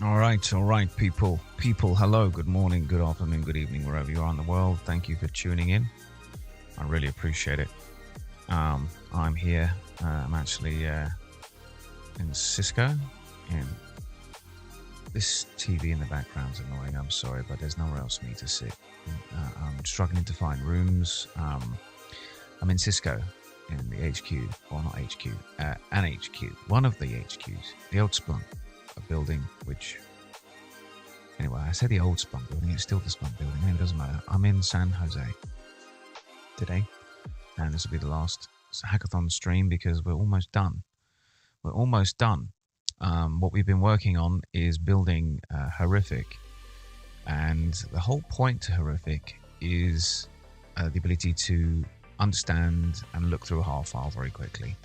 All right, people, hello, good morning, good afternoon, good evening, wherever you are in the world. Thank you for tuning in. I really appreciate it. I'm here. I'm actually in Cisco, and this TV in the background's annoying. I'm sorry, but there's nowhere else for me to sit. I'm struggling to find rooms. I'm in Cisco in the HQ, or not HQ, an HQ, one of the HQs, the old Splunk. A building which, anyway, I said the old Splunk building, it's still the Splunk building, anyway, it doesn't matter. I'm in San Jose today, and this will be the last hackathon stream because we're almost done. What we've been working on is building HARific, and the whole point to HARific is the ability to understand and look through a HAR file very quickly.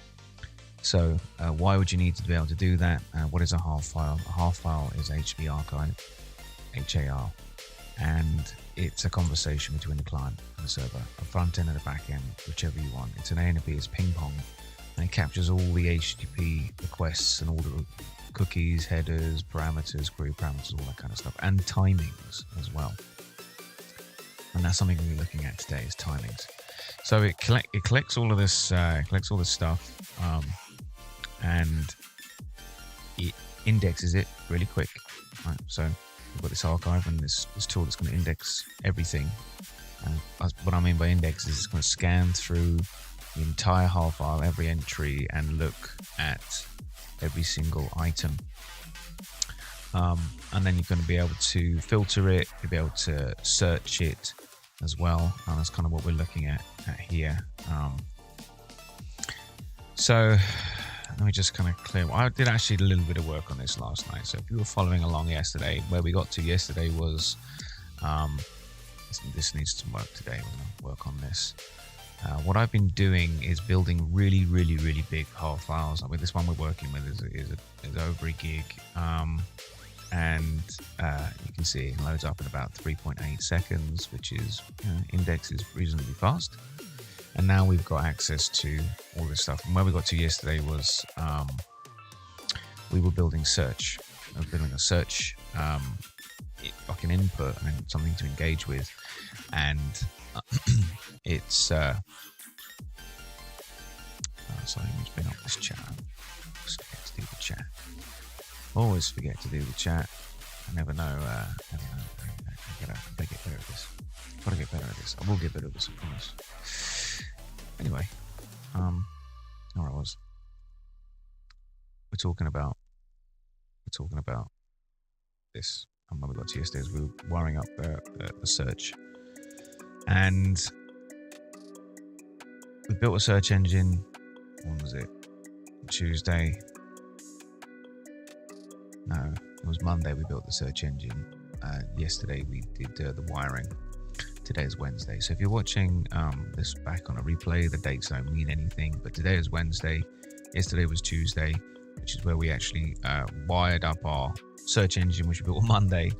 So why would you need to be able to do that? What is a HAR file? A HAR file is HB archive, HAR, and it's a conversation between the client and the server, a front end and a back end, whichever you want. It's an A and a B, it's ping pong, and it captures all the HTTP requests and all the cookies, headers, parameters, query parameters, all that kind of stuff, and timings as well. And that's something we're looking at today is timings. So it collects all of this, stuff, and it indexes it really quick. Right, so we've got this archive and this tool that's going to index everything. And what I mean by index is it's going to scan through the entire HAR file, every entry, and look at every single item. And then you're going to be able to filter it, you'll be able to search it as well. And that's kind of what we're looking at here. So let me just kind of clear. I did actually a little bit of work on this last night. So if you were following along yesterday, where we got to yesterday was this needs some work today. We're going to work on this. What I've been doing is building really big HAR files. With this one we're working with is over a gig, and you can see it loads up in about 3.8 seconds, which is, index is reasonably fast. And now we've got access to all this stuff. And where we got to yesterday was we were building search. We were building a search, like an input and something to engage with. And it's sorry, let me bring up this chat. Just forget to do the chat. Always forget to do the chat. I never know. I gotta get better at this. Gotta get better at this. I will get better at this, I promise. Anyway, where I was. We're talking about this. And when we got to yesterday, we were wiring up the search, and we built a search engine. When was it? Tuesday. No, it was Monday we built the search engine. Yesterday we did the wiring. Today is Wednesday. So if you're watching this back on a replay, the dates don't mean anything, but today is Wednesday. Yesterday was Tuesday, which is where we actually wired up our search engine, which we built on Monday,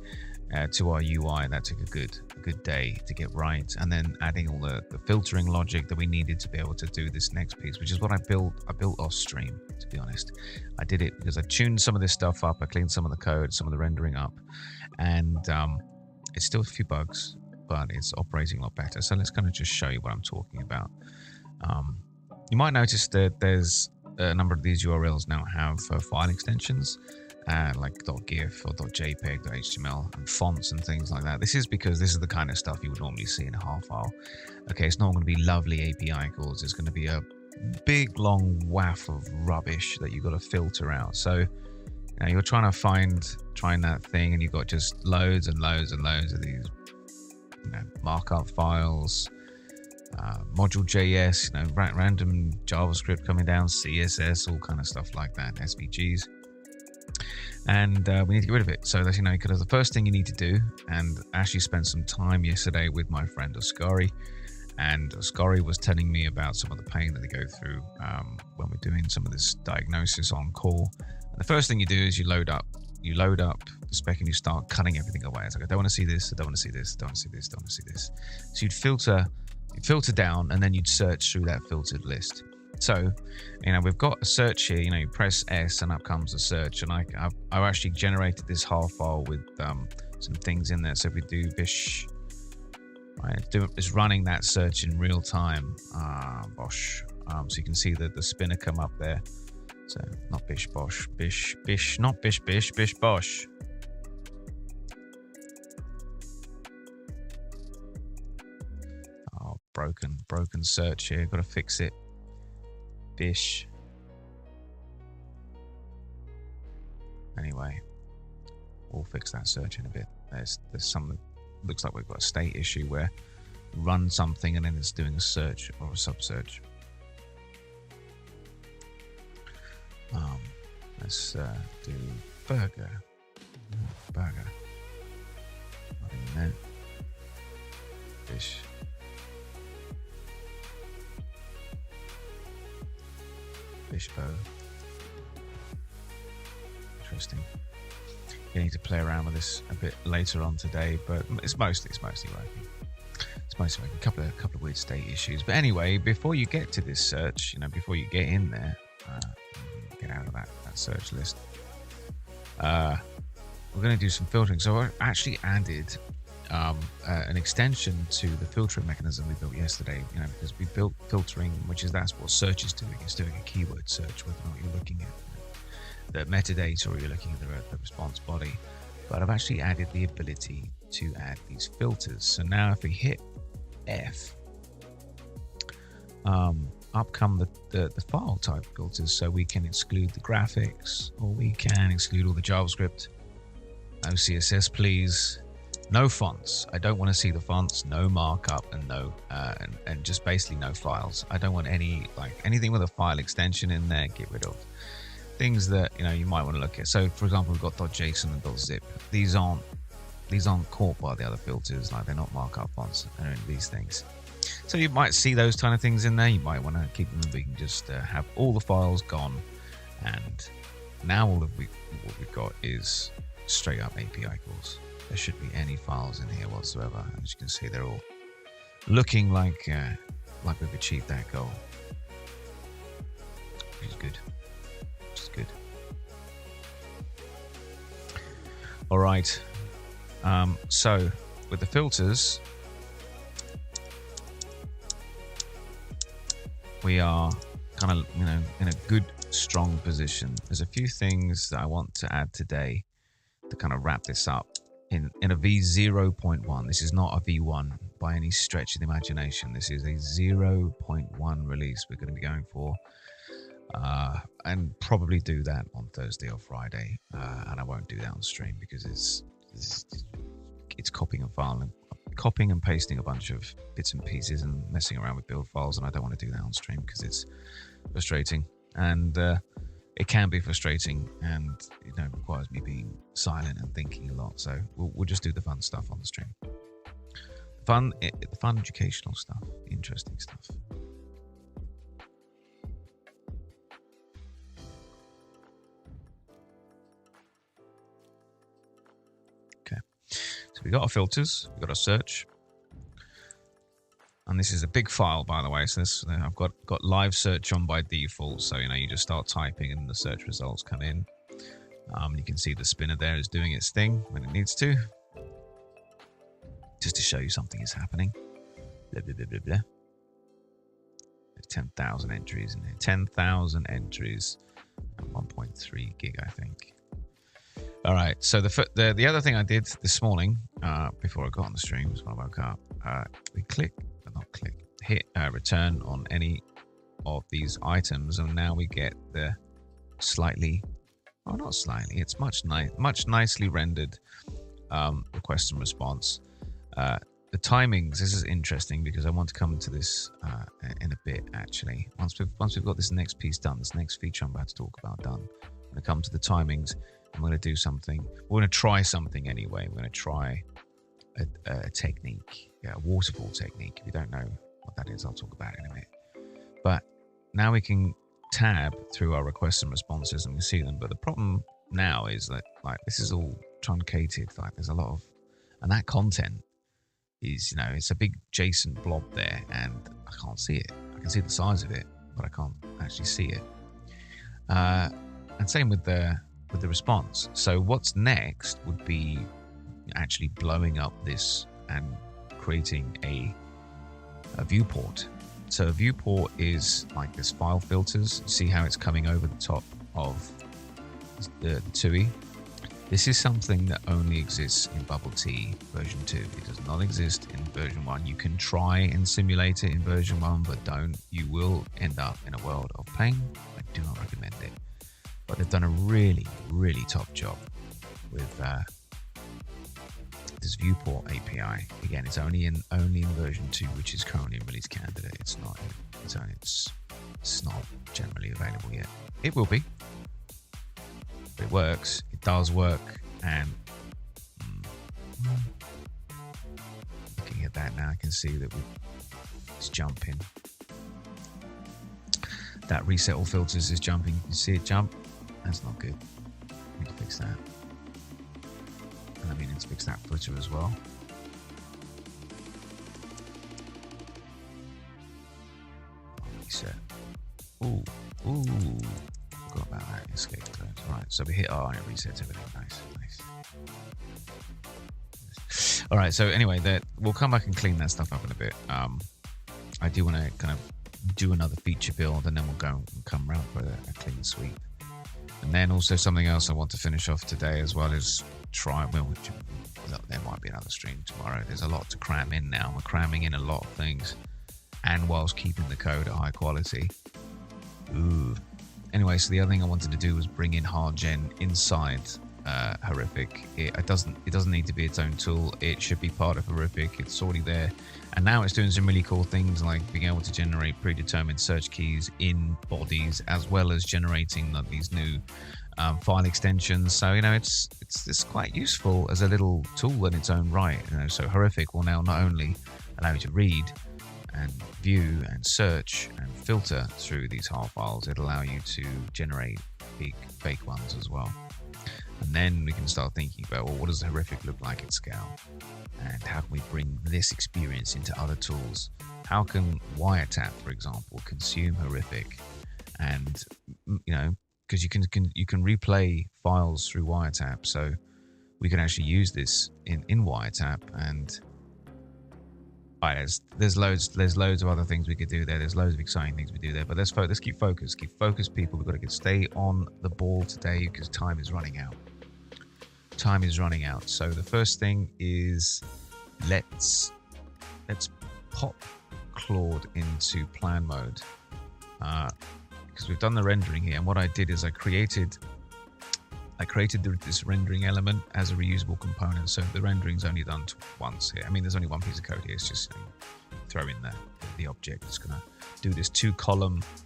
to our UI. That took a good day to get right. And then adding all the filtering logic that we needed to be able to do this next piece, which is what I built off stream, to be honest. I did it because I tuned some of this stuff up. I cleaned some of the code, some of the rendering up, and it's still a few bugs, but it's operating a lot better. So let's kind of just show you what I'm talking about. You might notice that there's a number of these URLs now have file extensions, like .gif or .jpeg, .html, and fonts and things like that. This is because this is the kind of stuff you would normally see in a HAR file. Okay, it's not going to be lovely API calls. It's going to be a big, long waff of rubbish that you've got to filter out. So you're trying to find that thing, and you've got just loads and loads and loads of these markup files, module.js, random JavaScript coming down, CSS, all kind of stuff like that, SVGs. And we need to get rid of it. So that's, because the first thing you need to do, and I actually spent some time yesterday with my friend Oscari, and Oscari was telling me about some of the pain that they go through when we're doing some of this diagnosis on call. And the first thing you do is you load up the spec and you start cutting everything away. It's like, I don't want to see this, I don't want to see this, I don't want to see this, I don't want to see this. So you'd filter down, and then you'd search through that filtered list. So, you know, we've got a search here. You know, you press S and up comes the search. And I've actually generated this HAR file with some things in there. So if we do bish, right, it's running that search in real time. Bosh. So you can see the spinner come up there. So not bish bosh, bish, not bish bosh. Oh, broken search here. Got to fix it. Bish. Anyway, we'll fix that search in a bit. There's some, looks like we've got a state issue where run something and then it's doing a search or a sub search. Let's do burger. Burger. Nothing in there. Fish. Fishbow. Interesting. You need to play around with this a bit later on today, but it's mostly working. It's mostly working. A couple of weird state issues, but anyway, before you get to this search, you know, before you get in there, get out of that search list. We're going to do some filtering. So I actually added an extension to the filtering mechanism we built yesterday. You know, because we built filtering, that's what search is doing. It's doing a keyword search, whether or not you're looking at the metadata or you're looking at the response body. But I've actually added the ability to add these filters. So now if we hit F, up come the file type filters, so we can exclude the graphics or we can exclude all the JavaScript. No CSS, please. No fonts. I don't want to see the fonts. No markup and no and just basically no files. I don't want anything with a file extension in there. Get rid of things that you might want to look at. So for example, we've got .json and .zip. These aren't caught by the other filters. Like they're not markup fonts and these things. So you might see those kind of things in there. You might want to keep them. We can just have all the files gone, and now all of what we've got is straight up API calls. There shouldn't be any files in here whatsoever. As you can see, they're all looking like we've achieved that goal, which is good. All right. So with the filters, we are kind of, in a good, strong position. There's a few things that I want to add today to kind of wrap this up in a v0.1. This is not a v1 by any stretch of the imagination. This is a 0.1 release we're going to be going for, and probably do that on Thursday or Friday. And I won't do that on stream because it's copying and pasting a bunch of bits and pieces and messing around with build files, and I don't want to do that on stream because it's frustrating, and it can be frustrating, and it requires me being silent and thinking a lot. So we'll just do the fun stuff on the stream, the fun educational stuff, the interesting stuff. So we got our filters, we got our search, and this is a big file, by the way. So I've got live search on by default. So you just start typing and the search results come in. You can see the spinner there is doing its thing when it needs to, just to show you something is happening. Blah blah blah blah blah. There's 10,000 entries in here. 10,000 entries, 1.3 gig, I think. All right, so the other thing I did this morning before I got on the stream was when I woke up, we hit return on any of these items, and now we get the it's much nicely rendered request and response. The timings, this is interesting because I want to come to this in a bit actually. Once we've got this next piece done, this next feature I'm about to talk about done, I'm going to come to the timings. I'm going to do something. We're going to try something anyway. We're going to try a technique, a waterfall technique. If you don't know what that is, I'll talk about it in a minute. But now we can tab through our requests and responses and we see them. But the problem now is that this is all truncated. There's a lot of, and that content is, it's a big JSON blob there, and I can't see it. I can see the size of it, but I can't actually see it. And same with the response. So what's next would be actually blowing up this and creating a viewport. So a viewport is like this file filters. See how it's coming over the top of the TUI? This is something that only exists in Bubble Tea version 2. It does not exist in version 1. You can try and simulate it in version 1, but don't. You will end up in a world of pain. I do not recommend it. But they've done a really, really top job with this viewport API. Again, it's only in version 2, which is currently in release candidate. It's not generally available yet. It will be. But it works. It does work, and looking at that now, I can see that it's jumping. That reset all filters is jumping. You can see it jump. That's not good. I need to fix that. And I need to fix that footer as well. Reset. Ooh. Forgot about that. Escape close. Right, so we hit R and it resets everything. Nice. All right, so anyway, we'll come back and clean that stuff up in a bit. I do want to kind of do another feature build, and then we'll go and come around for a clean sweep. And then also something else I want to finish off today as well is there might be another stream tomorrow. There's a lot to cram in now. We're cramming in a lot of things, and whilst keeping the code at high quality. Ooh. Anyway, so the other thing I wanted to do was bring in HARGen inside HARific. It doesn't need to be its own tool. It should be part of HARific. It's already there, and now it's doing some really cool things like being able to generate predetermined search keys in bodies, as well as generating these new file extensions. So it's quite useful as a little tool in its own right. So HARific will now not only allow you to read and view and search and filter through these HAR files, it'll allow you to generate big fake ones as well. And then we can start thinking about, well, what does HARific look like at scale? And how can we bring this experience into other tools? How can Wiretap, for example, consume HARific? And, because you can replay files through Wiretap, so we can actually use this in Wiretap. And there's loads of other things we could do there. There's loads of exciting things we do there. But let's keep focused. Keep focused, people. We've got to stay on the ball today because time is running out. So the first thing is let's pop Claude into plan mode because we've done the rendering here. And what I did is I created this rendering element as a reusable component, so the rendering's only done once here. I mean, there's only one piece of code here. It's just throw in the object. It's gonna do this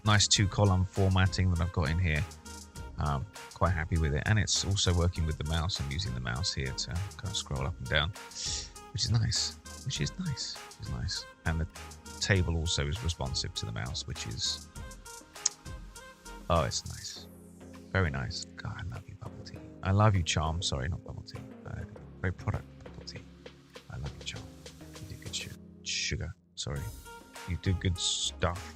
nice two column formatting that I've got in here. Quite happy with it, and it's also working with the mouse. I'm using the mouse here to kind of scroll up and down, which is nice. And the table also is responsive to the mouse, which is it's nice. Very nice. God, I love you, Bubble Tea. I love you, Charm. Sorry, not Bubble Tea. Great product, Bubble Tea. I love you, Charm. You do good sugar. Sorry. You do good stuff.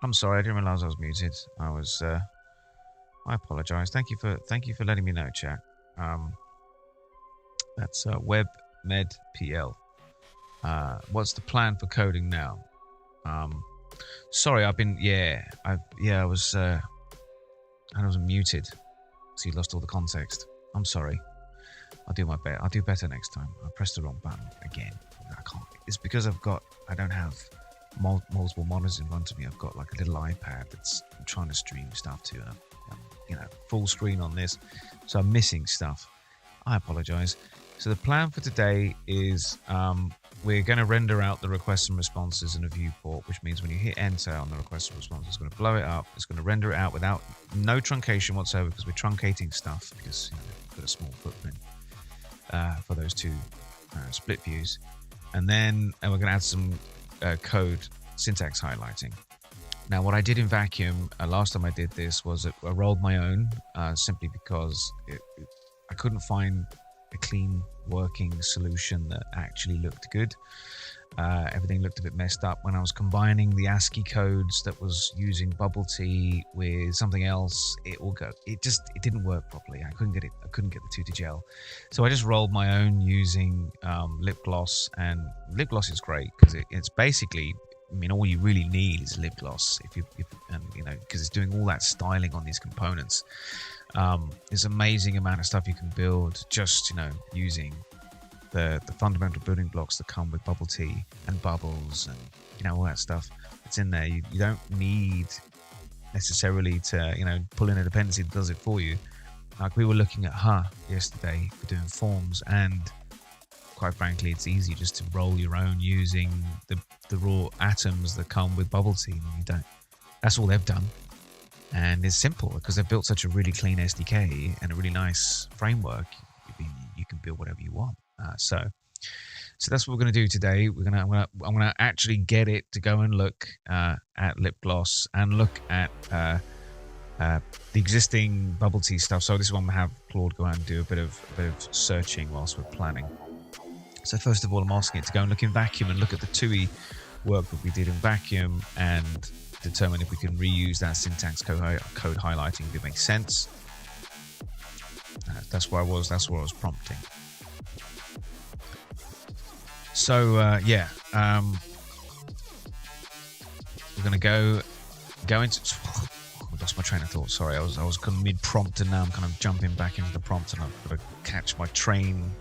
I'm sorry, I didn't realize I was muted. I apologize. Thank you for letting me know, chat. That's WebMedPL. What's the plan for coding now? Sorry, I was muted, so you lost all the context. I'm sorry. I'll do my best. I'll do better next time. I pressed the wrong button again. I can't. It's because I don't have multiple monitors in front of me. I've got like a little iPad I'm trying to stream stuff to, and I'm full screen on this, so I'm missing stuff. I apologize. So the plan for today is we're going to render out the requests and responses in a viewport, which means when you hit enter on the requests and responses, it's going to blow it up. It's going to render it out without no truncation whatsoever, because we're truncating stuff because we've got a small footprint for those two split views. And then we're going to add some code syntax highlighting. Now, what I did in Vacuum last time I did this was I rolled my own simply because I couldn't find a clean working solution that actually looked good. Everything looked a bit messed up when I was combining the ASCII codes that was using bubble tea with something else. It didn't work properly. I couldn't get the two to gel. So I just rolled my own using lip gloss, and lip gloss is great because it's basically, all you really need is lip gloss because it's doing all that styling on these components. There's an amazing amount of stuff you can build just using the fundamental building blocks that come with bubble tea and bubbles and all that stuff. It's in there. You don't need necessarily to pull in a dependency that does it for you. Like we were looking at yesterday for doing forms, and quite frankly, it's easy just to roll your own using the raw atoms that come with bubble tea. That's all they've done. And it's simple because they've built such a really clean SDK and a really nice framework. You can build whatever you want. So that's what we're going to do today. I'm going to actually get it to go and look at lip gloss and look at the existing bubble tea stuff. So this is one I'm going to have Claude go out and do a bit of searching whilst we're planning. So first of all, I'm asking it to go and look in Vacuum and look at the TUI work that we did in Vacuum and determine if we can reuse that syntax code highlighting if it makes sense. That's where I was prompting. So we're gonna go into. I lost my train of thought. Sorry, I was kind of mid prompt, and now I'm kind of jumping back into the prompt, and I've got to catch my train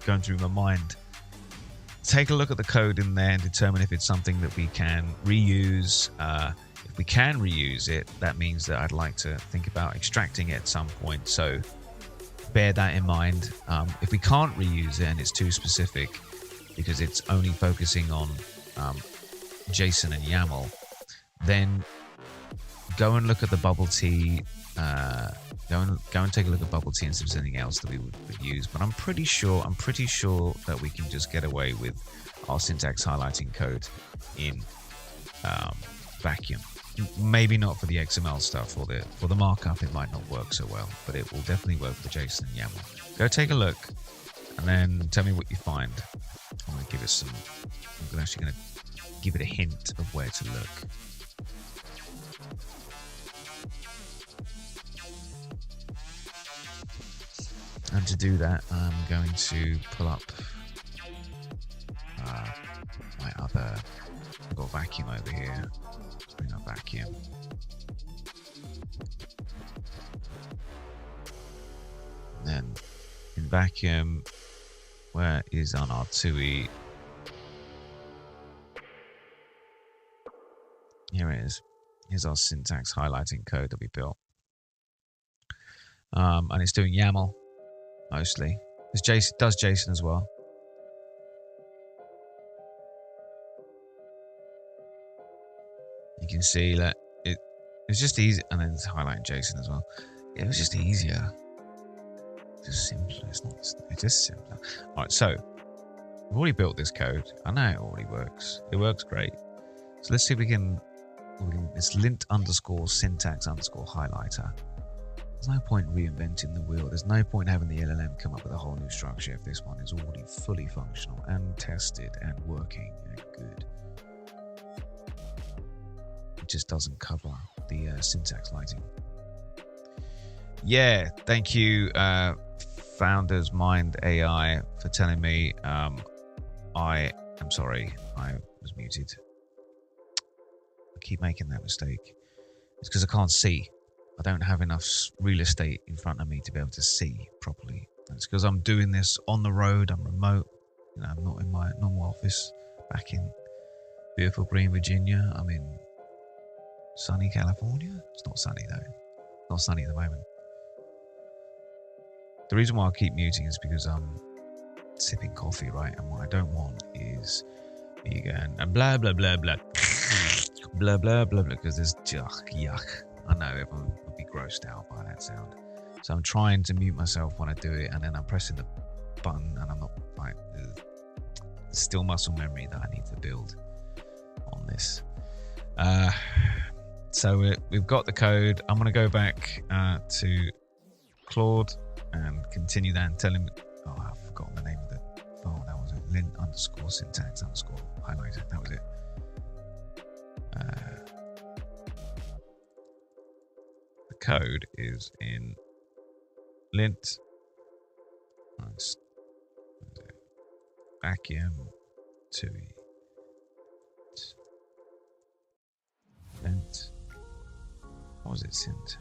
going through my mind. Take a look at the code in there and determine if it's something that we can reuse. If we can reuse it, that means that I'd like to think about extracting it at some point. So bear that in mind. If we can't reuse it and it's too specific because it's only focusing on JSON and YAML, then go and look at the bubble tea. Go and take a look at bubble tea and see if there's anything else that we would use. But I'm pretty sure that we can just get away with our syntax highlighting code in Vacuum. Maybe not for the XML stuff, for the markup it might not work so well, but it will definitely work for the JSON and YAML. Go take a look and then tell me what you find. I'm actually going to give it a hint of where to look. And to do that, I'm going to pull up I've got Vacuum over here. Let's bring up Vacuum. And then in Vacuum, where is on our TUI? Here it is. Here's our syntax highlighting code that we built. And it's doing YAML mostly. It does JSON as well. You can see that it's just easy, and then it's highlighting JSON as well. It was just easier. Just simpler. It's just simpler. All right, so we've already built this code. I know it already works. It works great. So let's see if we can. It's lint _ syntax _ highlighter. There's no point reinventing the wheel. There's no point having the LLM come up with a whole new structure if this one is already fully functional and tested and working and good. it just doesn't cover the syntax lighting. Yeah, thank you, Founders Mind AI, for telling me. I am sorry, I was muted. I keep making that mistake. It's because I can't see. I don't have enough real estate in front of me to be able to see properly. It's because I'm doing this on the road. I'm remote. You know, I'm not in my normal office back in beautiful green Virginia. I'm in sunny California. It's not sunny though. It's not sunny at the moment. The reason why I keep muting is because I'm sipping coffee, right? And what I don't want is me going and blah blah blah blah blah blah blah blah, because there's yuck. I know everyone would be grossed out by that sound. So I'm trying to mute myself when I do it, and then I'm pressing the button and I'm not like, there's still muscle memory that I need to build on this. So we've got the code. I'm going to go back to Claude and continue that and tell him, oh, I've forgotten the name of the file. That was it. lint_syntax_highlighter. That was it. The code is in lint. Vacuum to lint. What was it? Sint.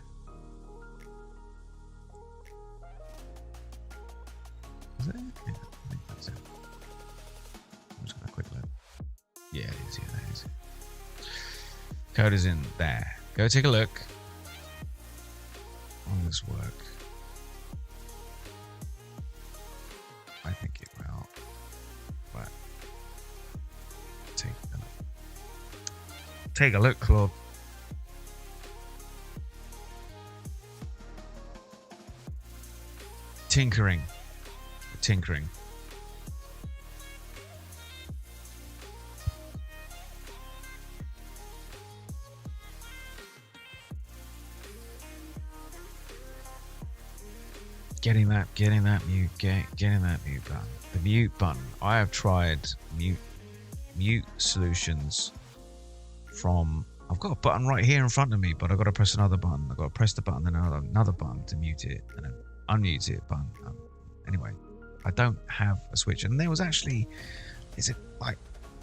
Is it? Yeah, I think that's it. I'm just gonna quick look. Yeah, it is. Yeah, that is it. Code is in there. Go take a look. Will this work? I think it will. But take a look, Claude. Tinkering. Getting that mute button. The mute button. I have tried mute solutions from. I've got a button right here in front of me, but I've got to press another button. I've got to press the button, then another button to mute it, and then unmute it button. Anyway, I don't have a switch. And there was actually,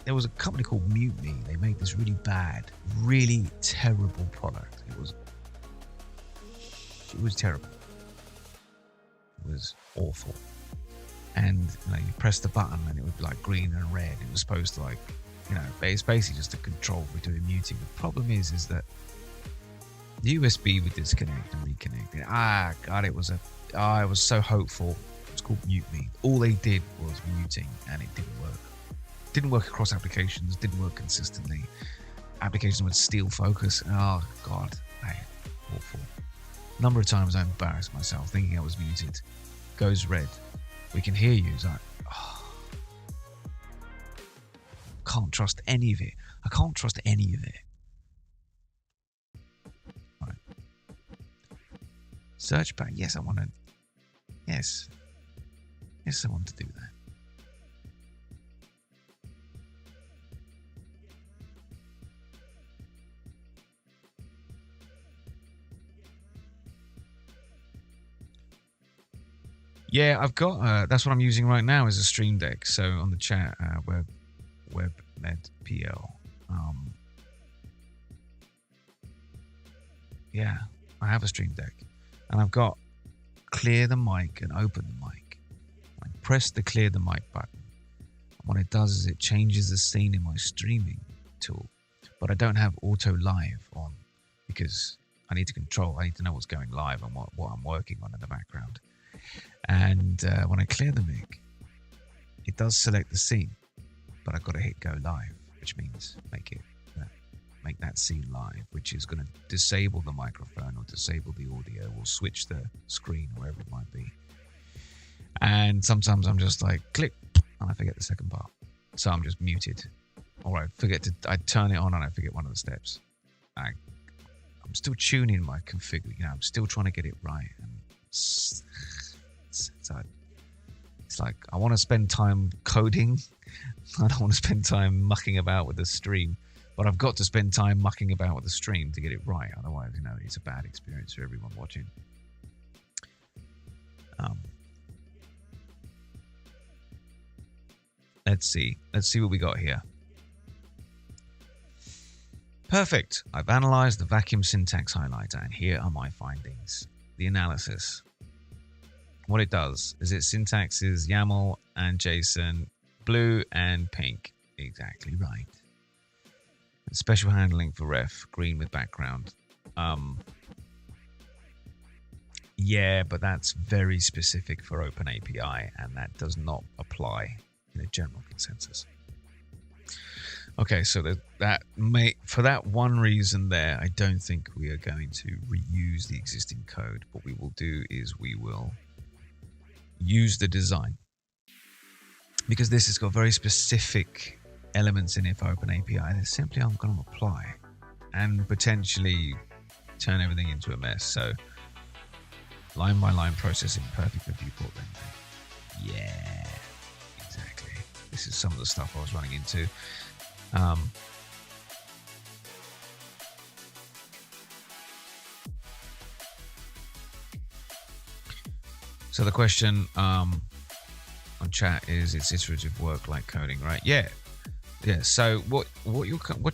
there was a company called Mute Me. They made this really bad, really terrible product. It was terrible. It was awful. And you press the button and it would be like green and red. It was supposed to it's basically just a control for doing muting. The problem is that the USB would disconnect and reconnect. God, it was so hopeful. It was called Mute Me. All they did was muting, and it didn't work. It didn't work across applications. Didn't work consistently. Applications would steal focus. Oh God, awful. Number of times I embarrassed myself thinking I was muted. Goes red. We can hear you. It's like, can't trust any of it. I can't trust any of it. Right. Search back. Yes, I want to. Yes, I want to do that. Yeah, I've got. That's what I'm using right now is a Stream Deck. So on the chat, WebMedPL. Yeah, I have a Stream Deck, and I've got clear the mic and open the mic. I press the clear the mic button. What it does is it changes the scene in my streaming tool, but I don't have auto live on because I need to know what's going live and what I'm working on in the background. And when I clear the mic, it does select the scene, but I've got to hit go live, which means make that scene live, which is going to disable the microphone or disable the audio or switch the screen, wherever it might be. And sometimes I'm just like click and I forget the second part, so I'm just muted, or I turn it on and I forget one of the steps. I'm still tuning my configure, I'm still trying to get it right, and it's like I want to spend time coding. I don't want to spend time mucking about with the stream, but I've got to spend time mucking about with the stream to get it right. Otherwise, you know, it's a bad experience for everyone watching. Let's see what we got here. Perfect. I've analyzed the vacuum syntax highlighter, and here are my findings. The analysis. What it does is it syntaxes YAML and JSON, blue and pink. Exactly right. Special handling for ref, green with background. Yeah, but that's very specific for OpenAPI, and that does not apply in a general consensus. Okay, so for that one reason there, I don't think we are going to reuse the existing code. What we will do is we will use the design, because this has got very specific elements in it for OpenAPI that simply aren't going to apply and potentially turn everything into a mess. So line by line processing, perfect for viewport rendering. Yeah, exactly. This is some of the stuff I was running into. So the question on chat is, it's iterative work like coding, right? Yeah. So what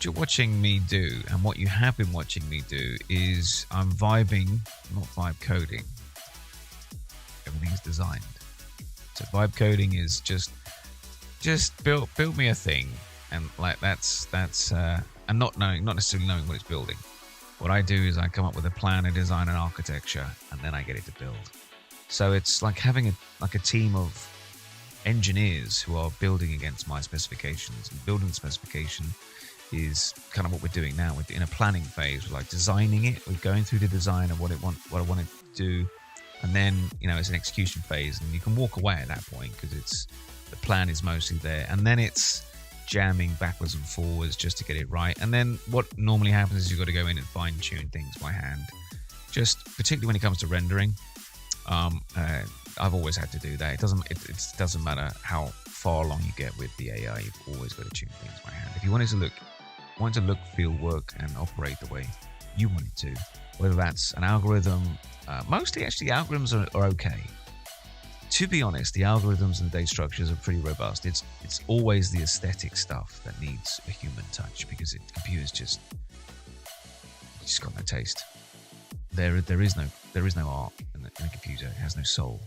you're watching me do, and what you have been watching me do, is I'm vibing, not vibe coding. Everything's designed. So vibe coding is just build me a thing, and like that's and not necessarily knowing what it's building. What I do is I come up with a plan, a design, an architecture, and then I get it to build. So it's like having a team of engineers who are building against my specifications, and building the specification is kind of what we're doing now. We're in a planning phase. We're like designing it. We're going through the design of what I want it to do, and then, you know, it's an execution phase, and you can walk away at that point because the plan is mostly there, and then it's jamming backwards and forwards just to get it right. And then what normally happens is you've got to go in and fine tune things by hand, just particularly when it comes to rendering. I've always had to do that. It doesn't matter how far along you get with the AI. You've always got to tune things by hand. If you want it to look, feel, work, and operate the way you want it to, whether that's an algorithm, mostly actually algorithms are okay. To be honest, the algorithms and the data structures are pretty robust. It's always the aesthetic stuff that needs a human touch, because computers just got no taste. There is no art in a computer. It has no soul.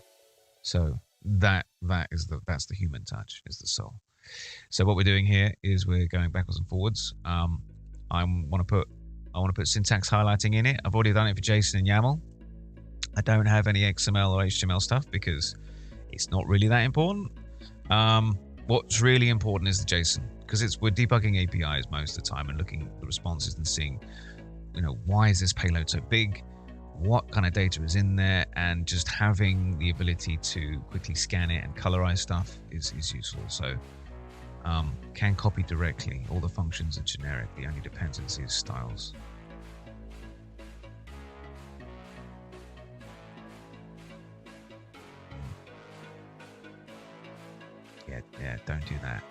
So that's the human touch, is the soul. So what we're doing here is we're going backwards and forwards. I want to put syntax highlighting in it. I've already done it for JSON and YAML. I don't have any XML or HTML stuff because it's not really that important. What's really important is the JSON, because we're debugging APIs most of the time and looking at the responses and seeing, you know, why is this payload so big? What kind of data is in there? And just having the ability to quickly scan it and colorize stuff is useful. So can copy directly. All the functions are generic. The only dependency is styles. Yeah, don't do that.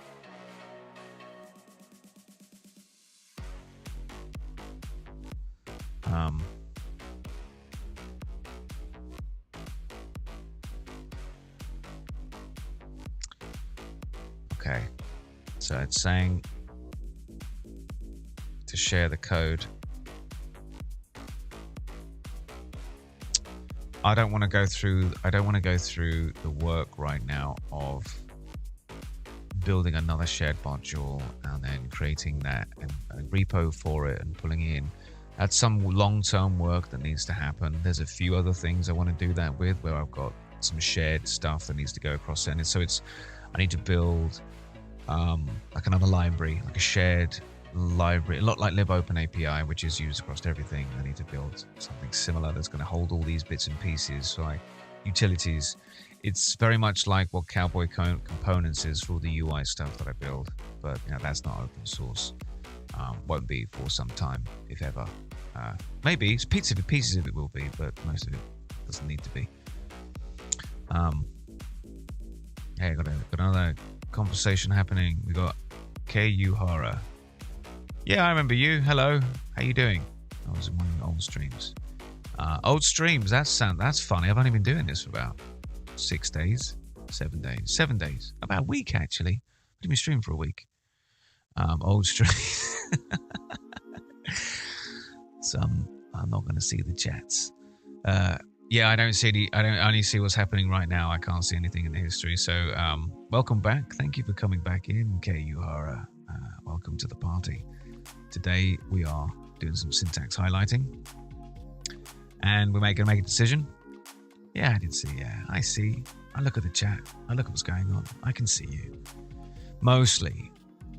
Okay, so it's saying to share the code. I don't want to go through the work right now of building another shared module and then creating that and a repo for it and pulling it in. That's some long-term work that needs to happen. There's a few other things I want to do that with, where I've got some shared stuff that needs to go across. And so I need to build like another library, like a shared library, a lot like libopenAPI, which is used across everything. I need to build something similar that's going to hold all these bits and pieces, so like utilities. It's very much like what Cowboy Components is for all the UI stuff that I build, but you know, that's not open source. Won't be for some time, if ever. Maybe pieces of it will be, but most of it doesn't need to be. Hey, got another conversation happening. We got KU Hara. Yeah, I remember you. Hello. How you doing? I was in one of the old streams. Old streams, that's funny. I've only been doing this for about 6 days, 7 days. 7 days. About a week, actually. I didn't stream for a week. Old stream. So I'm not going to see the chats. Yeah, I only see what's happening right now. I can't see anything in the history. So welcome back. Thank you for coming back in, HARific. Welcome to the party. Today we are doing some syntax highlighting, and we're going to make a decision. Yeah, I did see. Yeah, I see. I look at the chat. I look at what's going on. I can see you. Mostly,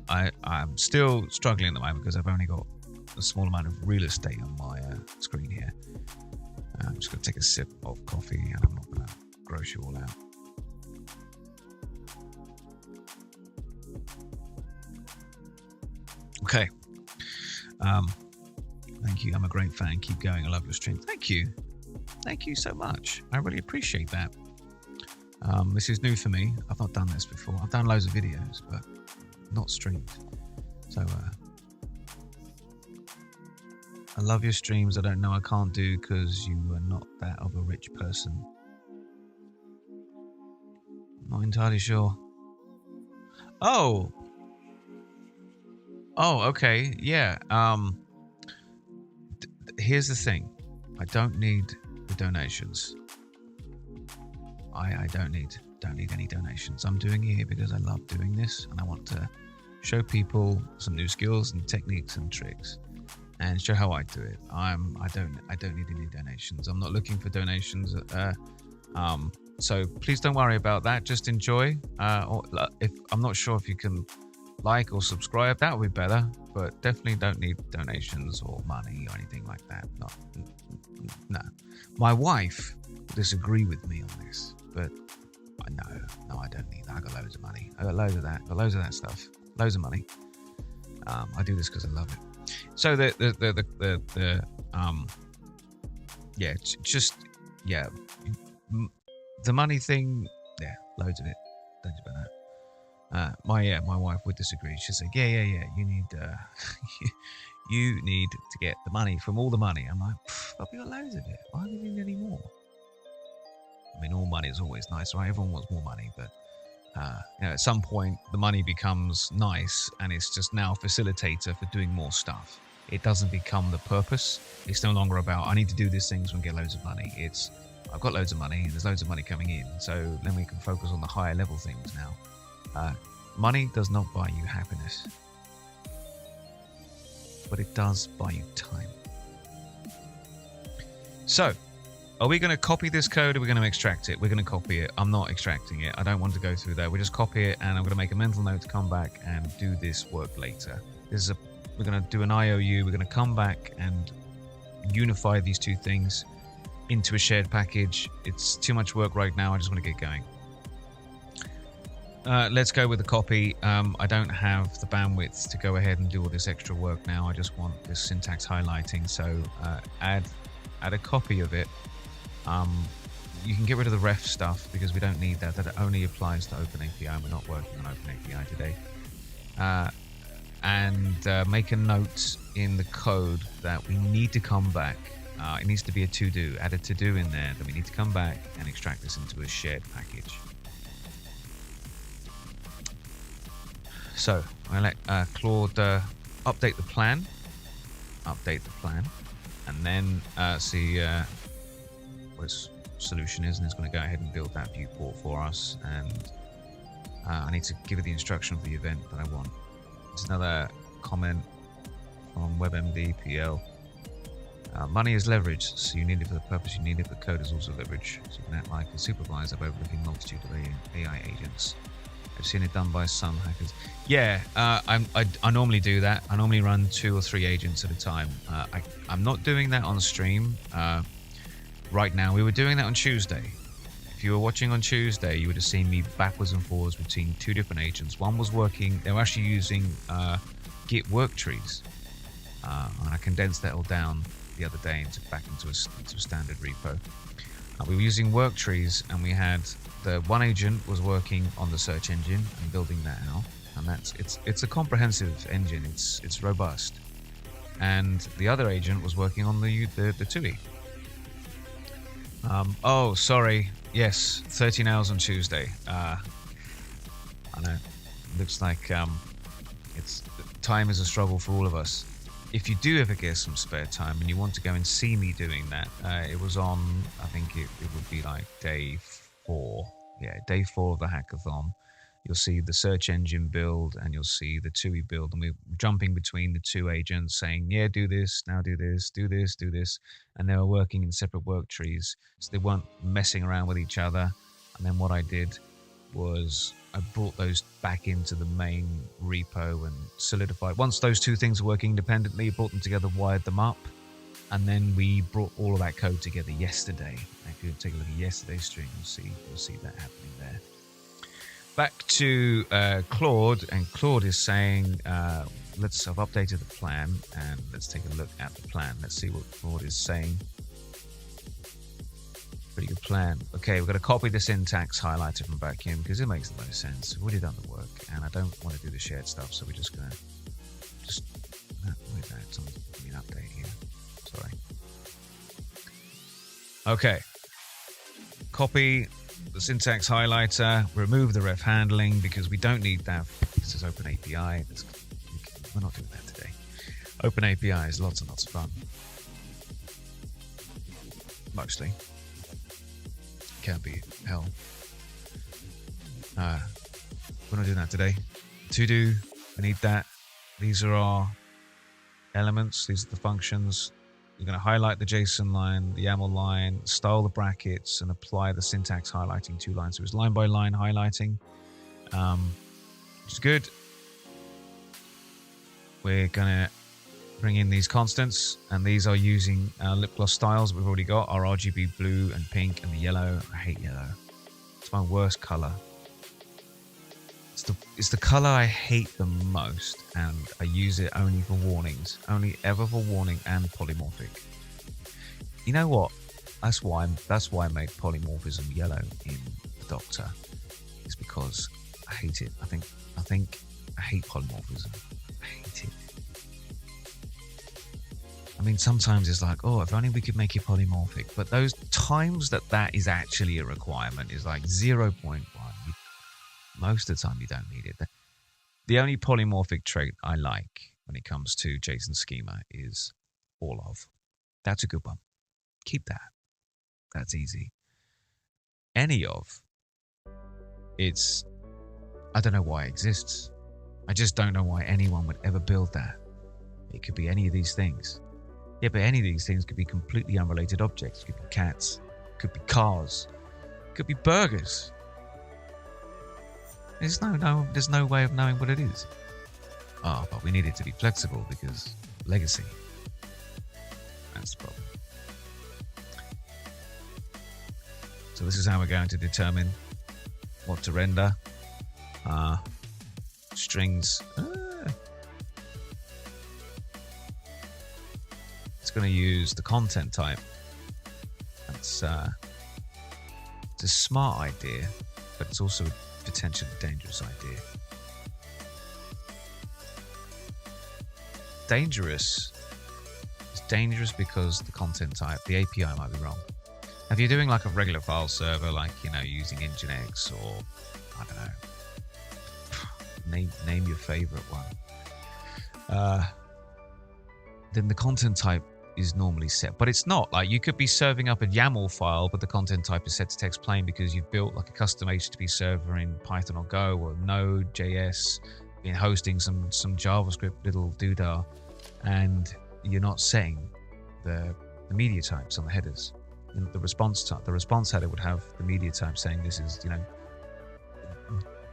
I'm still struggling at the moment because I've only got a small amount of real estate on my screen here. I'm just going to take a sip of coffee, and I'm not going to gross you all out. Okay. Thank you. I'm a great fan. Keep going. I love your stream. Thank you. Thank you so much. I really appreciate that. This is new for me. I've not done this before. I've done loads of videos, but not streamed. So I love your streams. I don't know. I can't do because you are not that of a rich person. Not entirely sure. Oh, okay. Yeah. Here's the thing. I don't need the donations. I don't need any donations. I'm doing it here because I love doing this, and I want to show people some new skills and techniques and tricks, and show how I do it. I don't need any donations. I'm not looking for donations. So please don't worry about that. Just enjoy. Or if I'm not sure if you can like or subscribe, that would be better. But definitely don't need donations or money or anything like that. No. My wife will disagree with me on this, but no, I don't need that. I got loads of money. I got loads of that. Got loads of that stuff. Loads of money. I do this because I love it. So the money thing. Yeah, loads of it. Don't you about that? My wife would disagree. She'd say, yeah. You need you need to get the money from all the money. I'm like, but we got loads of it. Why do we need any more? I mean, all money is always nice, right? Everyone wants more money, but at some point the money becomes nice, and it's just now a facilitator for doing more stuff. It doesn't become the purpose. It's no longer about I need to do these things and get loads of money. It's I've got loads of money and there's loads of money coming in, so then we can focus on the higher level things now. Money does not buy you happiness, but it does buy you time. So, are we going to copy this code or are we going to extract it? We're going to copy it. I'm not extracting it. I don't want to go through that. We just copy it, and I'm going to make a mental note to come back and do this work later. We're going to do an IOU. We're going to come back and unify these two things into a shared package. It's too much work right now. I just want to get going. Let's go with the copy. I don't have the bandwidth to go ahead and do all this extra work now. I just want this syntax highlighting. So add a copy of it. You can get rid of the ref stuff because we don't need that. That only applies to OpenAPI, and we're not working on OpenAPI today. And make a note in the code that we need to come back. It needs to be a to-do. Add a to-do in there that we need to come back and extract this into a shared package. So I let Claude update the plan, and then see what its solution is, and it's going to go ahead and build that viewport for us. And I need to give it the instruction of the event that I want. There's another comment from WebMD PL. Money is leverage, so you need it for the purpose you need it, but code is also leverage. So you can act like a supervisor by overlooking multitude of AI agents. I've seen it done by some hackers. Yeah, I normally do that. I normally run 2 or 3 agents at a time. I'm not doing that on stream right now. We were doing that on Tuesday. If you were watching on Tuesday, you would have seen me backwards and forwards between 2 different agents. One was working, they were actually using Git work trees. And I condensed that all down the other day back into a standard repo. We were using work trees, and we had the one agent was working on the search engine and building that out, and it's a comprehensive engine. It's robust. And the other agent was working on the TUI. Oh, sorry. Yes, 13 hours on Tuesday. I know. Looks like it's time is a struggle for all of us. If you do ever get some spare time and you want to go and see me doing that, it was on, I think it would be like day 4. Yeah, day 4 of the hackathon. You'll see the search engine build and you'll see the TUI build. And we're jumping between the two agents saying, yeah, do this, now do this, do this, do this. And they were working in separate work trees. So they weren't messing around with each other. And then what I did was I brought those back into the main repo and solidified. Once those two things were working independently, brought them together, wired them up. And then we brought all of that code together yesterday. If you take a look at yesterday's stream, you'll see that happening there. Back to Claude, and Claude is saying, I've updated the plan, and let's take a look at the plan. Let's see what Claude is saying. Pretty good plan. Okay, we're going to copy the syntax highlighter from back in because it makes the most sense. We've already done the work, and I don't want to do the shared stuff, so we're just going to wait that. Someone's giving me an update here. Sorry. Okay. Copy the syntax highlighter, remove the ref handling because we don't need that. This is Open API. We're not doing that today. Open API is lots and lots of fun. Mostly. Can be hell. We're not doing that today. To do, I need that. These are our elements. These are the functions. You're going to highlight the JSON line, the YAML line, style the brackets, and apply the syntax highlighting 2 lines. So it's line by line highlighting, which is good. We're going to bring in these constants, and these are using lip gloss styles we've already got, our RGB blue and pink and the yellow. I hate yellow. It's my worst color. It's the color I hate the most, and I use it only for warnings. Only ever for warning and polymorphic. You know what? That's why I made polymorphism yellow in the Doctor. It's because I hate it. I think I hate polymorphism. I hate it. I mean, sometimes it's like, oh, if only we could make it polymorphic. But those times that is actually a requirement is like 0.1. Most of the time, you don't need it. The only polymorphic trait I like when it comes to JSON schema is all of. That's a good one. Keep that. That's easy. Any of. I don't know why it exists. I just don't know why anyone would ever build that. It could be any of these things. Yeah, but any of these things could be completely unrelated objects. It could be cats. It could be cars. It could be burgers. There's no way of knowing what it is. Oh, but we need it to be flexible because legacy. That's the problem. So this is how we're going to determine what to render. Strings. It's going to use the content type. It's a smart idea, but it's also a potentially dangerous idea. Dangerous. It's dangerous because the content type, the API might be wrong. If you're doing like a regular file server, like, you know, using Nginx or, I don't know, name your favorite one, then the content type is normally set, but it's not. Like, you could be serving up a YAML file, but the content type is set to text plain because you've built like a custom HTTP server in Python or Go or Node.js, been hosting some JavaScript little doodah, and you're not setting the media types on the headers. You know, the response header would have the media type saying this is, you know,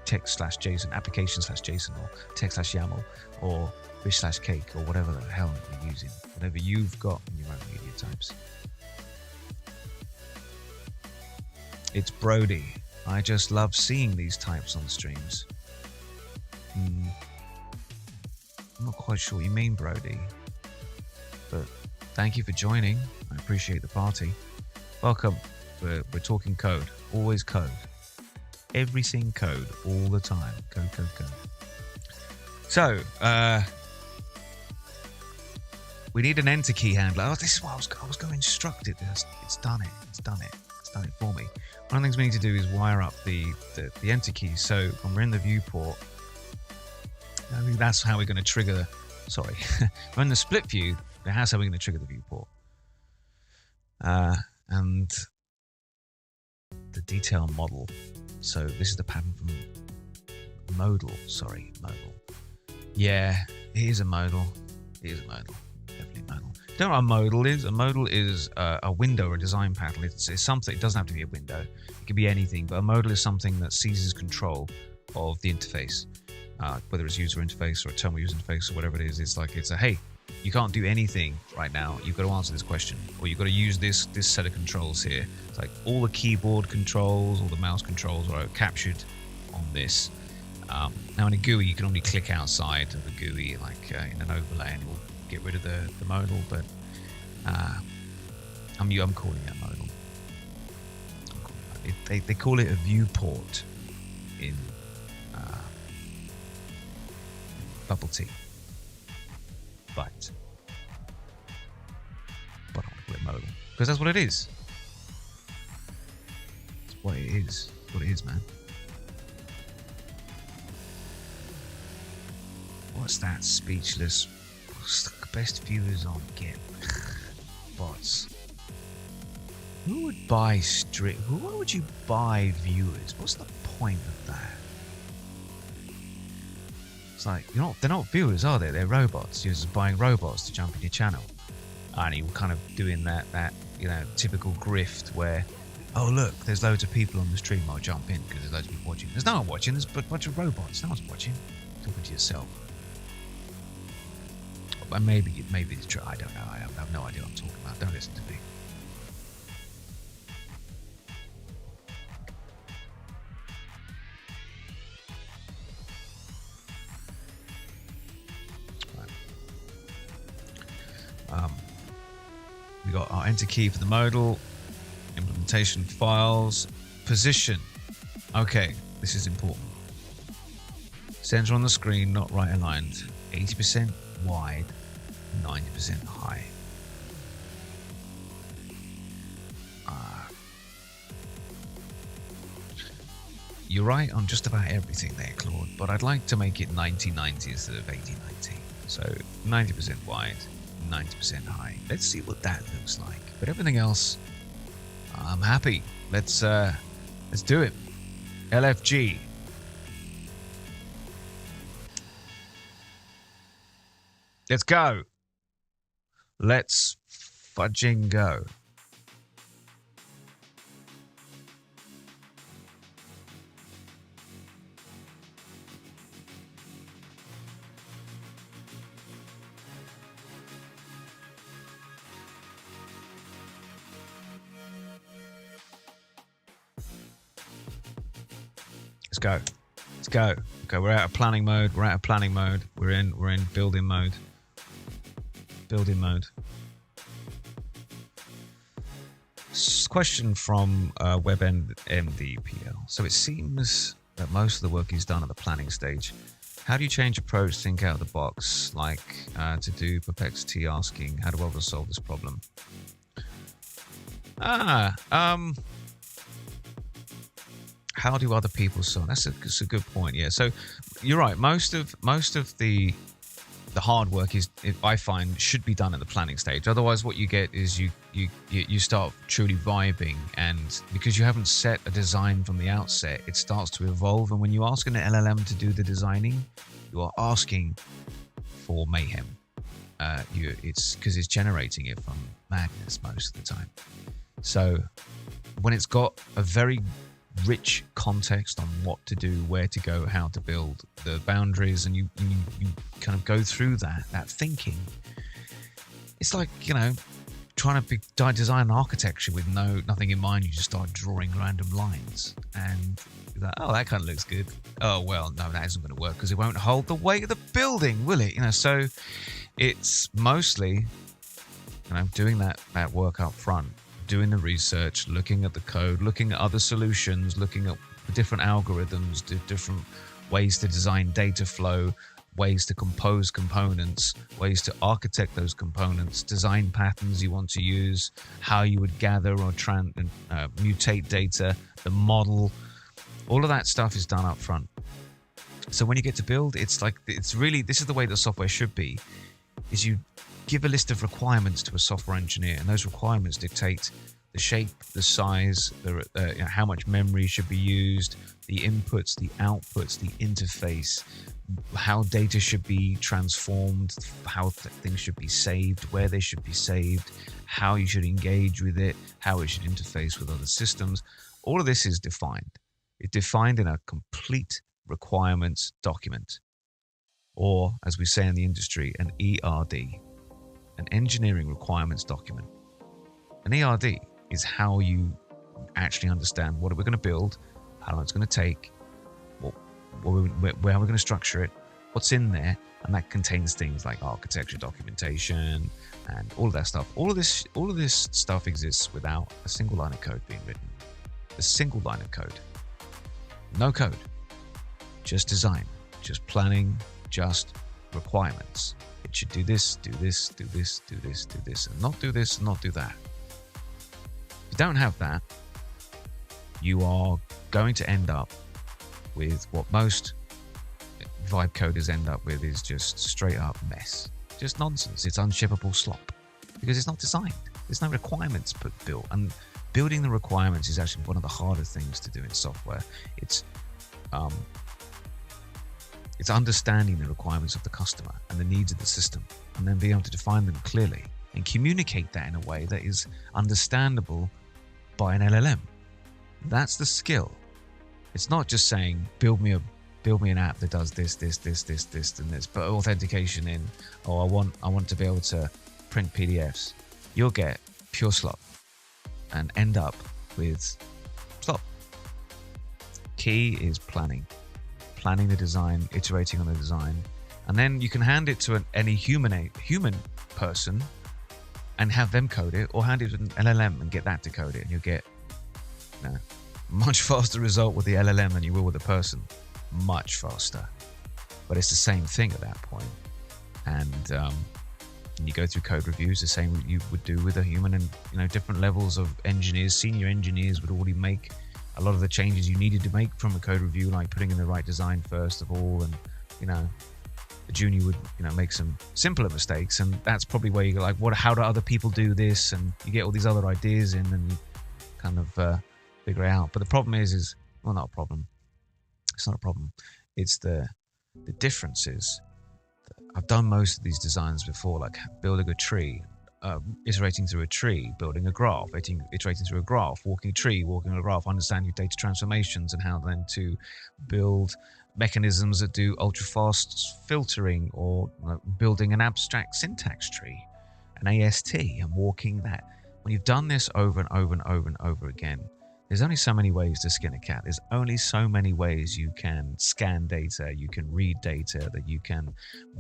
text/JSON, application/JSON, or text/YAML, or fish/cake, or whatever the hell you're using, whatever you've got in your own media types. It's Brody. I just love seeing these types on streams. I'm not quite sure what you mean, Brody, but thank you for joining. I appreciate the party. Welcome. We're talking code. Always code. Everything code all the time. Code, code, code. So, we need an enter key handler. Oh, this is what I was going to instruct it. It's done it. It's done it. It's done it for me. One of the things we need to do is wire up the enter key. So when we're in the viewport, I think that's how we're going to trigger. Sorry, we're in the split view. That's how we're going to trigger the viewport. And the detail model. So this is the pattern from modal. Sorry, modal. Yeah, it is a modal. It is a modal. Definitely a modal. Do you know what a modal is? A modal is a window or a design panel. It's something. It doesn't have to be a window. It can be anything. But a modal is something that seizes control of the interface, whether it's user interface or a terminal user interface or whatever it is. It's like it's a hey, you can't do anything right now. You've got to answer this question, or you've got to use this set of controls here. It's like all the keyboard controls, all the mouse controls are captured on this. Now in a GUI, you can only click outside of the GUI, like in an overlay, and it will get rid of the modal. But I'm calling it a modal. They call it a viewport in Bubble Tea, but I want to call it modal because that's what it is. It's what it is. It's what it is, man. What's that? Speechless. What's the best viewers on Get? Bots. Who would buy Why would you buy viewers? What's the point of that? It's like they're not viewers, are they? They're robots. You're just buying robots to jump in your channel, and you're kind of doing that typical grift where, oh look, there's loads of people on the stream. I'll jump in because there's loads of people watching. There's no one watching. There's a bunch of robots. No one's watching. Talking to yourself. But maybe it's true. I don't know. I have no idea what I'm talking about. Don't listen to me. Right. We got our enter key for the modal, implementation files, position. Okay, this is important. Center on the screen, not right aligned. 80% wide, 90% high. You're right on just about everything there, Claude, but I'd like to make it 90-90 instead of 80-90. So 90% wide, 90% high. Let's see what that looks like. But everything else, I'm happy. Let's do it. LFG. Let's go. Let's fudging go. Let's go. Let's go. Okay, we're out of planning mode. We're in building mode. Building mode. Question from WebMDPL. So it seems that most of the work is done at the planning stage. How do you change approach, think out of the box, like to do perplexity asking, how do others solve this problem? How do other people solve? That's a good point. Yeah. So you're right. Most of the hard work I find should be done at the planning stage. Otherwise, what you get is you start truly vibing, and because you haven't set a design from the outset, it starts to evolve. And when you ask an LLM to do the designing, you are asking for mayhem. It's because it's generating it from madness most of the time. So when it's got a very rich context on what to do, where to go, how to build, the boundaries, and you kind of go through that thinking. It's like, trying to design an architecture with nothing in mind. You just start drawing random lines, and you're like, oh, that kind of looks good. Oh well, no, that isn't going to work because it won't hold the weight of the building, will it? So it's mostly doing that work up front, doing the research, looking at the code, looking at other solutions, looking at different algorithms, different ways to design data flow, ways to compose components, ways to architect those components, design patterns you want to use, how you would gather or mutate data, the model. All of that stuff is done up front. So when you get to build, it's really, this is the way that software should be, is you give a list of requirements to a software engineer, and those requirements dictate the shape, the size, how much memory should be used, the inputs, the outputs, the interface, how data should be transformed, how things should be saved, where they should be saved, how you should engage with it, how it should interface with other systems. All of this is defined. It's defined in a complete requirements document, or as we say in the industry, an ERD, an engineering requirements document. An ERD is how you actually understand what we're going to build, how long it's going to take, where we're going to structure it, what's in there, and that contains things like architecture documentation and all of that stuff. All of this stuff exists without a single line of code being written. A single line of code. No code. Just design. Just planning. Just requirements. It should do this, do this, do this, do this, do this, and not do this, and not do that. If you don't have that, you are going to end up with what most vibe coders end up with, is just straight up mess. Just nonsense. It's unshippable slop because it's not designed. There's no requirements built, and building the requirements is actually one of the harder things to do in software. It's understanding the requirements of the customer and the needs of the system, and then being able to define them clearly and communicate that in a way that is understandable by an LLM. That's the skill. It's not just saying build me an app that does this, and this. Put authentication in. Oh, I want to be able to print PDFs. You'll get pure slop and end up with slop. Key is planning the design, iterating on the design, and then you can hand it to any human person and have them code it, or hand it to an LLM and get that to code it, and you'll get much faster result with the LLM than you will with a person. Much faster. But it's the same thing at that point. And you go through code reviews the same you would do with a human, and different levels of engineers, senior engineers would already make a lot of the changes you needed to make from a code review, like putting in the right design first of all, and the junior would make some simpler mistakes, and that's probably where you go like, how do other people do this, and you get all these other ideas in, and you kind of figure it out. But the problem is well, not a problem. It's not a problem. It's the difference is I've done most of these designs before, like building a tree, iterating through a tree, building a graph, iterating through a graph, walking a tree, walking a graph, understanding data transformations and how then to build mechanisms that do ultra-fast filtering, or building an abstract syntax tree, an AST, and walking that. When you've done this over and over and over and over again, there's only so many ways to skin a cat. There's only so many ways you can scan data, you can read data, that you can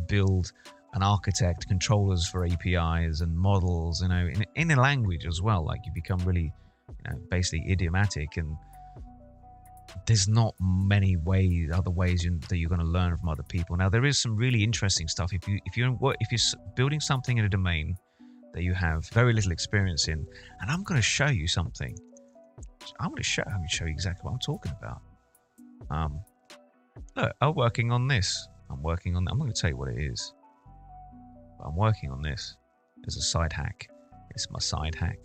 build and architect controllers for APIs and models, in a language as well. Like you become really, basically idiomatic, and there's not many other ways that you're going to learn from other people. Now there is some really interesting stuff. If you're building something in a domain that you have very little experience in, and I'm going to show you something. I'm going to show you exactly what I'm talking about. Look, I'm working on this. I'm going to tell you what it is. I'm working on this. It's a side hack. It's my side hack.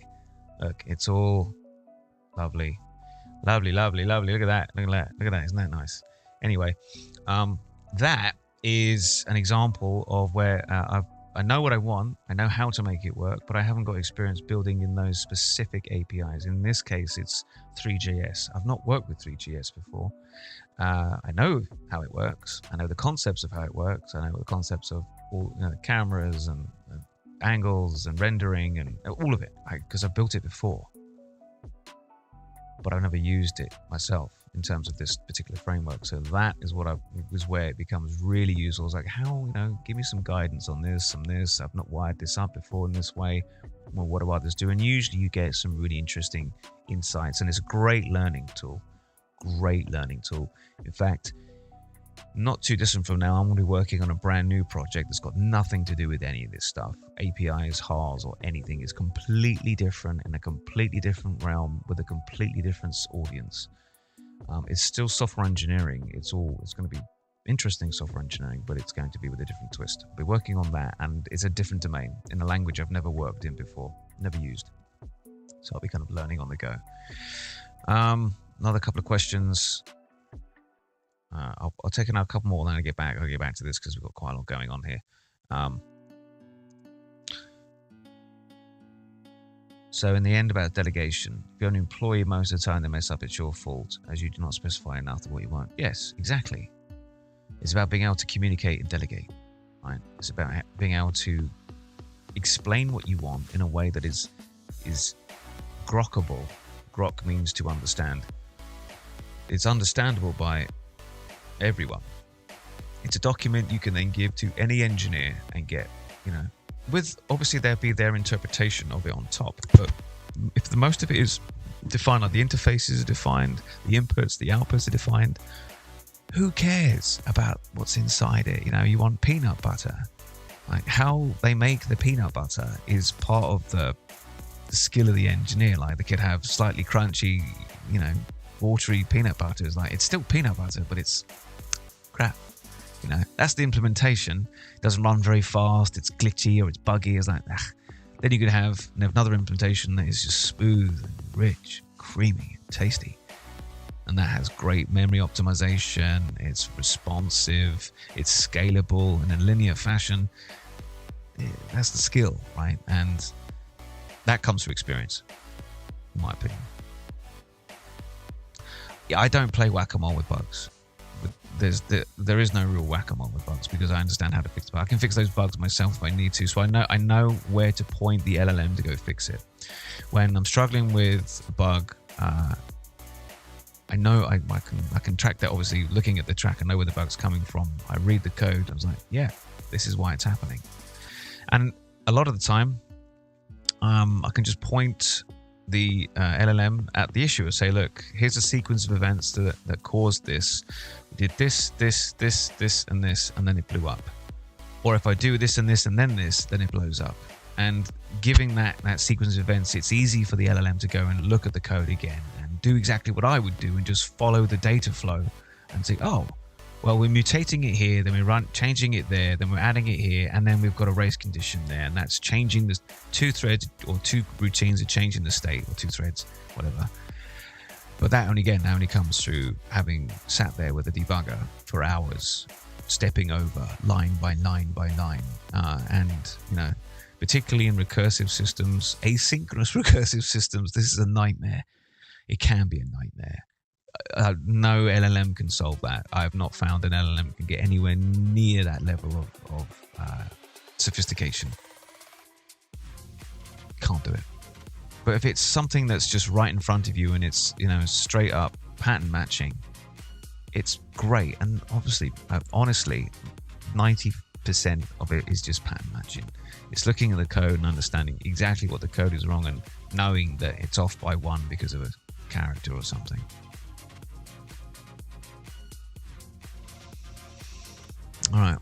Look, it's all lovely. Lovely, lovely, lovely. Look at that. Look at that. Isn't that nice? Anyway, that is an example of where I know what I want, I know how to make it work, but I haven't got experience building in those specific APIs. In this case, it's Three.js. I've not worked with Three.js before. I know how it works. I know the concepts of how it works. I know the concepts of all cameras and angles and rendering and all of it, because I've built it before. But I've never used it myself in terms of this particular framework. So that is where it becomes really useful. It's like, give me some guidance on this and this. I've not wired this up before in this way. Well, what do others do? And usually you get some really interesting insights, and it's a great learning tool. Great learning tool. In fact, not too distant from now, I'm going to be working on a brand new project that's got nothing to do with any of this stuff. APIs, HARs, or anything is completely different in a completely different realm with a completely different audience. It's still software engineering. It's going to be interesting software engineering, but it's going to be with a different twist. I'll be working on that, and it's a different domain in a language I've never worked in before, never used. So I'll be kind of learning on the go. Another couple of questions. I'll take a couple more, then I'll get back to this because we've got quite a lot going on here. So in the end, about delegation, if you're an employee, most of the time they mess up, it's your fault, as you do not specify enough of what you want. Yes, exactly. It's about being able to communicate and delegate, right? It's about being able to explain what you want in a way that is grokkable. Grok means to understand. It's understandable by everyone. It's a document you can then give to any engineer and get, with obviously there'll be their interpretation of it on top. But if the most of it is defined, like the interfaces are defined, the inputs, the outputs are defined, who cares about what's inside it? You want peanut butter. Like how they make the peanut butter is part of the skill of the engineer. Like they could have slightly crunchy, watery peanut butter. It's still peanut butter, but it's crap. That's the implementation. It doesn't run very fast. It's glitchy or it's buggy. It's like, then you could have another implementation that is just smooth and rich, creamy, and tasty. And that has great memory optimization. It's responsive. It's scalable in a linear fashion. That's the skill, right? And that comes through experience, in my opinion. Yeah, I don't play whack-a-mole with bugs. There is no real whack-a-mole with bugs because I understand how to fix them. I can fix those bugs myself if I need to. So I know where to point the LLM to go fix it. When I'm struggling with a bug, I know I can track that. Obviously, looking at the track, I know where the bug's coming from. I read the code. I was like, yeah, this is why it's happening. And a lot of the time, I can just point the LLM at the issue and say, look, here's a sequence of events that caused this. We did this, and this, and then it blew up. Or if I do this and this and then this, then it blows up. And giving that sequence of events, it's easy for the LLM to go and look at the code again and do exactly what I would do and just follow the data flow and say, oh, well, we're mutating it here, then we're changing it there, then we're adding it here, and then we've got a race condition there, and that's changing the two threads or two routines are changing the state, or two threads, whatever. But that only comes through having sat there with a debugger for hours, stepping over line by line by line, and particularly in recursive systems, asynchronous recursive systems, this is a nightmare. It can be a nightmare. No LLM can solve that. I have not found an LLM that can get anywhere near that level of sophistication. Can't do it. But if it's something that's just right in front of you and it's straight up pattern matching, it's great. And obviously, honestly, 90% of it is just pattern matching. It's looking at the code and understanding exactly what the code is wrong and knowing that it's off by one because of a character or something. All right,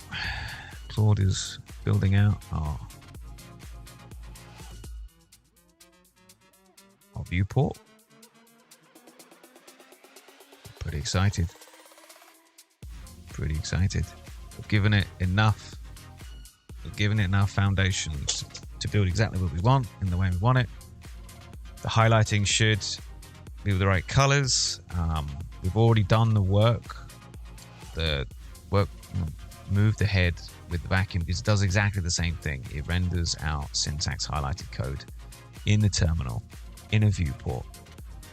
Claude is building out our viewport. Pretty excited. We've given it enough foundations to build exactly what we want in the way we want it. The highlighting should be with the right colors. We've already done the work. The work moved ahead with the vacuum because it does exactly the same thing. It renders out syntax highlighted code in the terminal, in a viewport.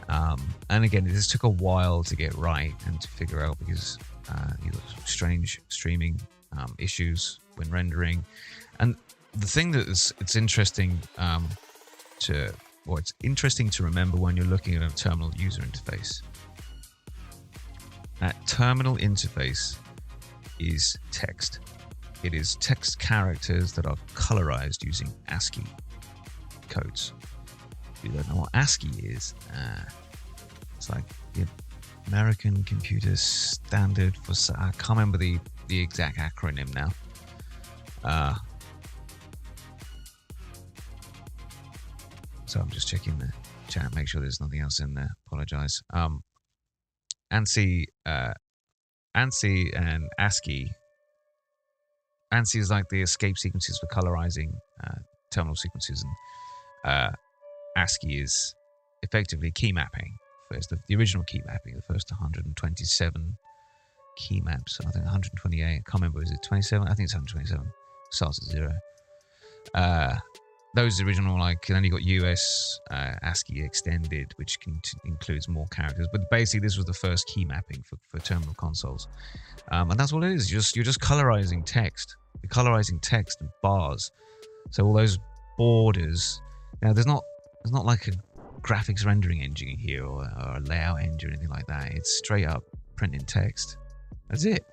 And again, it just took a while to get right and to figure out because you got strange streaming issues when rendering. And the thing that it's interesting it's interesting to remember when you're looking at a terminal user interface. That terminal interface is text. It is text characters that are colorized using ASCII codes. If you don't know what ASCII is, it's like American Computer Standard for, I can't remember the exact acronym now. So I'm just checking the chat, make sure there's nothing else in there. Apologize. ANSI and ASCII. ANSI is like the escape sequences for colorizing terminal sequences, and ASCII is effectively key mapping. First, the original key mapping, the first 127 key maps. I think 128. I can't remember. Is it 27? I think it's 127. Starts at 0. Those original, like, then you got US ASCII extended, which includes more characters. But basically, this was the first key mapping for terminal consoles, and that's what it is. You're just colorizing text. You're colorizing text and bars. So all those borders. Now, there's not like a graphics rendering engine here or a layout engine or anything like that. It's straight up printing text. That's it.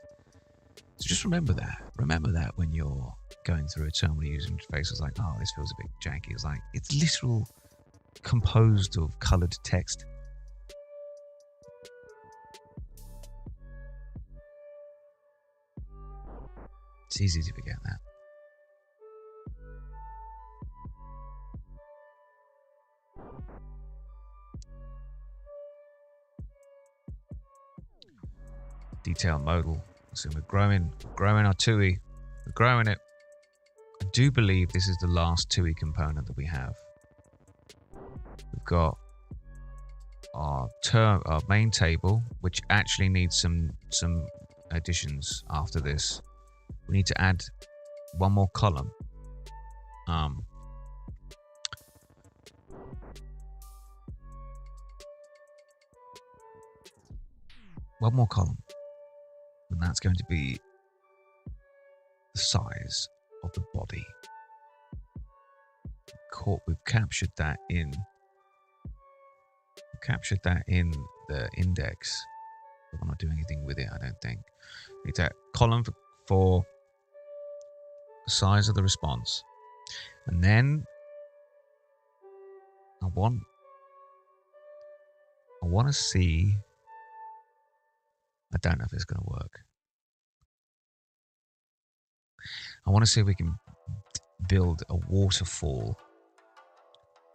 So just remember that. Remember that when you're going through a terminal user interface. It's like, oh, this feels a bit janky. It's like, it's literal composed of colored text. It's easy to forget that. Detail modal. So we're growing our TUI. We're growing it. I do believe this is the last TUI component that we have. We've got our main table, which actually needs some additions after this. We need to add one more column. One more column. And that's going to be the size of the body. We've captured that in the index, but I'm not doing anything with it, I don't think. It's a column for the size of the response. And then I want to see, I don't know if it's going to work. I want to see if we can build a waterfall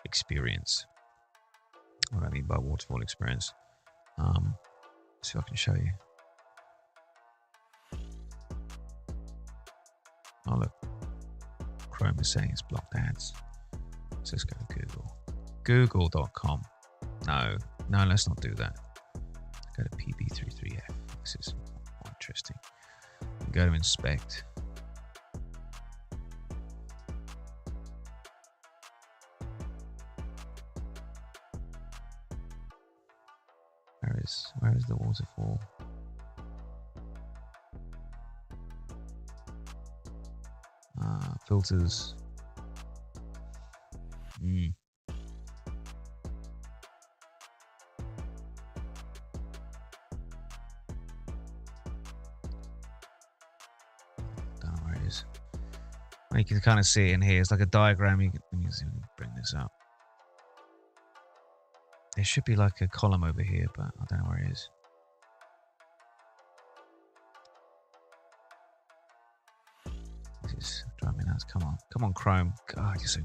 experience. What do I mean by waterfall experience? See if I can show you. Oh, look. Chrome is saying it's blocked ads. Let's just go to Google. Google.com. No, let's not do that. Go to PB33F. This is more interesting. Go to inspect. Where is the waterfall? Filters. Don't know where it is. You can kind of see it in here. It's like a diagram. Let me see if we can bring this up. There should be like a column over here, but I don't know where it is. This is driving me nuts. Come on, Chrome. God, you're so.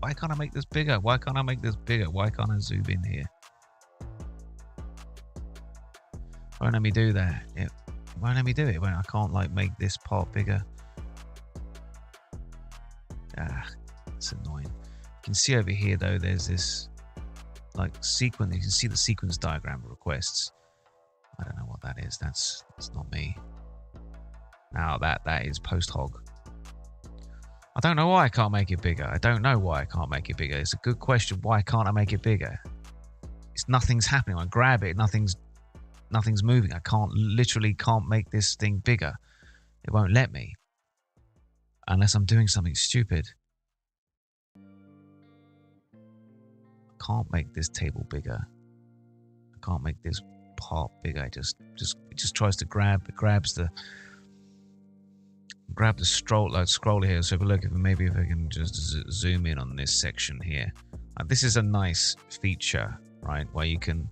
Why can't I make this bigger? Why can't I make this bigger? Why can't I zoom in here? Won't let me do that. It won't let me do it when I can't like make this part bigger. It's annoying. You can see over here though. There's this. Like sequence, you can see the sequence diagram of requests. I don't know what that is. That's not me. Now that is post hog. I don't know why I can't make it bigger. I don't know why I can't make it bigger. It's a good question. Why can't I make it bigger? Nothing's happening. I grab it, nothing's moving. I literally can't make this thing bigger. It won't let me. Unless I'm doing something stupid. Can't make this table bigger. I can't make this part bigger. It just tries to grabs the scroll here. So if I look, maybe if I can just zoom in on this section here. This is a nice feature, right? Where you can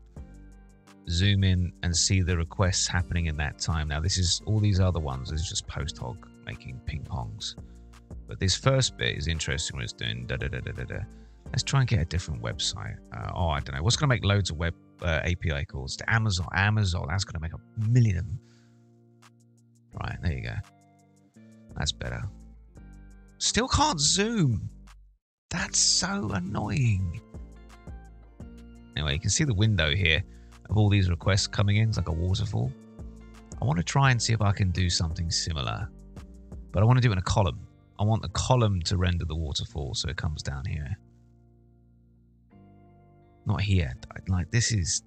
zoom in and see the requests happening in that time. Now this is all these other ones is just post hog making ping pongs, but this first bit is interesting when it's doing da da da da da da. Let's try and get a different website. Oh, I don't know what's going to make loads of web API calls to Amazon. That's going to make a million of them. Right, there you go. That's better. Still can't zoom. That's so annoying. Anyway, you can see the window here of all these requests coming in. It's like a waterfall. I want to try and see if I can do something similar, but I want to do it in a column. I want the column to render the waterfall so it comes down here. Not here. Like, this is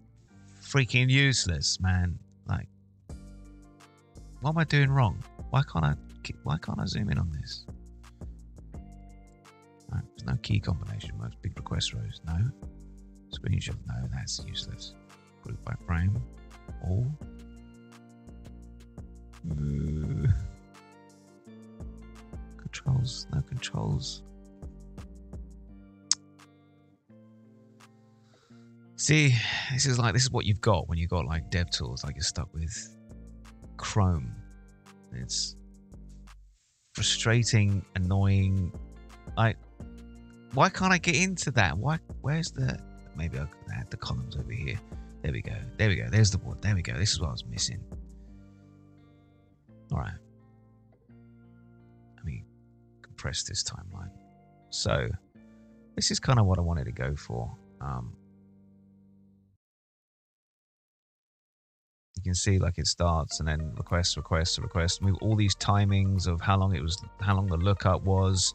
freaking useless, man. Like, what am I doing wrong? Why can't I zoom in on this? No, there's no key combination. Most big request rows. No. Screenshot. No, that's useless. Group by frame. All. Controls. No controls. See, this is what you've got when you've got like dev tools, like you're stuck with Chrome. It's frustrating, annoying. Like, why can't I get into that? Where's the, maybe I could add the columns over here. There we go. There we go. There's the board. There we go. This is what I was missing. All right. Let me compress this timeline. So this is kind of what I wanted to go for. You can see like it starts and then request. Move all these timings of how long the lookup was.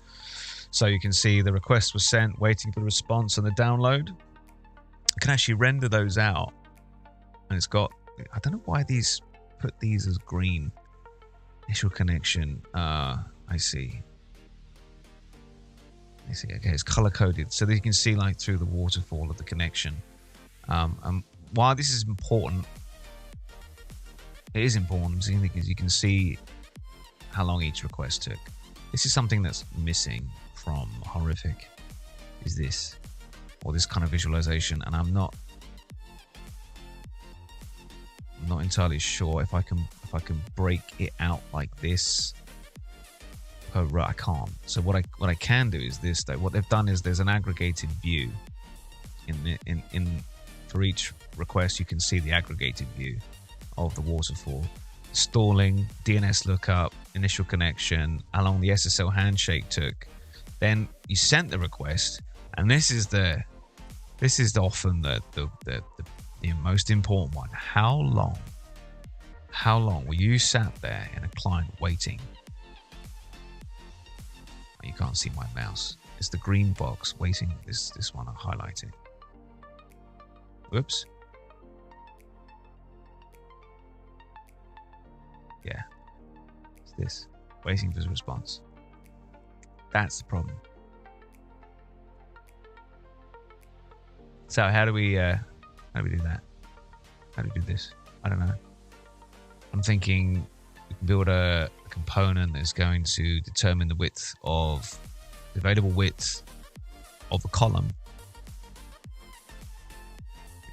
So you can see the request was sent, waiting for the response and the download. I can actually render those out. And it's got, I don't know why these put these as green. Initial connection. I see. Okay, it's color coded so that you can see like through the waterfall of the connection. Why this is important, it is important because you can see how long each request took. This is something that's missing from HARific, is this, or this kind of visualization, and I'm not entirely sure if I can break it out like this. Oh right, I can't. So what I can do is this though. What they've done is there's an aggregated view in for each request. You can see the aggregated view of the waterfall, stalling, DNS lookup, initial connection, how long the SSL handshake took. Then you sent the request, and this is often the most important one. How long were you sat there in a client waiting? You can't see my mouse. It's the green box waiting. This one I highlighted. Whoops. Yeah. It's this. Waiting for the response. That's the problem. So how do we do that? How do we do this? I don't know. I'm thinking we can build a component that's going to determine the available width of a column.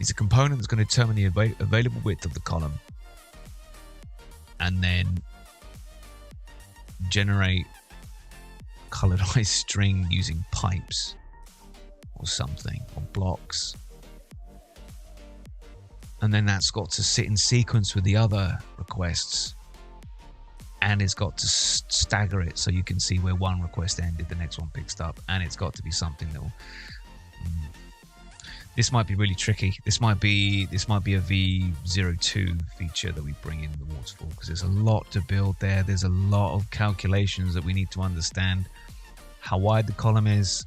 It's a component that's going to determine the available width of the column, and then generate colorized string using pipes or something, or blocks. And then that's got to sit in sequence with the other requests, and it's got to stagger it so you can see where one request ended, the next one picks up, and it's got to be something that will. This might be really tricky. This might be a V02 feature that we bring in the waterfall, because there's a lot to build there. There's a lot of calculations that we need to understand. How wide the column is,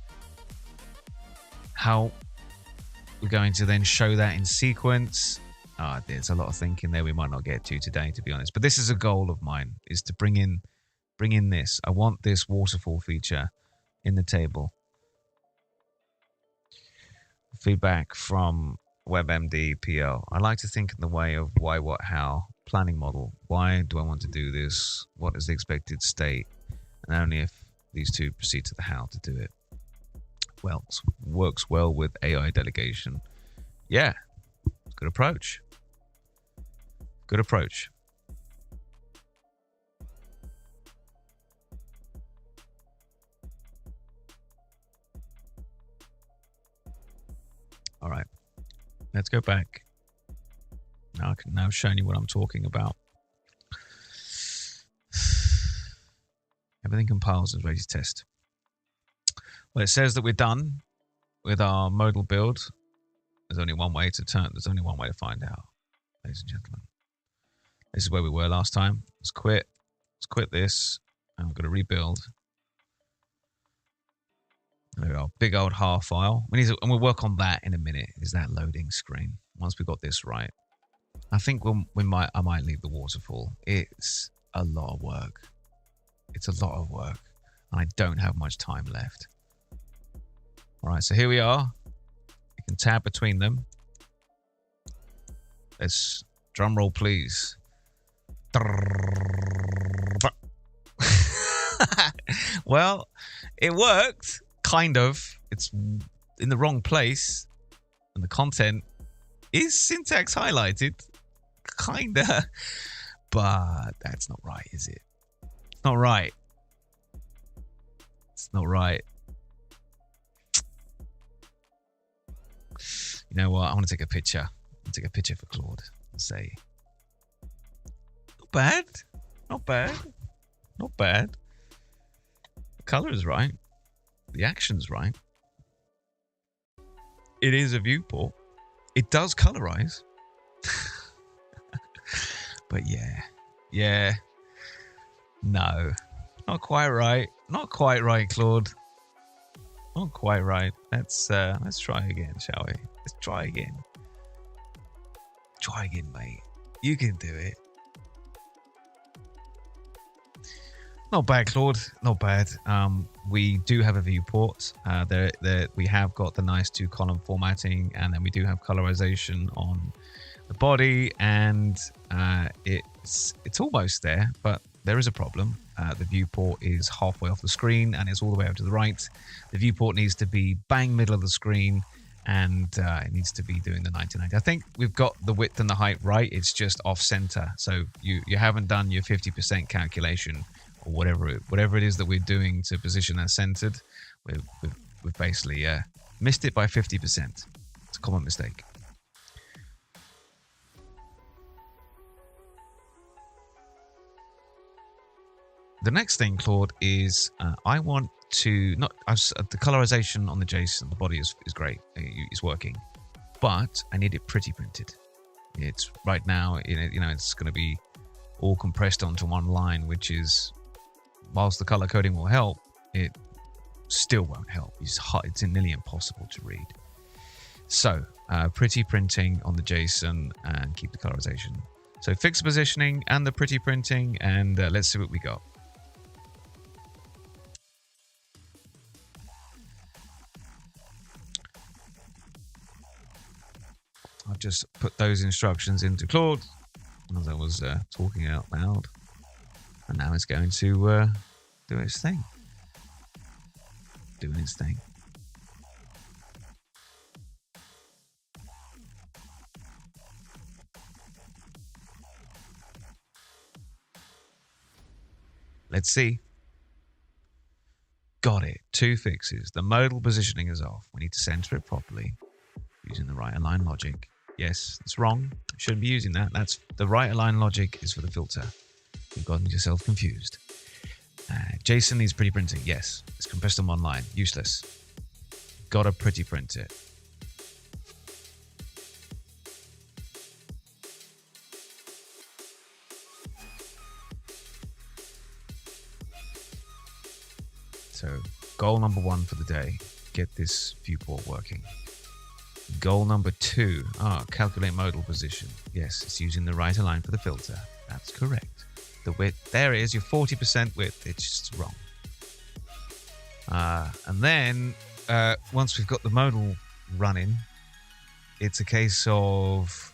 how we're going to then show that in sequence. There's a lot of thinking there we might not get to today, to be honest. But this is a goal of mine, is to bring in this. I want this waterfall feature in the table. Feedback from WebMD PL. I like to think in the way of why, what, how, planning model. Why do I want to do this? What is the expected state? And only if these two proceed to the how to do it. Well, works well with AI delegation. Yeah, good approach. Good approach. All right, let's go back. Now I can now show you what I'm talking about. Everything compiles and ready to test. Well, it says that we're done with our modal build. There's only one way to find out, ladies and gentlemen. This is where we were last time. Let's quit. Let's quit this. And we're going to rebuild. There we go. Big old HAR file. And we'll work on that in a minute. Is that loading screen? Once we got this right. I think I might leave the waterfall. It's a lot of work. It's a lot of work. And I don't have much time left. All right, so here we are. You can tab between them. Let's drum roll, please. Well, it worked, kind of. It's in the wrong place, and the content is syntax highlighted, kinda, but that's not right, is it? It's not right. It's not right. You know what? I want to take a picture. I'll take a picture for Claude and say, not bad, not bad, not bad. The color is right. The action's right. It is a viewport. It does colorize. But yeah. No, not quite right. Not quite right, Claude. Not quite right. Let's try again, shall we? Let's try again. Try again, mate. You can do it. Not bad, Claude. Not bad. We do have a viewport. We have got the nice 2-column formatting, and then we do have colorization on the body, and it's almost there, but there is a problem. The viewport is halfway off the screen, and it's all the way up to the right. The viewport needs to be bang middle of the screen, and it needs to be doing the 1990. I think we've got the width and the height right. It's just off center, so you haven't done your 50% calculation or whatever it is that we're doing to position that centered. We've basically missed it by 50%. It's a common mistake. The next thing, Claude, is I want to the colorization on the JSON, the body is great, it's working, but I need it pretty printed. It's right now, it's going to be all compressed onto one line, which is, whilst the color coding will help, it still won't help. It's nearly impossible to read. So pretty printing on the JSON and keep the colorization. So fix the positioning and the pretty printing, and let's see what we got. I've just put those instructions into Claude as I was talking out loud, and now it's going to do its thing. Doing its thing. Let's see. Got it. 2 fixes. The modal positioning is off. We need to center it properly using the right align logic. Yes, it's wrong. Shouldn't be using that. That's the right align logic is for the filter. You've gotten yourself confused. JSON needs pretty printing. Yes, it's compressed on one line. Useless. Gotta pretty print it. So, goal number 1 for the day, get this viewport working. Goal number 2, calculate modal position. Yes, it's using the right align for the filter. That's correct. The width, there it is, your 40% width, it's just wrong. And then, once we've got the modal running, it's a case of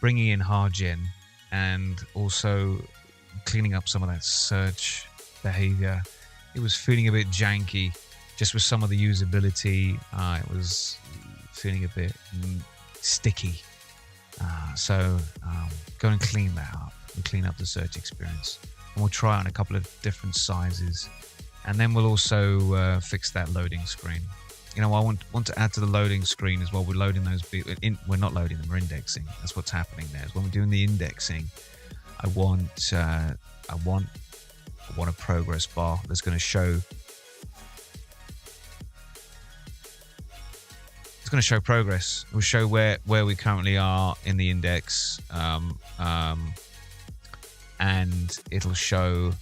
bringing in HARgen and also cleaning up some of that search behavior. It was feeling a bit janky just with some of the usability. It was feeling a bit sticky. So go and clean that up and clean up the search experience. And we'll try on a couple of different sizes. And then we'll also fix that loading screen. You know, I want to add to the loading screen as well. We're loading those. We're not loading them. We're indexing. That's what's happening there. Is when we're doing the indexing, I want a progress bar that's going to show. It's going to show progress. It will show where we currently are in the index, and it'll show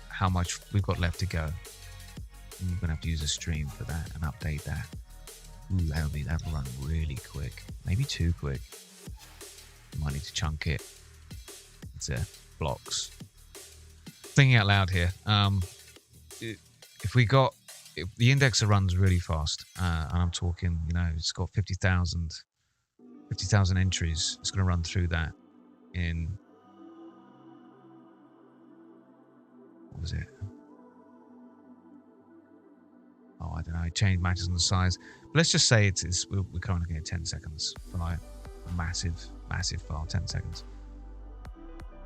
how much we've got left to go. And you're going to have to use a stream for that and update that. Ooh, that'll run really quick, maybe too quick. You might need to chunk it into blocks. Thinking out loud here. If the indexer runs really fast, and I'm talking, you know, it's got 50,000 entries. It's going to run through that in, what was it? Oh, I don't know. It changed matches on the size. But let's just say we're currently looking at 10 seconds for like a massive file. 10 seconds.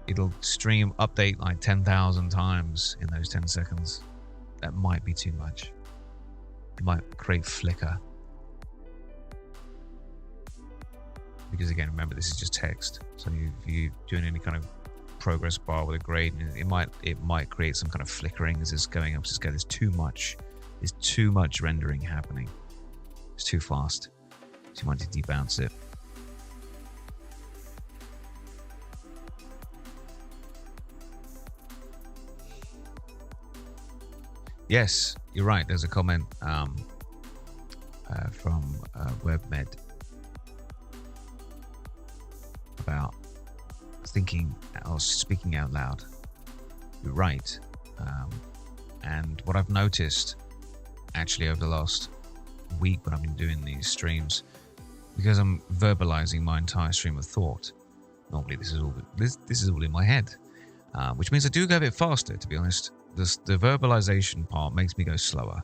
It'll stream update like 10,000 times in those 10 seconds. That might be too much. It might create flicker. Because again, remember, this is just text. So if you're doing any kind of progress bar with a grade, it might create some kind of flickering as it's going up to scale. There's too much rendering happening. It's too fast. So you want to debounce it. Yes, you're right. There's a comment from WebMed about thinking or speaking out loud. You're right. And what I've noticed actually over the last week when I've been doing these streams, because I'm verbalizing my entire stream of thought. Normally this is all in my head, which means I do go a bit faster, to be honest. The verbalization part makes me go slower,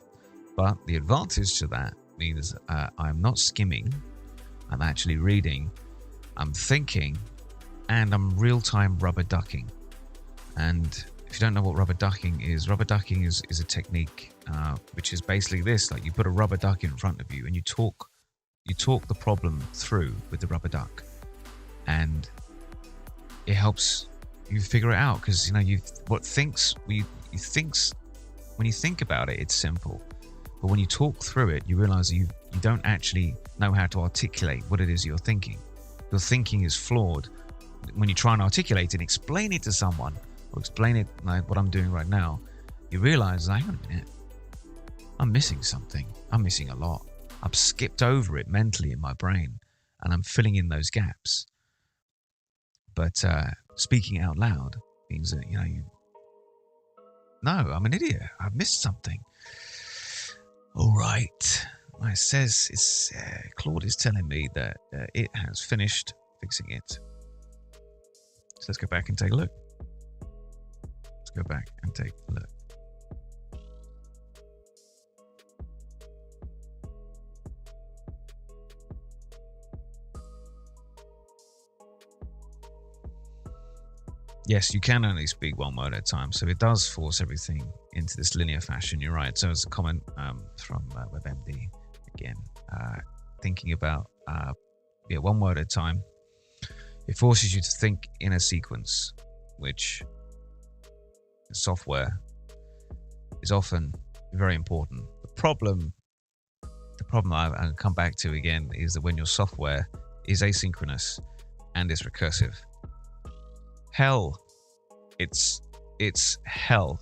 but the advantage to that means I'm not skimming. I'm actually reading, I'm thinking, and I'm real-time rubber ducking. And if you don't know what rubber ducking is a technique which is basically this: like you put a rubber duck in front of you and you talk the problem through with the rubber duck, and it helps you figure it out, because you know when you think about it, it's simple, but when you talk through it, you realize you don't actually know how to articulate what it is you're thinking. Your thinking is flawed when you try and articulate it and explain it to someone, or explain it like what I'm doing right now. You realize, hang on a minute, I'm missing something. I'm missing a lot. I've skipped over it mentally in my brain, and I'm filling in those gaps. But speaking out loud means that no, I'm an idiot. I've missed something. All right. It says Claude is telling me that it has finished fixing it. So let's go back and take a look. Let's go back and take a look. Yes, you can only speak one word at a time, so it does force everything into this linear fashion. You're right. So, as a comment from WebMD again, thinking about one word at a time, it forces you to think in a sequence, which software is often very important. The problem I'll come back to again is that when your software is asynchronous and is recursive, hell, it's hell.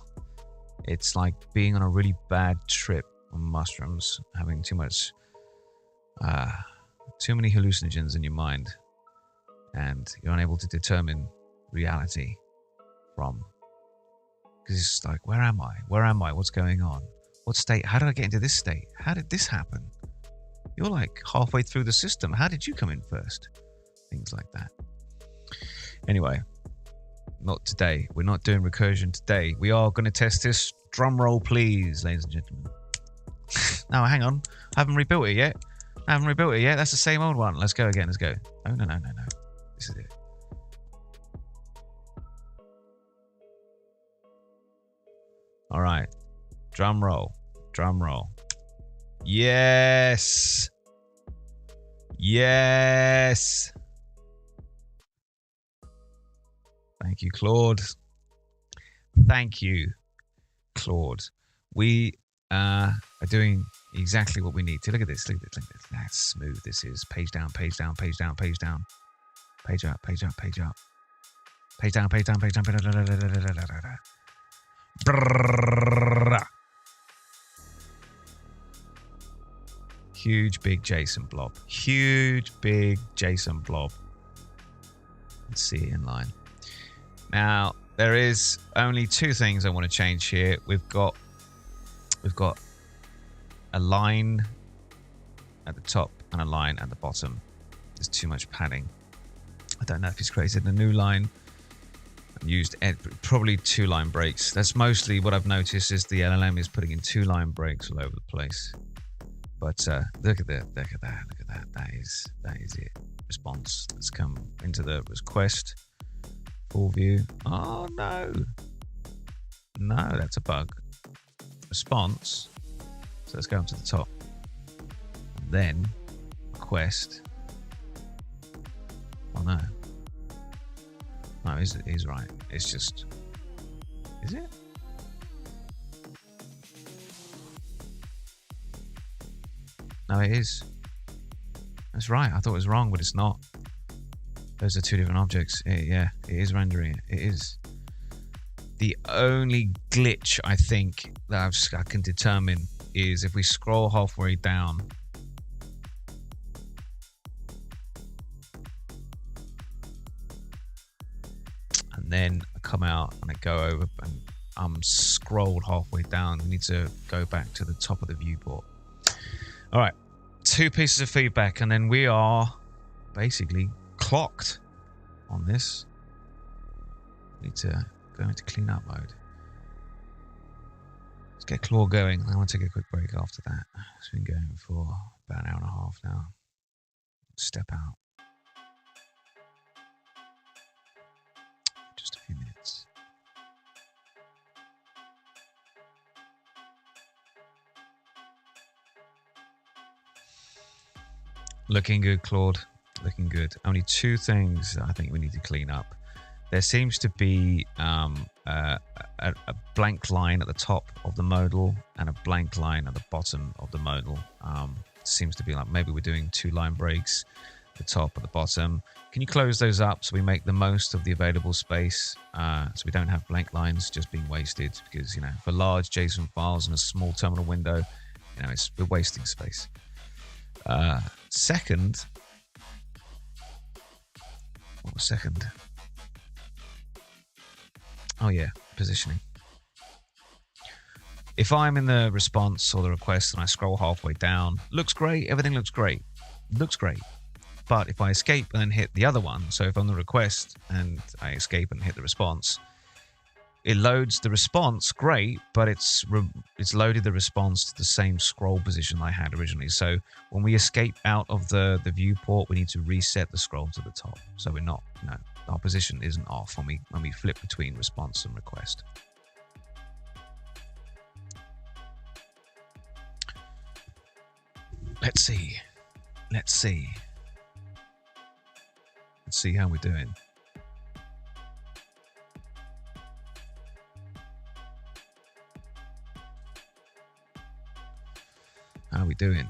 It's like being on a really bad trip on mushrooms, having too many hallucinogens in your mind, and you're unable to determine reality from, because it's like, where am I, what's going on, what state, how did I get into this state, how did this happen? You're like halfway through the system, how did you come in first? Things like that. Anyway, not today. We're not doing recursion today. We are going to test this. Drum roll, please, ladies and gentlemen. Now, hang on. I haven't rebuilt it yet. I haven't rebuilt it yet. That's the same old one. Let's go again. Let's go. Oh, no. This is it. All right. Drum roll. Drum roll. Yes. Yes. Thank you, Claude. Thank you, Claude. We are doing exactly what we need to. Look at this. Look at this. Look at this. That's smooth. This is page down, page down, page down, page down. Page up, page up, page up. Page down, page down, page down. Huge big JSON blob. Huge big JSON blob. Let's see it in line. Now there is only two things I want to change here. We've got a line at the top and a line at the bottom. There's too much padding. I don't know if he's created a new line. I've used probably 2-line breaks. That's mostly what I've noticed is the LLM is putting in 2-line breaks all over the place. But look at that, look at that, look at that. That is it. Response. Let's come into the request. Full view. Oh no. No, that's a bug. Response. So let's go up to the top. And then request. Oh no. No, he's right. It's just. Is it? No, it is. That's right. I thought it was wrong, but it's not. Those are two different objects. Yeah, it is rendering it. It is. The only glitch I think that I can determine is if we scroll halfway down. And then I come out and I go over and I'm scrolled halfway down. We need to go back to the top of the viewport. All right, 2 pieces of feedback, and then we are basically clocked on this. Need to go into cleanup mode. Let's get Claw going. I want to take a quick break after that. It's been going for about an hour and a half now. Step out. Just a few minutes. Looking good, Claude. Looking good. Only 2 things I think we need to clean up. There seems to be a blank line at the top of the modal and a blank line at the bottom of the modal. Seems to be like maybe we're doing 2-line breaks at the top and the bottom. Can you close those up so we make the most of the available space so we don't have blank lines just being wasted? Because, you know, for large JSON files and a small terminal window, you know, we're wasting space. Second, what was second? Oh yeah, positioning. If I'm in the response or the request and I scroll halfway down, looks great, everything looks great, But if I escape and then hit the other one, so if I'm the request and I escape and hit the response, it loads the response, great, but it's loaded the response to the same scroll position I had originally. So when we escape out of the viewport, we need to reset the scroll to the top. So we're not, you know, our position isn't off when we flip between response and request. Let's see how we're doing. How are we doing?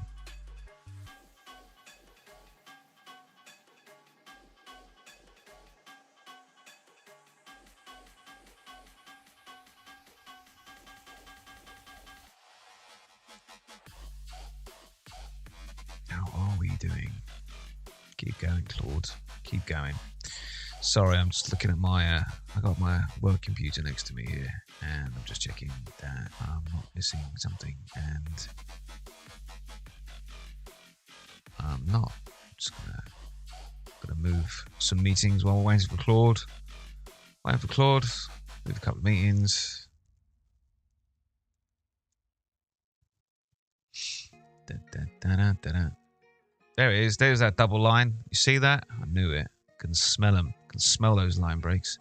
How are we doing? Keep going, Claude. Keep going. Sorry, I'm just looking at my I got my work computer next to me here, and I'm just checking that I'm not missing something, and I'm not. I'm just gonna move some meetings while we're waiting for Claude. Move a couple of meetings. There it is. There's that double line. You see that? I knew it. Can smell them. Can smell those line breaks.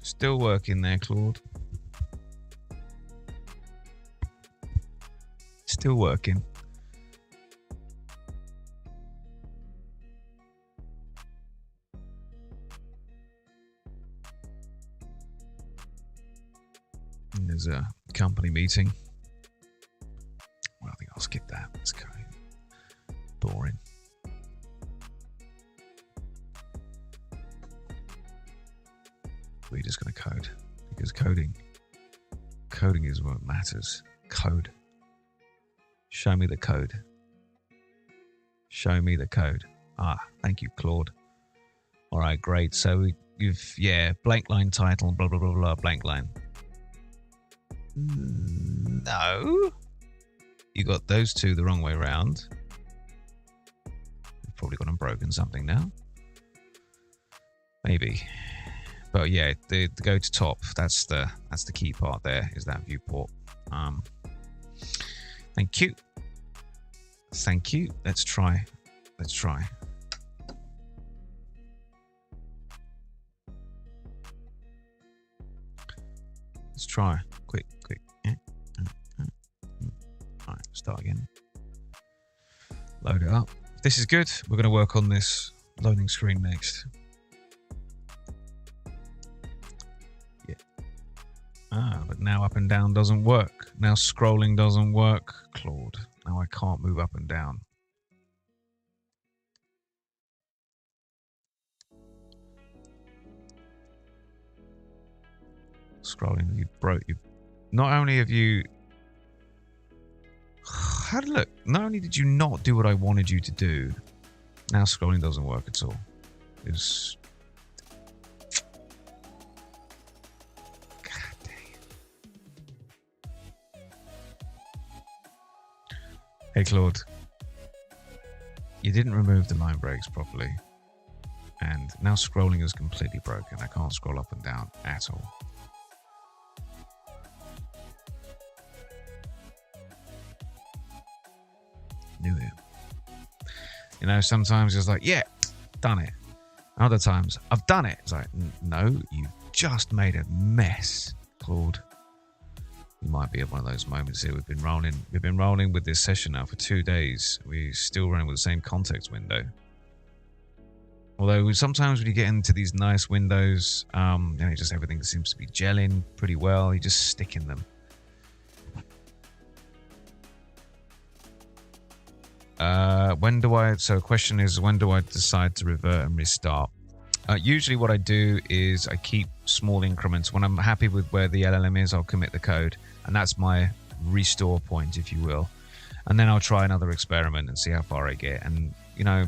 Still working there, Claude. Still working. And there's a company meeting. Well, I think I'll skip that. It's kind of boring. We're just going to code, because coding is what matters. Code. Show me the code. Show me the code. Ah, thank you, Claude. All right, great. So you've blank line title, blah blah blah blah, blank line. No, you got those two the wrong way around. You've probably got them broken something now. Maybe. But yeah, the go to top, that's the key part there, is that viewport. Thank you. Thank you. Let's try. Let's try. Let's try. Quick. All right, start again. Load it up. This is good. We're going to work on this loading screen next. But now up and down doesn't work. Now scrolling doesn't work, Claude. Now I can't move up and down. Scrolling, you broke. Not only have you... Look, not only did you not do what I wanted you to do, now scrolling doesn't work at all. It's... Hey Claude, you didn't remove the line breaks properly, and now scrolling is completely broken. I can't scroll up and down at all. Knew it. You know, sometimes it's like, yeah, done it. Other times, I've done it. It's like, no, you've just made a mess, Claude. You might be at one of those moments here. We've been rolling with this session now for 2 days. We're still running with the same context window. Although sometimes when you get into these nice windows, just everything seems to be gelling pretty well. You just stick in them. So the question is, when do I decide to revert and restart? Usually what I do is I keep small increments. When I'm happy with where the LLM is, I'll commit the code. And that's my restore point, if you will. And then I'll try another experiment and see how far I get. And, you know,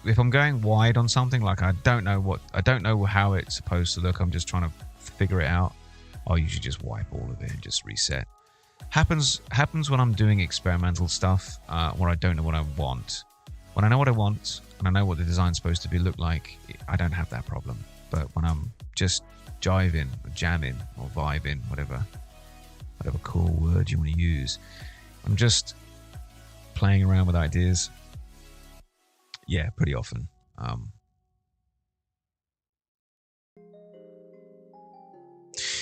if I'm going wide on something, like I don't know how it's supposed to look, I'm just trying to figure it out, I'll usually just wipe all of it and just reset. Happens when I'm doing experimental stuff where I don't know what I want. When I know what I want and I know what the design's supposed to look like, I don't have that problem. But when I'm just jiving or jamming or vibing, whatever cool word you want to use, I'm just playing around with ideas. Yeah, pretty often.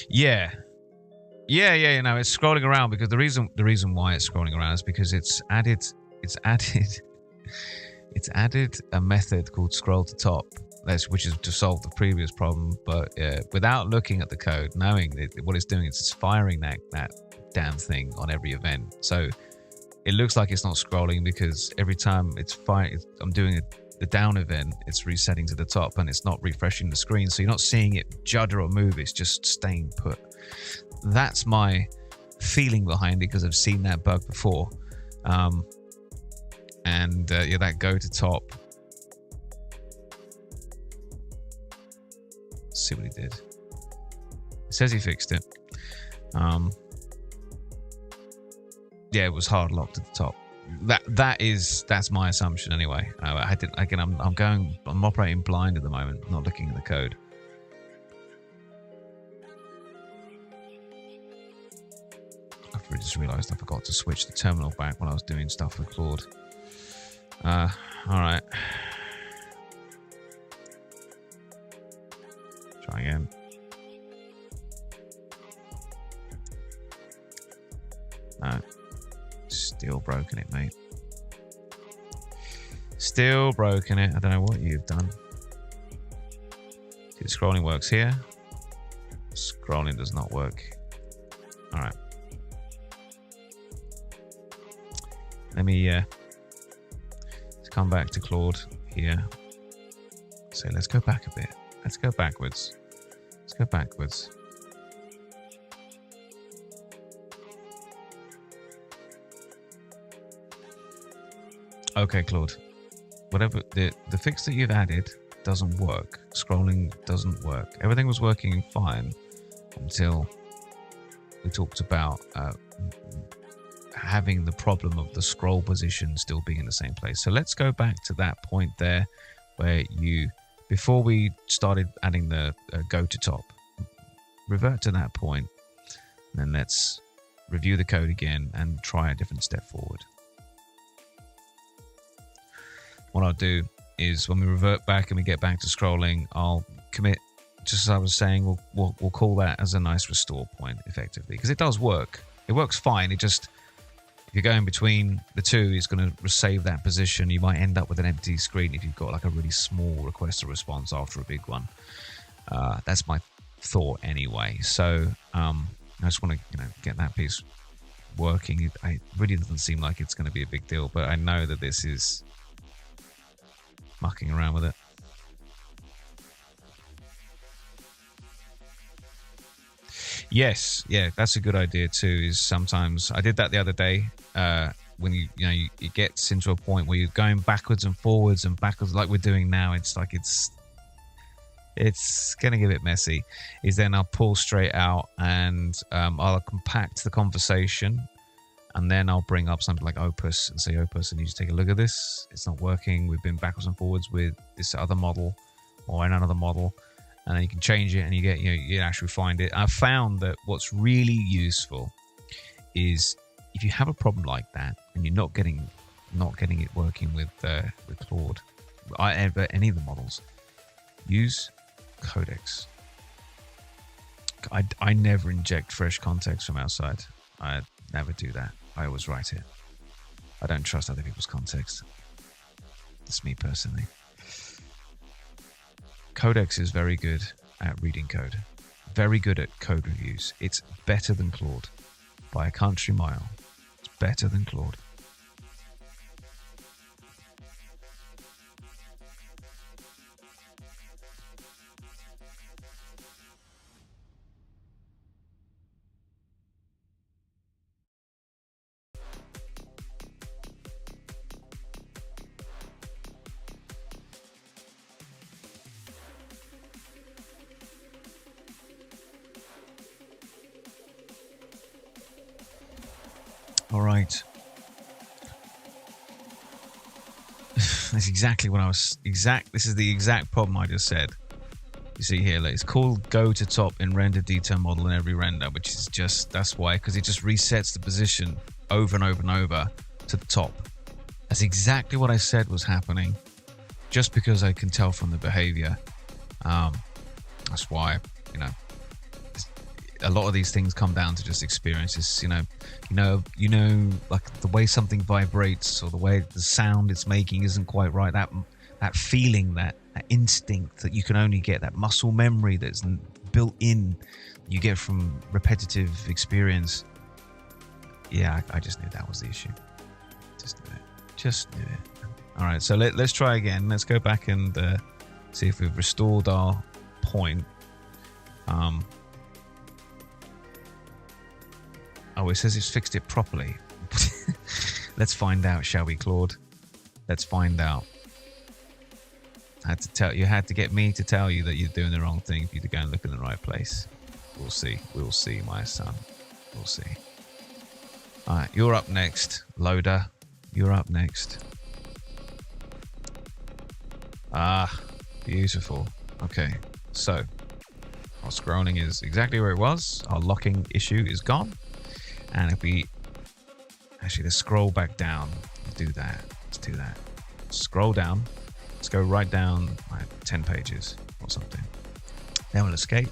Yeah, it's scrolling around because the reason why it's scrolling around is because it's added a method called scroll to top, which is to solve the previous problem, but without looking at the code, knowing that what it's doing is it's firing that damn thing on every event. So it looks like it's not scrolling because every time I'm doing the down event, it's resetting to the top and it's not refreshing the screen. So you're not seeing it judder or move, it's just staying put. That's my feeling behind it because I've seen that bug before. That go to top. Let's see what he did. It says he fixed it. Yeah, it was hard locked at the top. That's my assumption anyway. I'm operating blind at the moment, not looking at the code. I just realized I forgot to switch the terminal back when I was doing stuff with Claude. All right. Try again. No. Still broken it, mate. Still broken it. I don't know what you've done. See, the scrolling works here. Scrolling does not work. All right. Let me let's come back to Claude here. So let's go back a bit. Let's go backwards. Let's go backwards. Okay, Claude. Whatever the fix that you've added doesn't work. Scrolling doesn't work. Everything was working fine until we talked about having the problem of the scroll position still being in the same place. So let's go back to that point there where before we started adding the go to top, revert to that point, and then let's review the code again and try a different step forward. What I'll do is when we revert back and we get back to scrolling, I'll commit, just as I was saying, we'll call that as a nice restore point effectively, because it does work. It works fine. It just, if you're going between the two, it's going to save that position. You might end up with an empty screen if you've got like a really small request to response after a big one. That's my thought anyway. So I just want to get that piece working. It really doesn't seem like it's going to be a big deal, but I know that this is mucking around with it. Yes, yeah, that's a good idea too. Is sometimes I did that the other day. When it gets into a point where you're going backwards and forwards like we're doing now, it's like it's getting a bit messy. Is then I'll pull straight out and I'll compact the conversation, and then I'll bring up something like Opus and say, Opus, I need you to take a look at this. It's not working. We've been backwards and forwards with this other model or another model. And then you can change it and you get, you actually find it. I've found that what's really useful is if you have a problem like that and you're not getting it working with Claude, any of the models, use Codex. I never inject fresh context from outside. I never do that. I always write it. I don't trust other people's context. That's me personally. Codex is very good at reading code. Very good at code reviews. It's better than Claude by a country mile. It's better than Claude. All right. That's exactly what I was... This is the exact problem I just said. You see here, it's called go to top in render detail model in every render, which is just... That's why, because it just resets the position over and over and over to the top. That's exactly what I said was happening, just because I can tell from the behavior. That's why, a lot of these things come down to just experiences. Like the way something vibrates or the way the sound it's making isn't quite right. That feeling, that instinct that you can only get, that muscle memory that's built in, you get from repetitive experience. Yeah, I just knew that was the issue. Just knew it. All right, so let's try again. Let's go back and see if we've restored our point. Oh, it says it's fixed it properly. Let's find out, shall we, Claude? Let's find out. You had to get me to tell you that you're doing the wrong thing for you to go and look in the right place. We'll see. We'll see, my son. We'll see. All right, you're up next, loader. You're up next. Ah, beautiful. Okay, so our scrolling is exactly where it was. Our locking issue is gone. And if we actually let's scroll back down, do that. Let's do that. Scroll down. Let's go right down like 10 pages or something. Then we'll escape.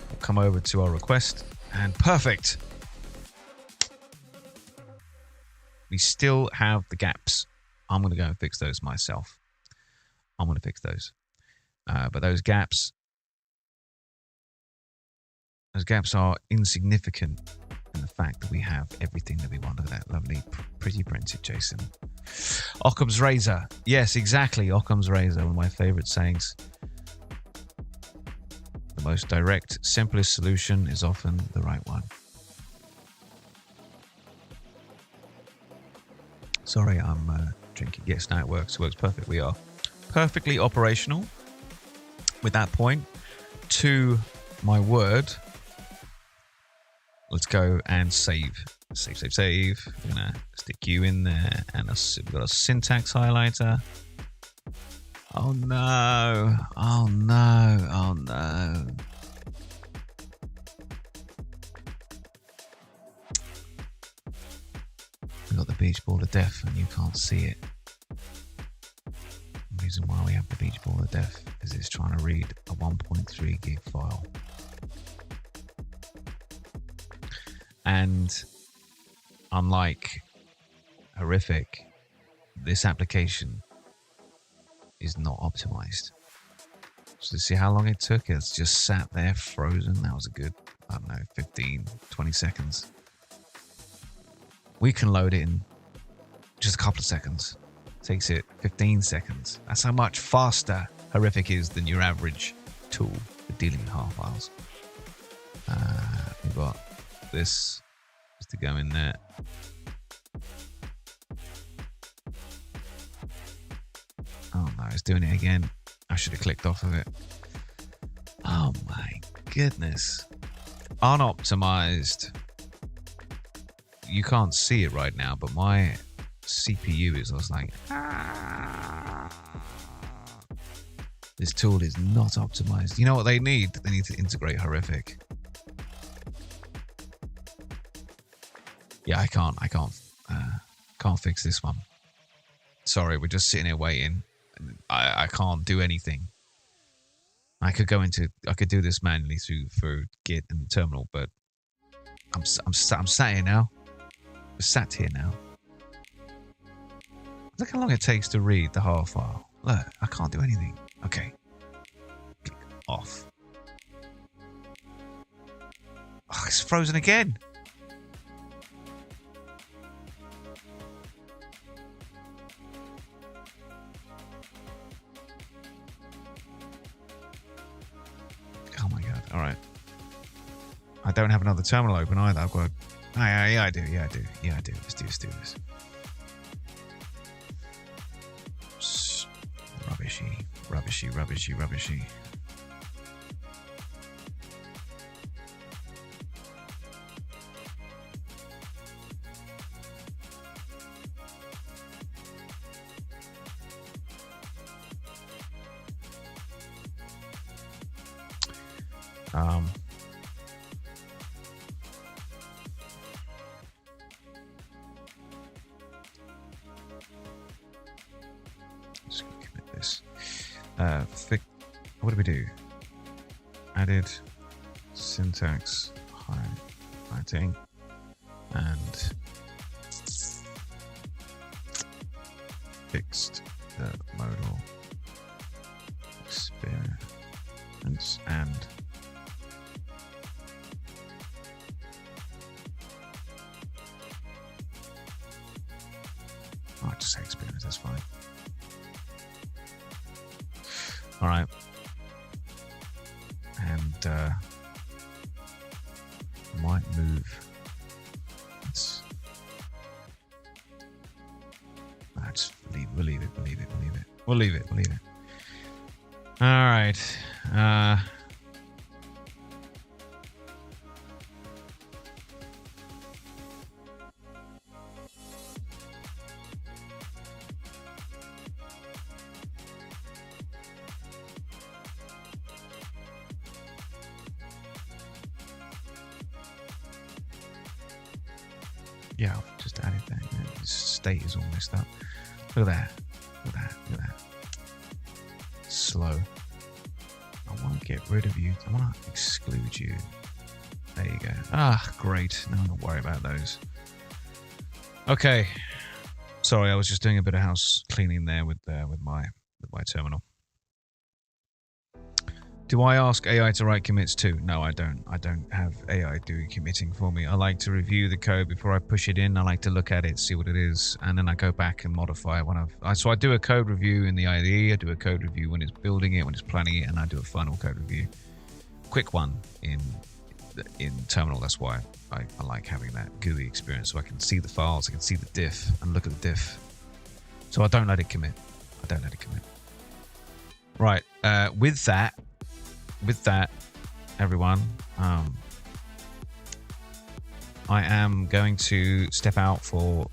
We'll come over to our request and perfect. We still have the gaps. I'm going to go and fix those myself. I'm going to fix those. But those gaps are insignificant in the fact that we have everything that we want. Look at that lovely, pretty printed Jason. Occam's razor. Yes, exactly. Occam's razor, one of my favorite sayings. The most direct, simplest solution is often the right one. Sorry, I'm drinking. Yes, now it works. It works perfect. We are perfectly operational. With that point, to my word, let's go and save. Save. We're going to stick you in there. And we've got a syntax highlighter. Oh no. Oh no. Oh no. We've got the beach ball of death and you can't see it. The reason why we have the beach ball of death is it's trying to read a 1.3 gig file. And unlike HARific, this application is not optimized. So see how long it took? It's just sat there frozen. That was a good, I don't know, 15, 20 seconds. We can load it in just a couple of seconds. It takes it 15 seconds. That's how much faster HARific is than your average tool for dealing with HAR files. We've got this just to go in there. Oh no, it's doing it again. I should have clicked off of it. Oh my goodness. Unoptimized. You can't see it right now, but my CPU is just like, this tool is not optimized. You know what they need? They need to integrate HARific. Yeah, I can't fix this one. Sorry, we're just sitting here waiting. I can't do anything. I could do this manually through Git and the terminal, but I'm sat here now. Just sat here now. Look how long it takes to read the HAR file. Look, I can't do anything. Okay. Click off. Oh, it's frozen again. Oh my god. All right. I don't have another terminal open either. I've got to... Yeah, I do. Let's do this. Rubbishy. Just gonna commit this. What do we do? Added syntax highlighting and fixed the modal experience and I'll just say experience, that's fine. All right. And I might move. We'll leave it. All right. Yeah, I've just added that. Yeah, the state is all messed up. Look at that. Look at that. Look at that. Slow. I want to get rid of you. I want to exclude you. There you go. Ah, great. No, don't worry about those. Okay. Sorry, I was just doing a bit of house cleaning there with my terminal. Do I ask AI to write commits too? No, I don't. I don't have AI do committing for me. I like to review the code before I push it in. I like to look at it, see what it is, and then I go back and modify it when so I do a code review in the IDE, I do a code review when it's building it, when it's planning it, and I do a final code review. Quick one in terminal. That's why I like having that GUI experience, so I can see the files, I can see the diff and look at the diff. So I don't let it commit. I don't let it commit. Right. With that, everyone, I am going to step out for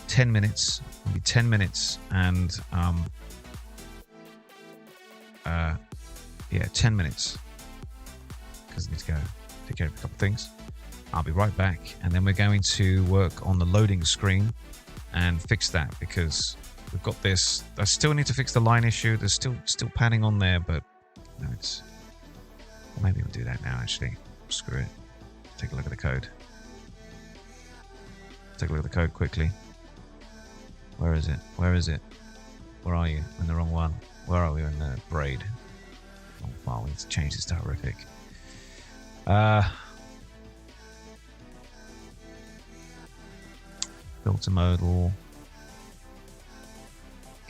10 minutes. Maybe 10 minutes, and yeah, 10 minutes. Because I need to go take care of a couple of things. I'll be right back, and then we're going to work on the loading screen and fix that, because we've got this. I still need to fix the line issue. There's still padding on there, but no, it's. Well, maybe we'll do that now. Actually, screw it. Take a look at the code. Take a look at the code quickly. Where is it? Where is it? Where are you? In the wrong one. Where are we in the braid? Oh, wow, we need to change this to HARific. Filter modal.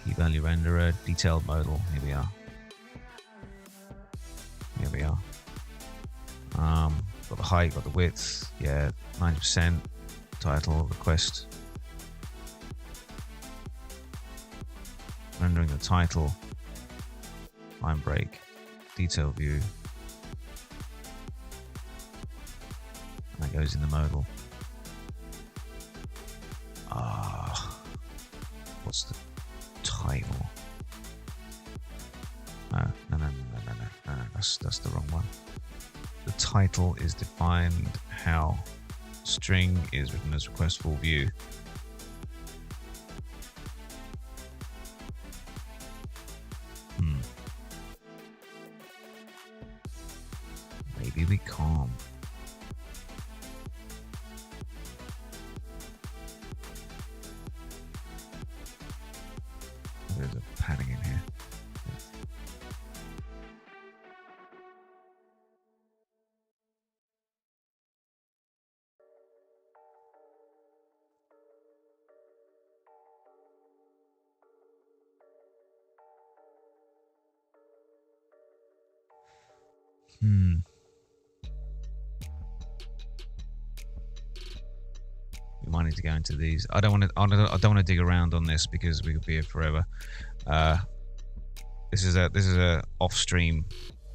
Key value renderer. Detailed modal. Here we are. Here we are. Got the height, got the width. Yeah, 90%. Title, request. Rendering the title. Line break. Detail view. And that goes in the modal. What's the title? No, that's the wrong one. The title is defined how string is written as request full view. Maybe we can't. There's a padding in here. We might need to go into these. I don't want to dig around on this because we could be here forever. This is a off-stream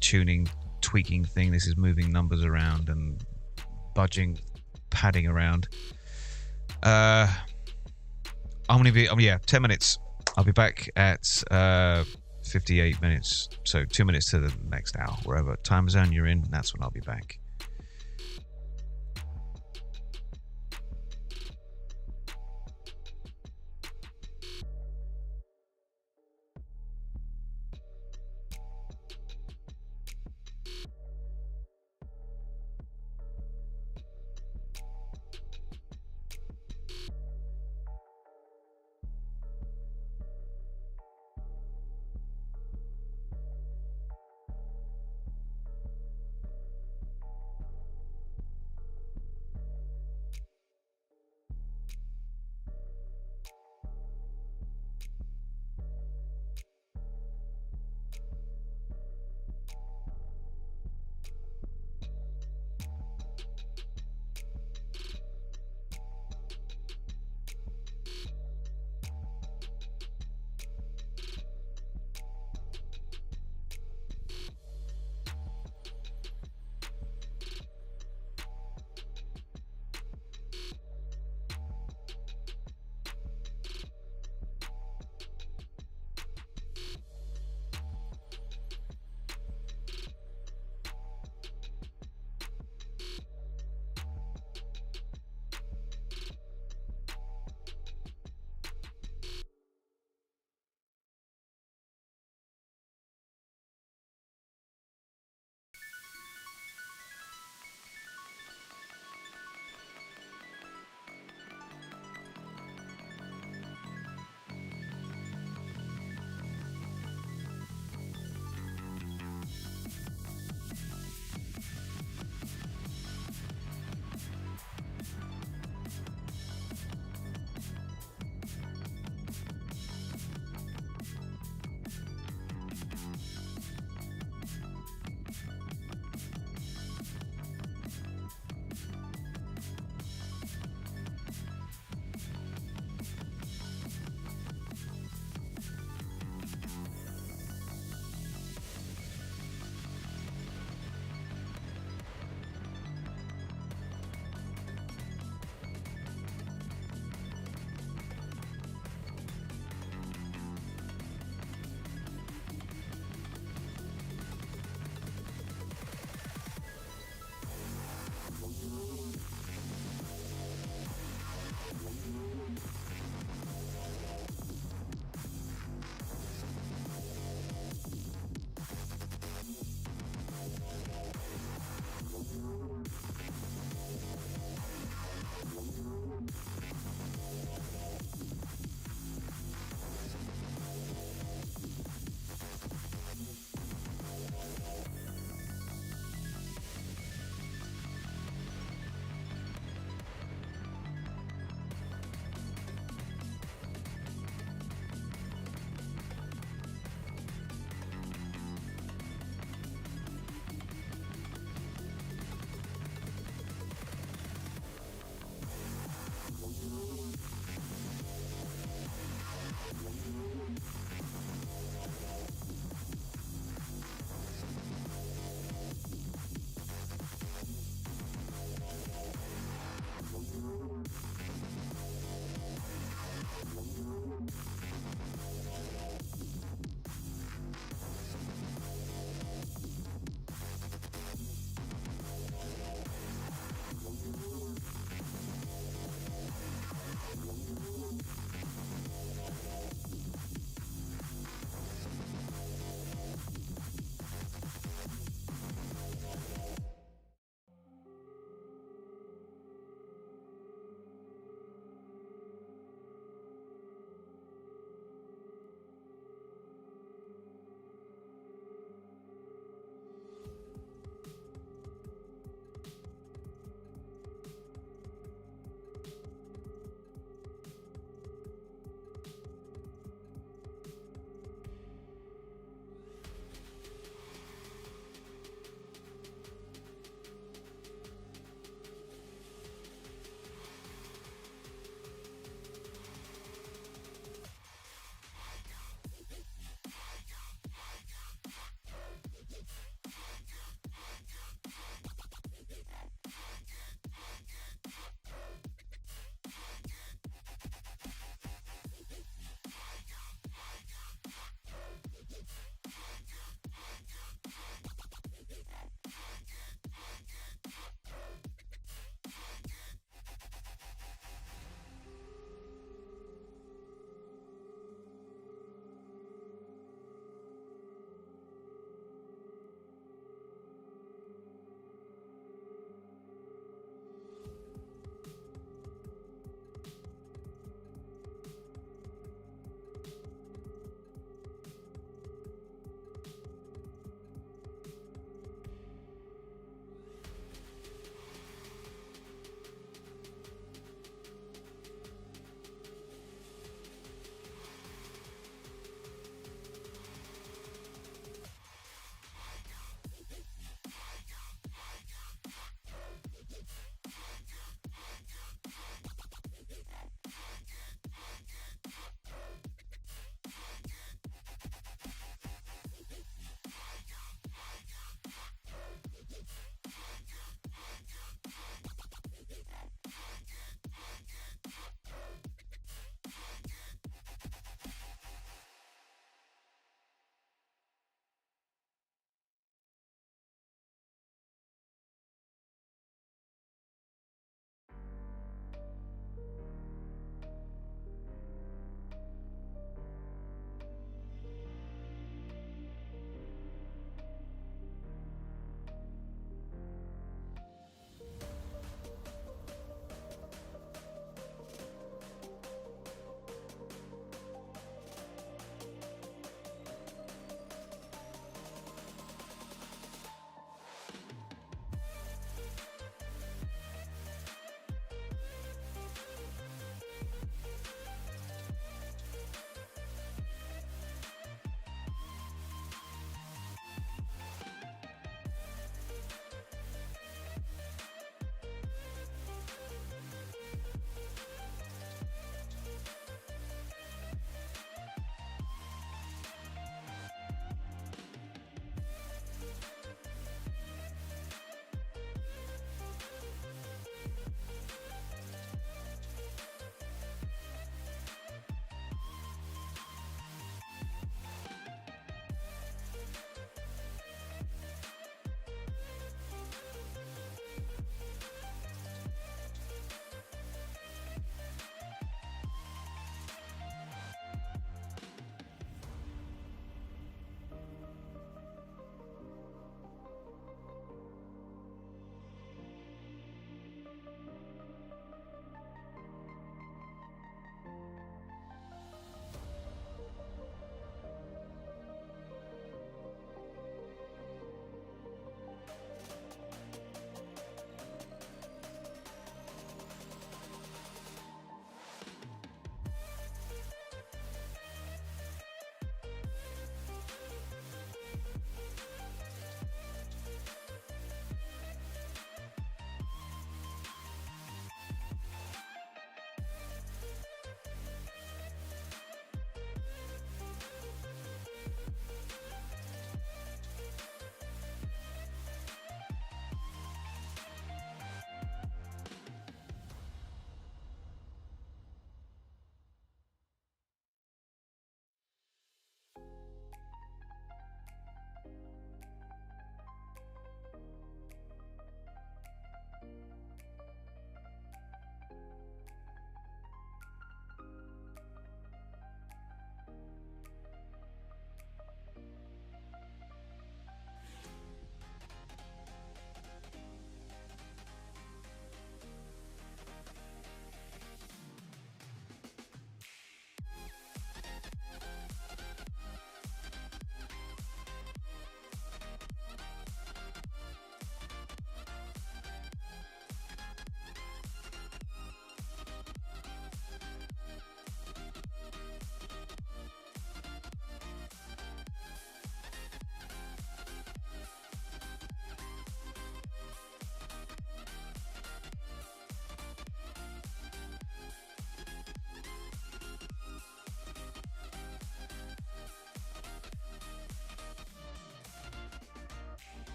tuning, tweaking thing. This is moving numbers around and budging, padding around. I'm gonna be 10 minutes. I'll be back at 58 minutes, so 2 minutes to the next hour. Wherever time zone you're in, that's when I'll be back.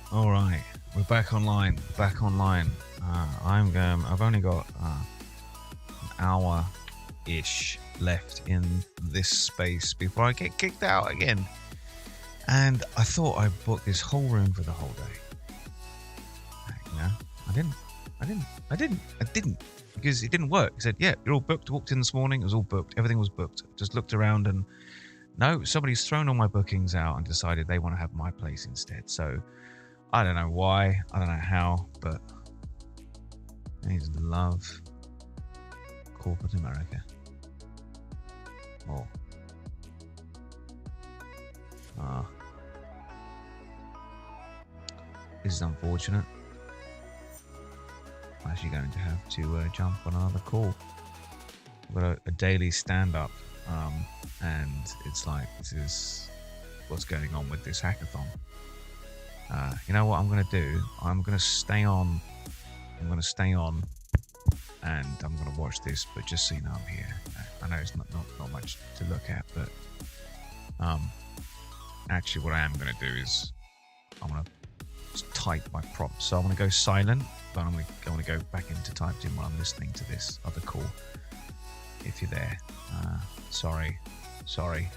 All right, we're back online. Back online. I've only got an hour-ish left in this space before I get kicked out again. And I thought I booked this whole room for the whole day. You know, I didn't because it didn't work. It said, "Yeah, you're all booked." Walked in this morning, it was all booked. Everything was booked. Just looked around and no, somebody's thrown all my bookings out and decided they want to have my place instead. So I don't know why, I don't know how, but I need to love corporate America. Oh. This is unfortunate. I'm actually going to have to jump on another call. I've got a daily stand-up, and it's like, this is what's going on with this hackathon. You know what I'm going to do? I'm going to stay on, and I'm going to watch this, but just so you know I'm here. I know it's not much to look at, but actually what I am going to do is I'm going to type my prompts. So I'm going to go silent, but I'm going to go back into typed in while I'm listening to this other call. If you're there, sorry. Sorry.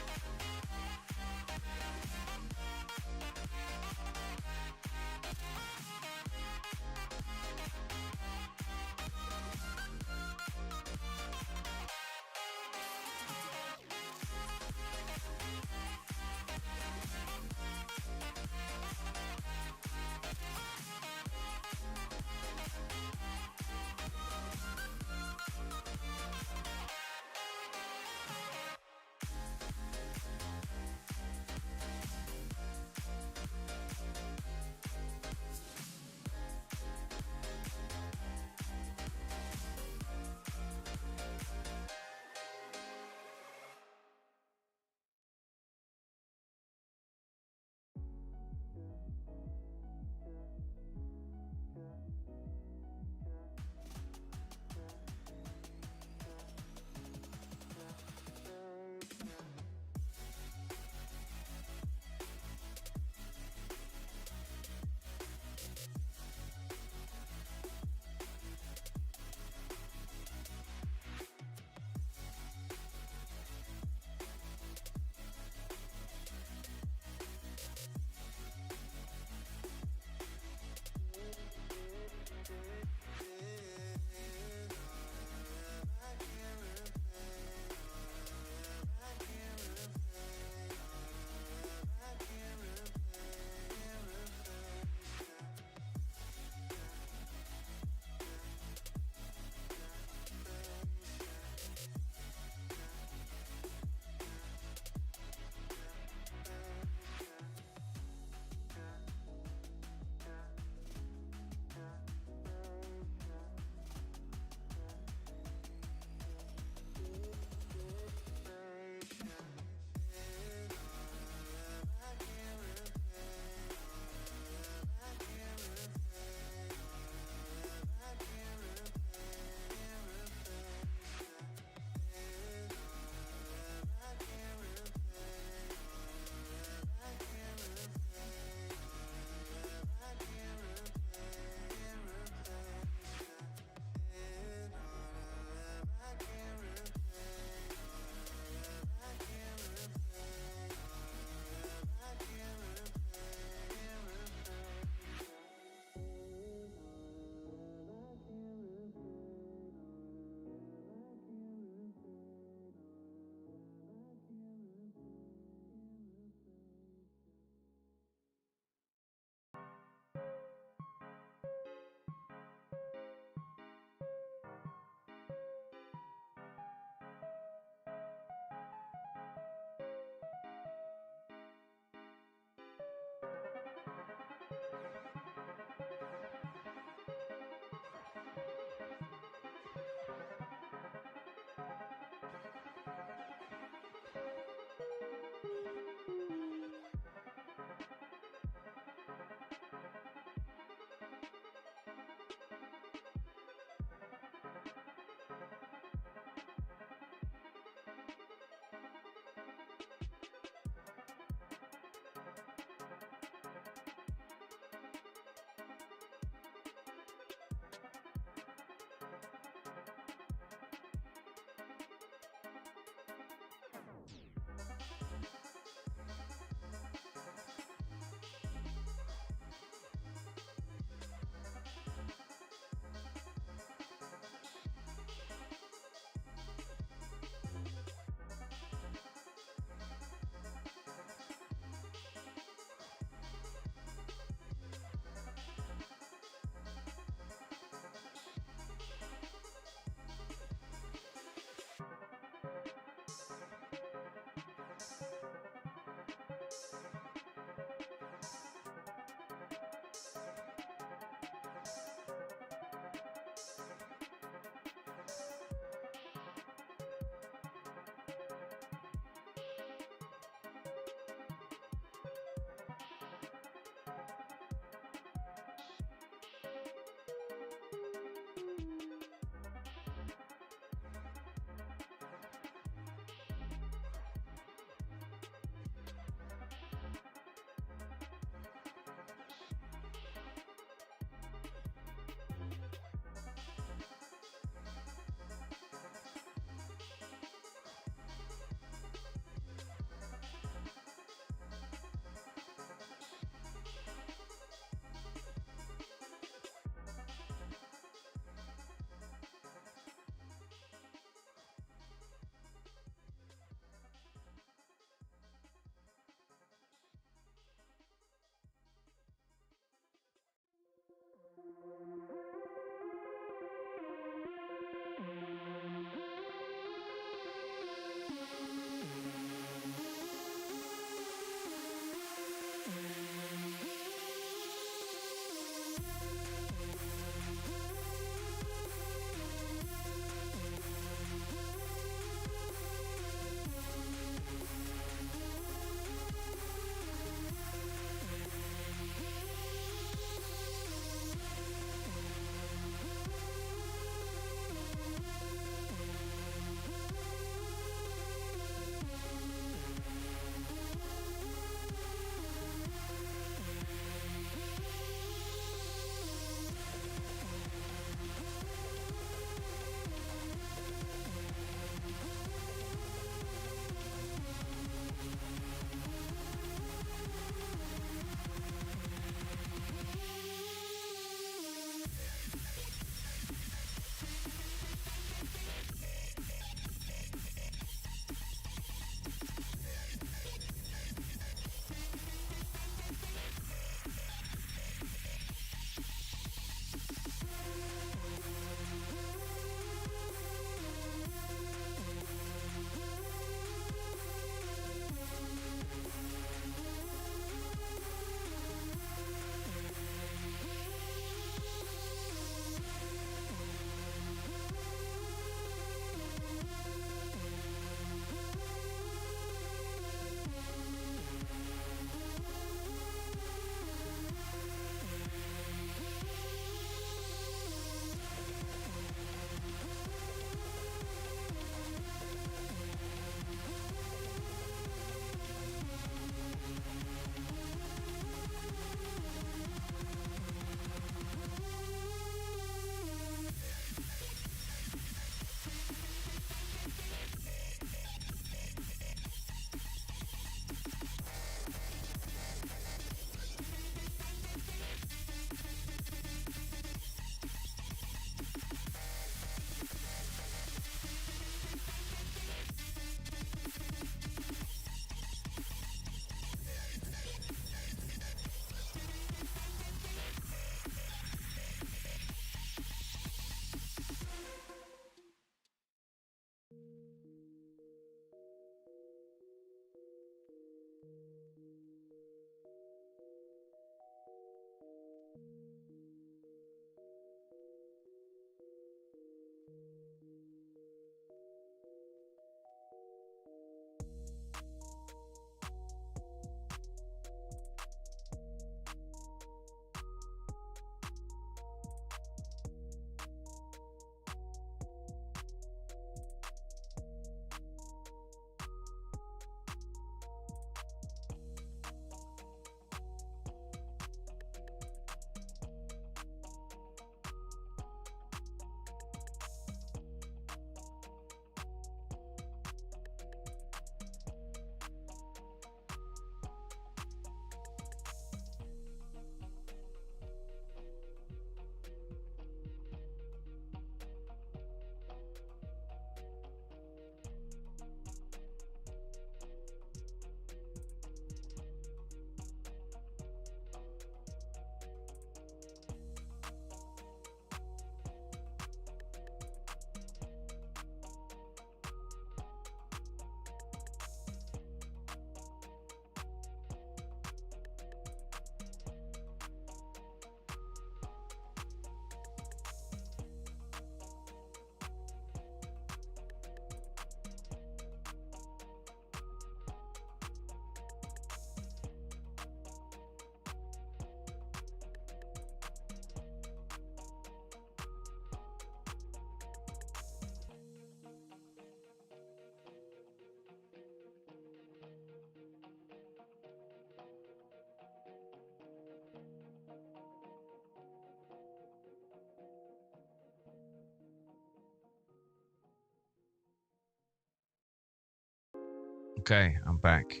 Okay, I'm back.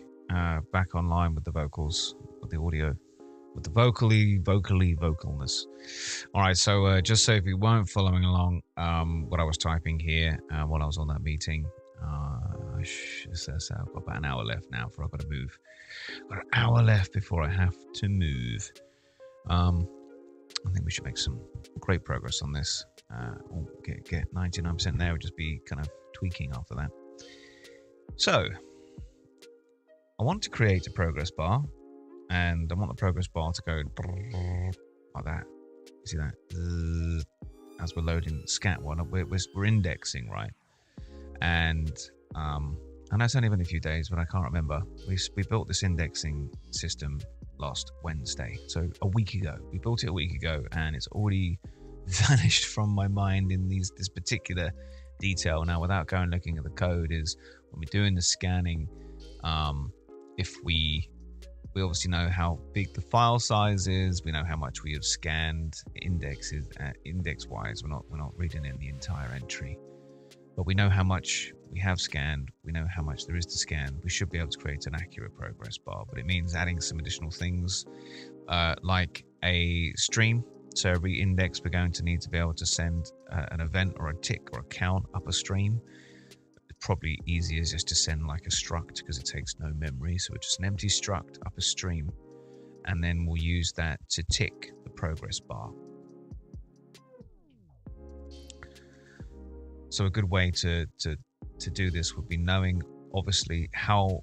Back online with the vocals, with the audio, with the vocalness. All right, so just so if you weren't following along, what I was typing here while I was on that meeting, so I've got about an hour left now before I've got to move. Got an hour left before I have to move. I think we should make some great progress on this. We'll get 99% there. We'll just be kind of tweaking after that. So, I want to create a progress bar, and I want the progress bar to go like that. You see that? As we're loading scat one, we're indexing, right? And I know it's only been a few days, but I can't remember. We built this indexing system last Wednesday, so a week ago. We built it a week ago, and it's already vanished from my mind in this particular detail. Now, without going looking at the code, is when we're doing the scanning, if we obviously know how big the file size is, we know how much we have scanned indexes index-wise. We're not reading in the entire entry, but we know how much we have scanned. We know how much there is to scan. We should be able to create an accurate progress bar, but it means adding some additional things like a stream. So every index we're going to need to be able to send an event or a tick or a count up a stream. Probably easier is just to send like a struct because it takes no memory. So it's just an empty struct up a stream, and then we'll use that to tick the progress bar. So a good way to do this would be knowing obviously how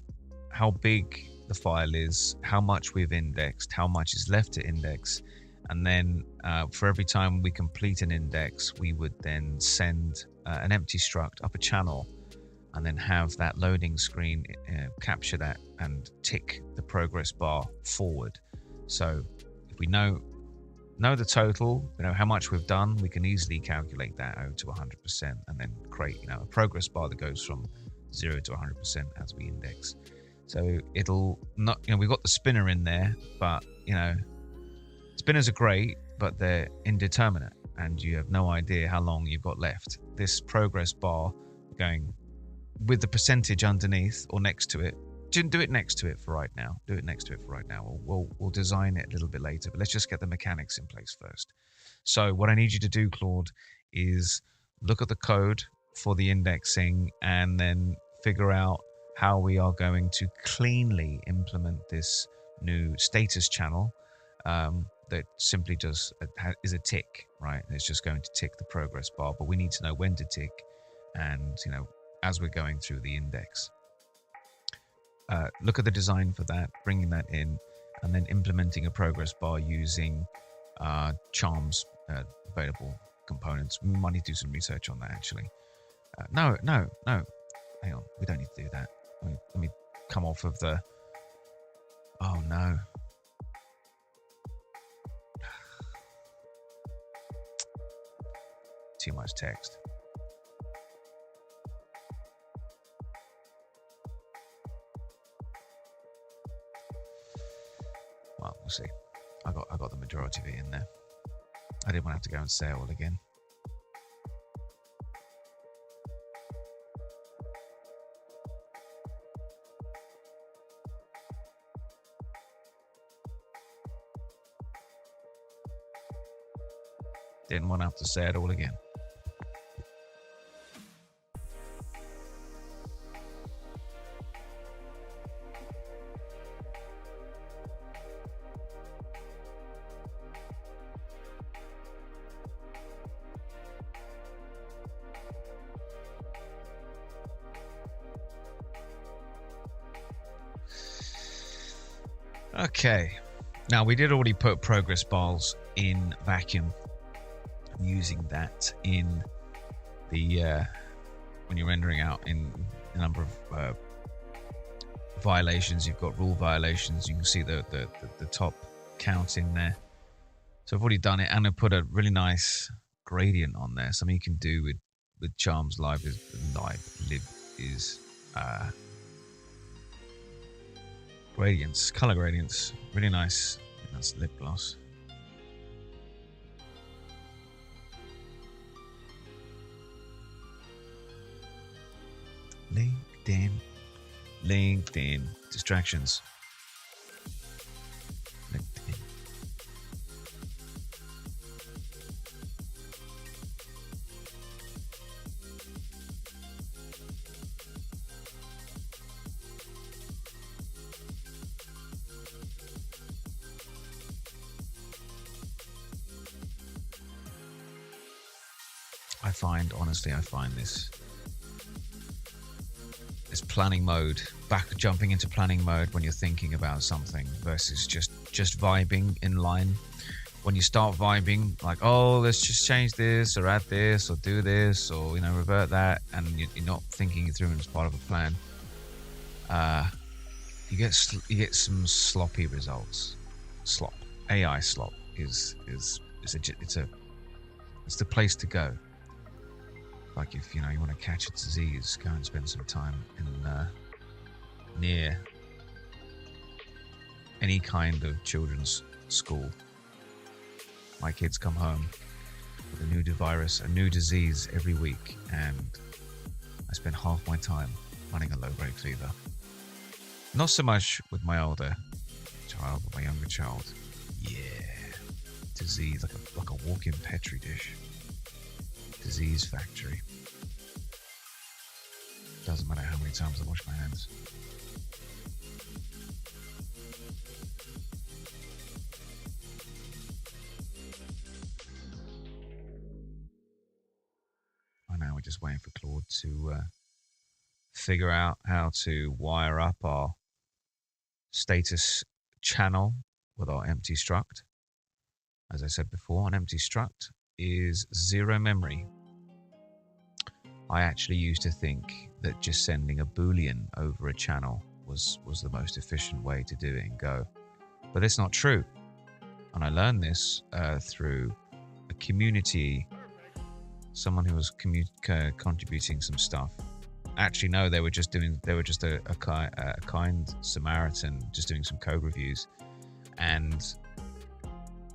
big the file is, how much we've indexed, how much is left to index, and then for every time we complete an index, we would then send an empty struct up a channel, and then have that loading screen capture that and tick the progress bar forward. So if we know the total, we know how much we've done, we can easily calculate that out to 100% and then create a progress bar that goes from 0 to 100% as we index. So it'll not, we've got the spinner in there, but spinners are great, but they're indeterminate and you have no idea how long you've got left. This progress bar going with the percentage underneath or next to it. Do it next to it for right now. Do it next to it for right now. We'll design it a little bit later, but let's just get the mechanics in place first. So what I need you to do, Claude, is look at the code for the indexing and then figure out how we are going to cleanly implement this new status channel that simply just is a tick, right? It's just going to tick the progress bar, but we need to know when to tick and, as we're going through the index. Look at the design for that, bringing that in, and then implementing a progress bar using Charm's available components. We might need to do some research on that, actually. No. Hang on, we don't need to do that. Let me come off of the... Oh, no. Too much text. Well, we'll see. I got the majority of it in there. I didn't want to have to go and say it all again. Didn't want to have to say it all again. Okay, now we did already put progress bars in vacuum. I'm using that in the when you're rendering out in the number of violations. You've got rule violations. You can see the top count in there. So I've already done it, and I put a really nice gradient on there. Something you can do with Charms lib is gradients, color gradients, really nice. That's lip gloss. LinkedIn, LinkedIn. Distractions. LinkedIn. Honestly, I find this planning mode, jumping into planning mode when you're thinking about something versus just vibing in line. When you start vibing, like, oh, let's just change this or add this or do this or, revert that, and you're not thinking it through as part of a plan, you get some sloppy results. Slop. AI slop is it's the place to go. Like if you want to catch a disease, go and spend some time in near any kind of children's school. My kids come home with a new virus, a new disease every week, and I spend half my time running a low-grade fever. Not so much with my older child, but my younger child. Yeah, disease like a walk-in petri dish. Disease factory. Doesn't matter how many times I wash my hands. I know we're just waiting for Claude to figure out how to wire up our status channel with our empty struct. As I said before, an empty struct is zero memory. I actually used to think that just sending a boolean over a channel was the most efficient way to do it in Go, but it's not true. And I learned this through a community, someone who was contributing some stuff. Actually, no, they were just a kind Samaritan, just doing some code reviews, and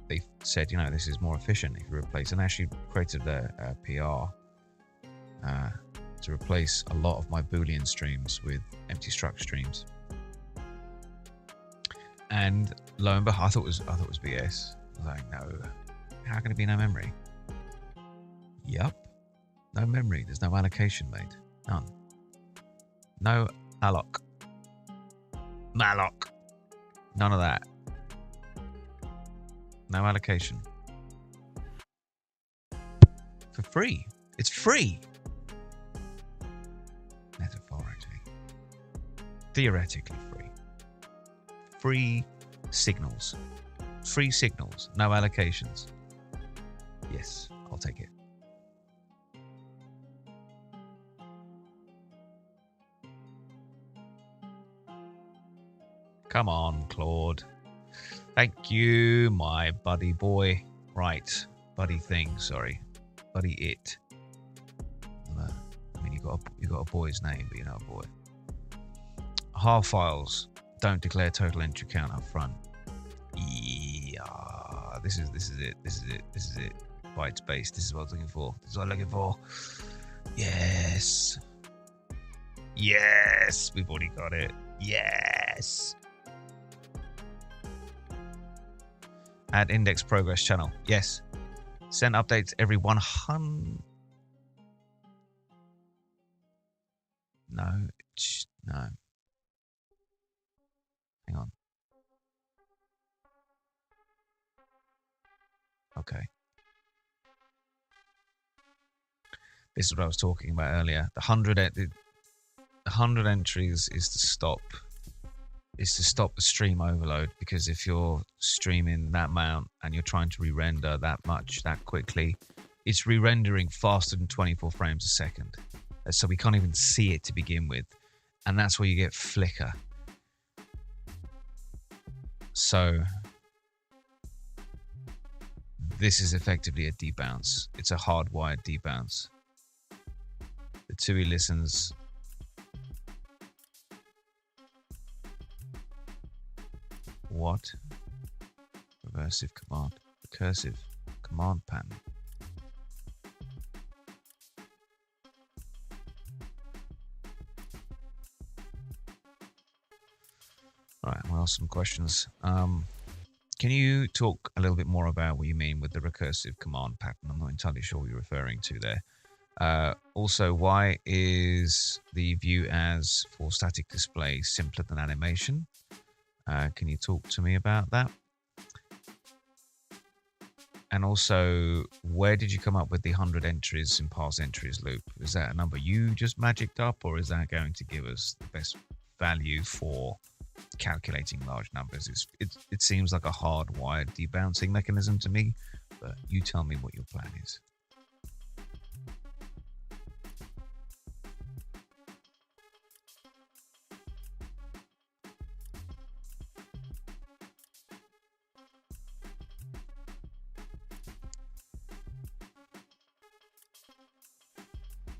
they said, this is more efficient if you replace, and actually created a PR to replace a lot of my Boolean streams with empty struct streams. And lo and behold, I thought it was BS. I was like, no, how can it be no memory? Yup, no memory. There's no allocation made. None. No alloc. Malloc. None of that. No allocation. For free. It's free. Metaphorically. Theoretically free. Free signals. Free signals. No allocations. Yes, I'll take it. Come on, Claude. Thank you, my buddy boy. Right, buddy thing. Sorry, buddy it. I mean, you got a boy's name, but you're not a boy. HAR files don't declare total entry count up front. Yeah, this is it. Bytes based. This is what I was looking for. This is what I'm looking for. Yes. Yes, we've already got it. Yes. Add index progress channel. Yes. Send updates every 100. No. No. Hang on. Okay. This is what I was talking about earlier. The 100 entries is to stop the stream overload, because if you're streaming that amount and you're trying to re-render that much that quickly, it's re-rendering faster than 24 frames a second. So we can't even see it to begin with. And that's where you get flicker. So this is effectively a debounce. It's a hardwired debounce. The TUI listens. What? Recursive command pattern. ask some questions. Can you talk a little bit more about what you mean with the recursive command pattern? I'm not entirely sure what you're referring to there. Also, why is the view as for static display simpler than animation? Can you talk to me about that? And also, where did you come up with the 100 entries in parse entries loop? Is that a number you just magicked up, or is that going to give us the best value for calculating large numbers? It seems like a hardwired debouncing mechanism to me, but you tell me what your plan is.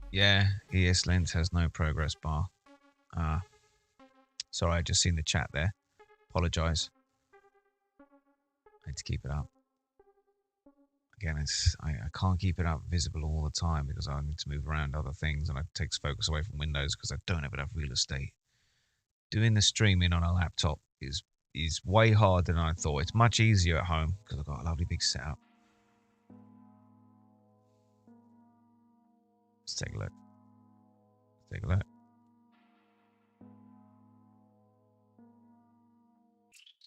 Yeah, ESLint has no progress bar. Sorry, I just seen the chat there. Apologize. I need to keep it up. Again, I can't keep it up visible all the time because I need to move around other things, and it takes focus away from Windows because I don't have enough real estate. Doing the streaming on a laptop is way harder than I thought. It's much easier at home because I've got a lovely big setup. Let's take a look. Let's take a look.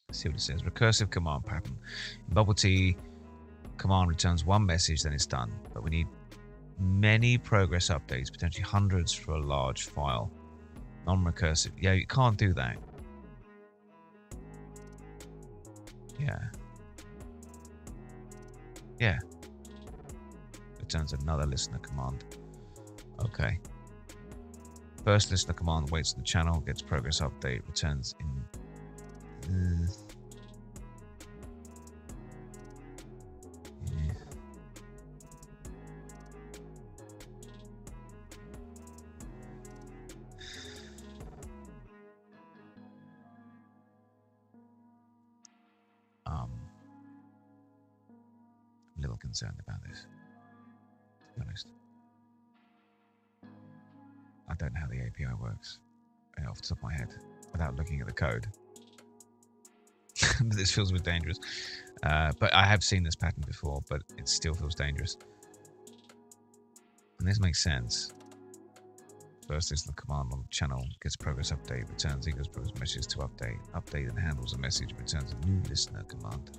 Let's see what it says. Recursive command pattern. In Bubble Tea, command returns one message, then it's done. But we need many progress updates, potentially hundreds for a large file. Non-recursive. Yeah, you can't do that. Yeah. Yeah. Returns another listener command. Okay. First listener command waits on the channel, gets progress update, returns in. Yeah. I'm a little concerned about this, to be honest. I don't know how the API works off the top of my head without looking at the code. This feels a bit dangerous. But I have seen this pattern before, but it still feels dangerous. And this makes sense. First is the command on the channel, gets progress update, returns equals progress message to update. Update and handles a message, returns a new listener command.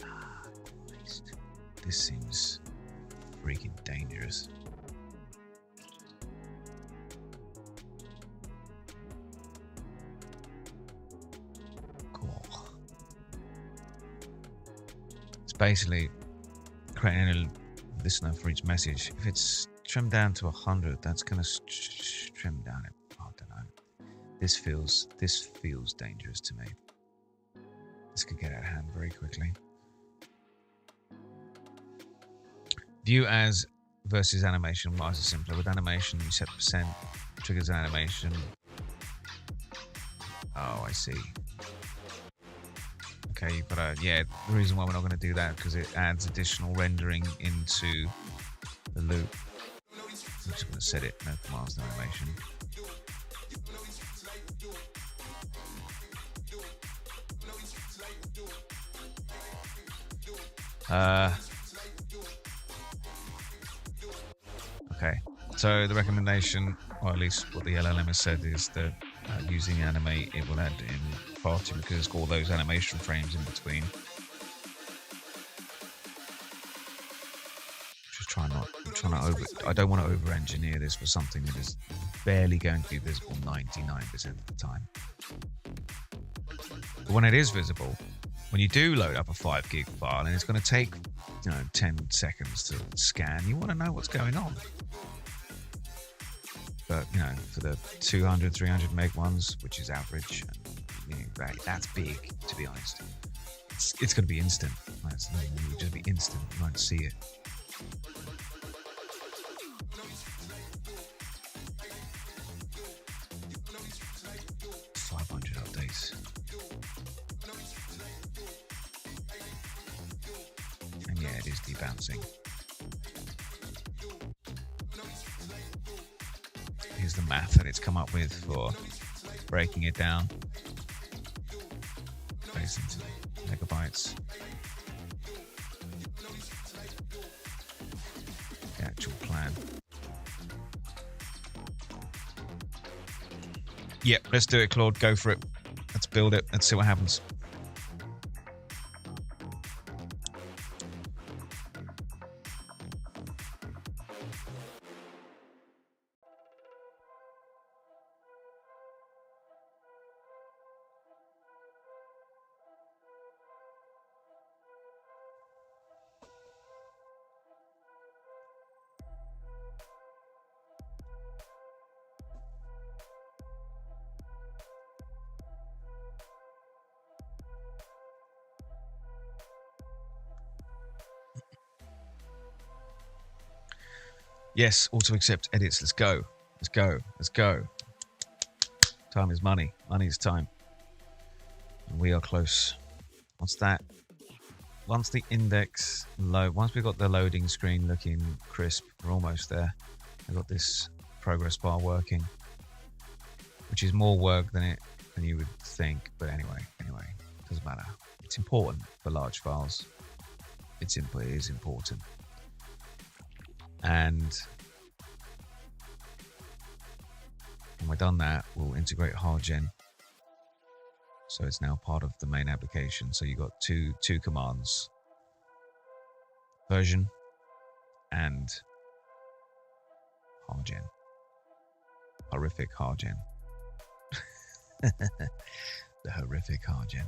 Christ. This seems freaking dangerous. Basically creating a listener for each message. If it's trimmed down to 100, that's going to trim down it. I don't know. This feels dangerous to me. This could get out of hand very quickly. View as versus animation. Why is it simpler? With animation, you set percent, triggers an animation. Oh, I see. Okay, but yeah, the reason why we're not going to do that because it adds additional rendering into the loop. I'm just going to set it no commands, no animation. Okay, so the recommendation, or at least what the LLM has said, is that using animate, it will add in party because all those animation frames in between. I don't want to over-engineer this for something that is barely going to be visible 99% of the time. But when it is visible, when you do load up a 5 gig file and it's going to take 10 seconds to scan, you want to know what's going on. But for the 200, 300 meg ones, which is average, that's big, to be honest. It's going to be instant. It will just be instant. You won't see it. Updates. And yeah, it is debouncing. Here's the math that it's come up with for breaking it down, space into megabytes. The actual plan. Yep, let's do it, Claude. Go for it. Let's build it. Let's see what happens. Yes, auto accept edits. Let's go. Let's go. Let's go. Time is money. Money is time. And we are close. What's that? Once the index load, once we've got the loading screen looking crisp, we're almost there. I've got this progress bar working, which is more work than you would think. But anyway, doesn't matter. It's important for large files. It is important. And when we're done that, we'll integrate HARgen. So it's now part of the main application. So you've got two commands, version and HARgen. HARific HARgen. The HARific HARgen.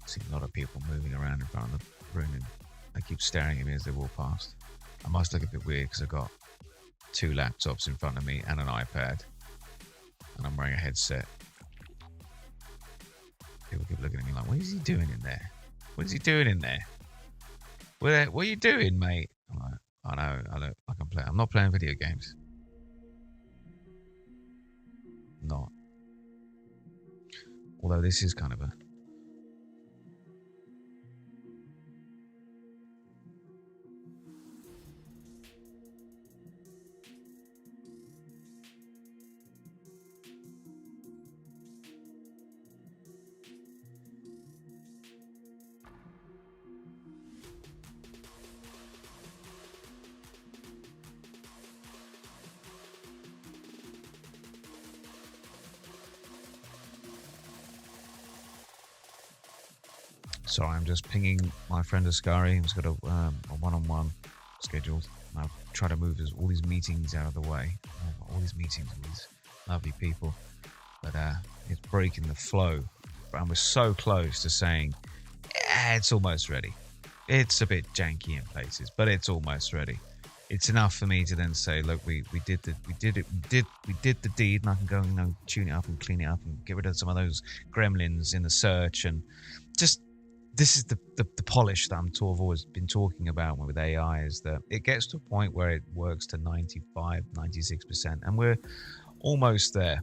See a lot of people moving around in front of the room, and they keep staring at me as they walk past. I must look a bit weird because I've got 2 laptops in front of me and an iPad, and I'm wearing a headset. People keep looking at me like, what is he doing in there? What is he doing in there? What are you doing, mate? I'm like, I know, I look like I'm playing. I'm not playing video games. Not. Although this is kind of a... Sorry, I'm just pinging my friend Ascari. He's got a one-on-one scheduled. I've tried to move all these meetings out of the way. All these meetings with these lovely people. But it's breaking the flow. And we're so close to saying, yeah, it's almost ready. It's a bit janky in places, but it's almost ready. It's enough for me to then say, look, we did the deed, and I can go and tune it up and clean it up and get rid of some of those gremlins in the search, and just this is the polish that I've always been talking about with AI, is that it gets to a point where it works to 95, 96%, and we're almost there.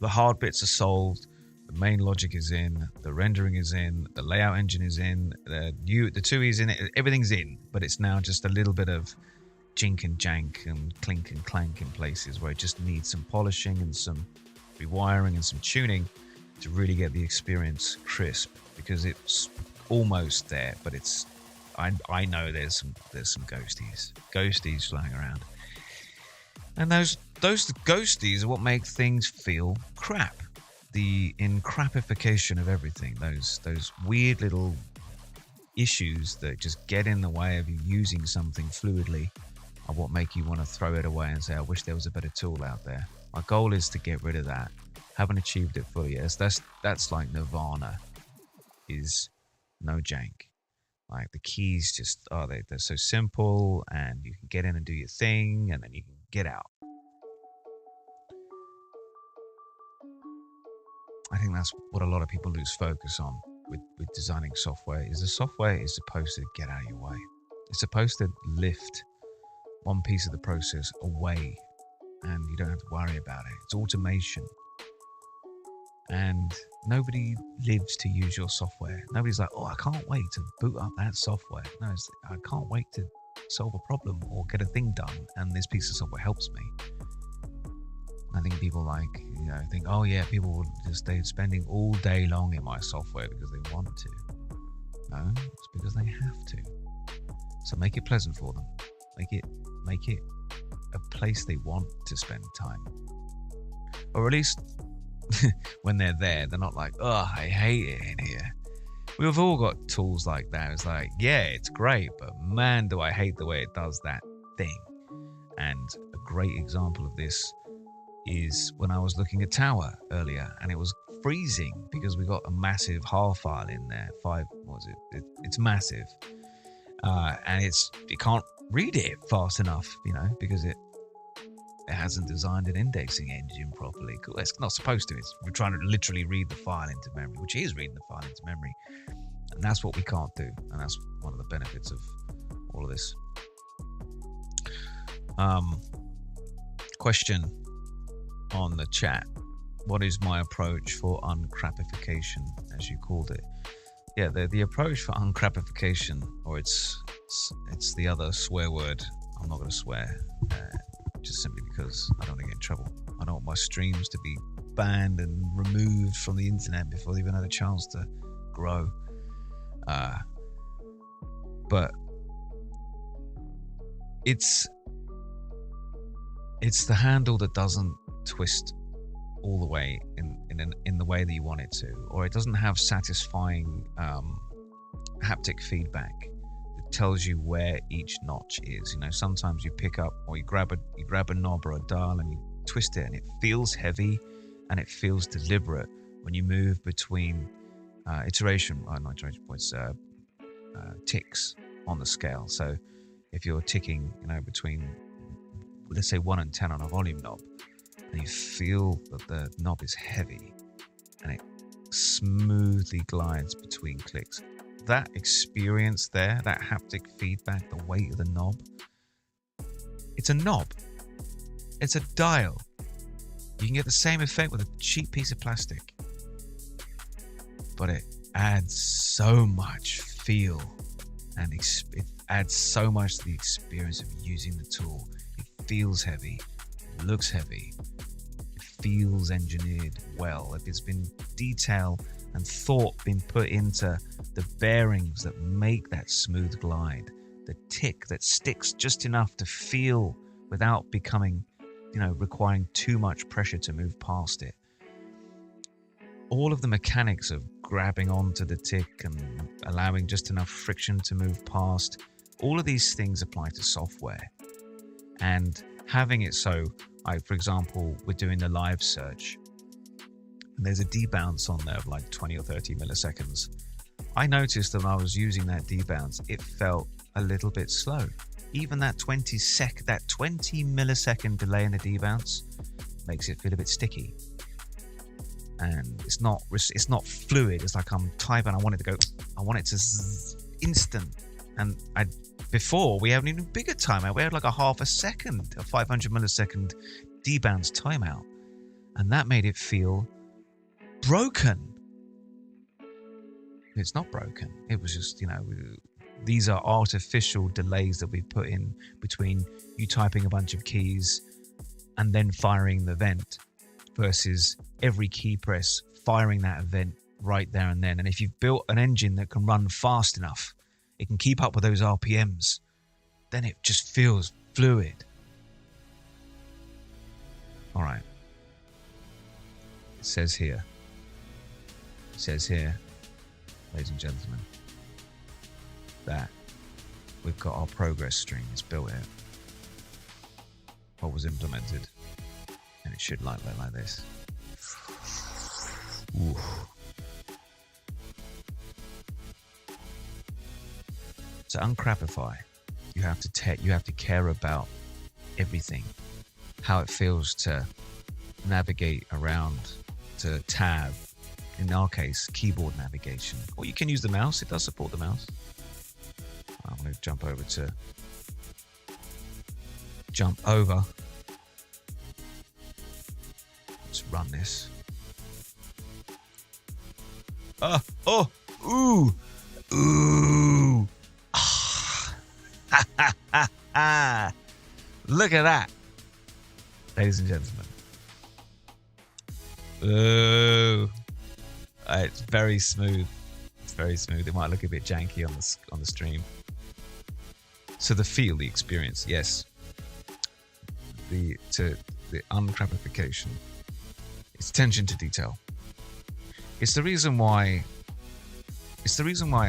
The hard bits are solved. The main logic is in. The rendering is in. The layout engine is in. The TUI is in. Everything's in, but it's now just a little bit of jink and jank and clink and clank in places where it just needs some polishing and some rewiring and some tuning to really get the experience crisp, because it's almost there, but it's I know there's some ghosties flying around, and those ghosties are what make things feel crap. The encrapification of everything, those weird little issues that just get in the way of you using something fluidly, are what make you want to throw it away and say, I wish there was a better tool out there. My goal is to get rid of that. Haven't achieved it fully. Yes, that's like nirvana, is no jank. Like the keys just they're so simple, and you can get in and do your thing, and then you can get out. think that's what a lot of people lose focus on with designing software, is the software is supposed to get out of your way. It's supposed to lift one piece of the process away, and you don't have to worry about it. It's automation. And nobody lives to use your software. Nobody's like, oh, I can't wait to boot up that software. No, I can't wait to solve a problem or get a thing done, and this piece of software helps me. I think people think, oh yeah, people will just stay spending all day long in my software because they want to. No, it's because they have to. So make it pleasant for them. Make it a place they want to spend time. Or at least when they're there, they're not like, oh, I hate it in here. We've all got tools like that. It's like, yeah, it's great, but man, do I hate the way it does that thing. And a great example of this is when I was looking at Tower earlier, and it was freezing because we got a massive HAR file in there. It's massive. And you can't read it fast enough, because it hasn't designed an indexing engine properly. It's not supposed to. We're trying to literally read the file into memory, which is reading the file into memory. And that's what we can't do. And that's one of the benefits of all of this. Question on the chat. What is my approach for uncrapification, as you called it? Yeah, the approach for uncrapification, or it's the other swear word. I'm not going to swear, just simply because I don't want to get in trouble. I don't want my streams to be banned and removed from the internet before they even had a chance to grow. But it's the handle that doesn't twist all the way in the way that you want it to, or it doesn't have satisfying haptic feedback that tells you where each notch is. Sometimes you pick up or you grab a knob or a dial and you twist it, and it feels heavy and it feels deliberate when you move between ticks on the scale. So if you're ticking, between, let's say, 1 and 10 on a volume knob, and you feel that the knob is heavy and it smoothly glides between clicks. That experience there, that haptic feedback, the weight of the knob, it's a knob. It's a dial. You can get the same effect with a cheap piece of plastic, but it adds so much feel, and it adds so much to the experience of using the tool. It feels heavy, it looks heavy, it feels engineered well. If it's been detail and thought been put into the bearings that make that smooth glide, the tick that sticks just enough to feel without becoming, requiring too much pressure to move past it. All of the mechanics of grabbing onto the tick and allowing just enough friction to move past, all of these things apply to software. And having it so, for example, we're doing the live search, and there's a debounce on there of like 20 or 30 milliseconds. I noticed that when I was using that debounce, it felt a little bit slow. Even that 20 millisecond delay in the debounce makes it feel a bit sticky. And it's not fluid. It's like I'm typing, I want it to instant. And before we had an even bigger timeout. We had like a 500 millisecond debounce timeout. And that made it feel broken. It's not broken. It was just, these are artificial delays that we put in between you typing a bunch of keys and then firing the event, versus every key press firing that event right there and then. And if you've built an engine that can run fast enough, it can keep up with those RPMs, then it just feels fluid. All right. It says here, ladies and gentlemen, that we've got our progress stream. It's built here. What was implemented, and it should look like this. Ooh. To uncrapify, you have to care about everything, how it feels to navigate around, to tab, in our case, keyboard navigation. Or you can use the mouse. It does support the mouse. I'm going to jump over. Let's run this. Ooh. Look at that, ladies and gentlemen. Ooh. It's very smooth. It's very smooth. It might look a bit janky on the stream. So the feel, the experience, yes. The uncrapification. It's attention to detail. It's the reason why.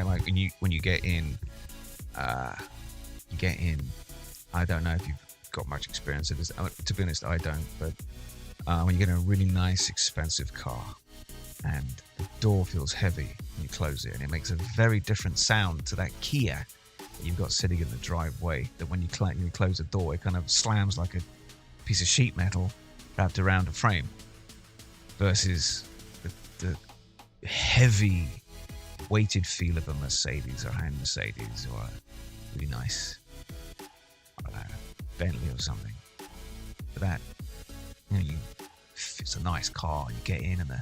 Like when you get in. I don't know if you've got much experience of this. To be honest, I don't. But when you get in a really nice, expensive car, and the door feels heavy when you close it, and it makes a very different sound to that Kia that you've got sitting in the driveway. That when you close the door, it kind of slams like a piece of sheet metal wrapped around a frame, versus the heavy, weighted feel of a Mercedes or a Mercedes or a really nice, I don't know, Bentley or something. But that, it's a nice car. You get in and the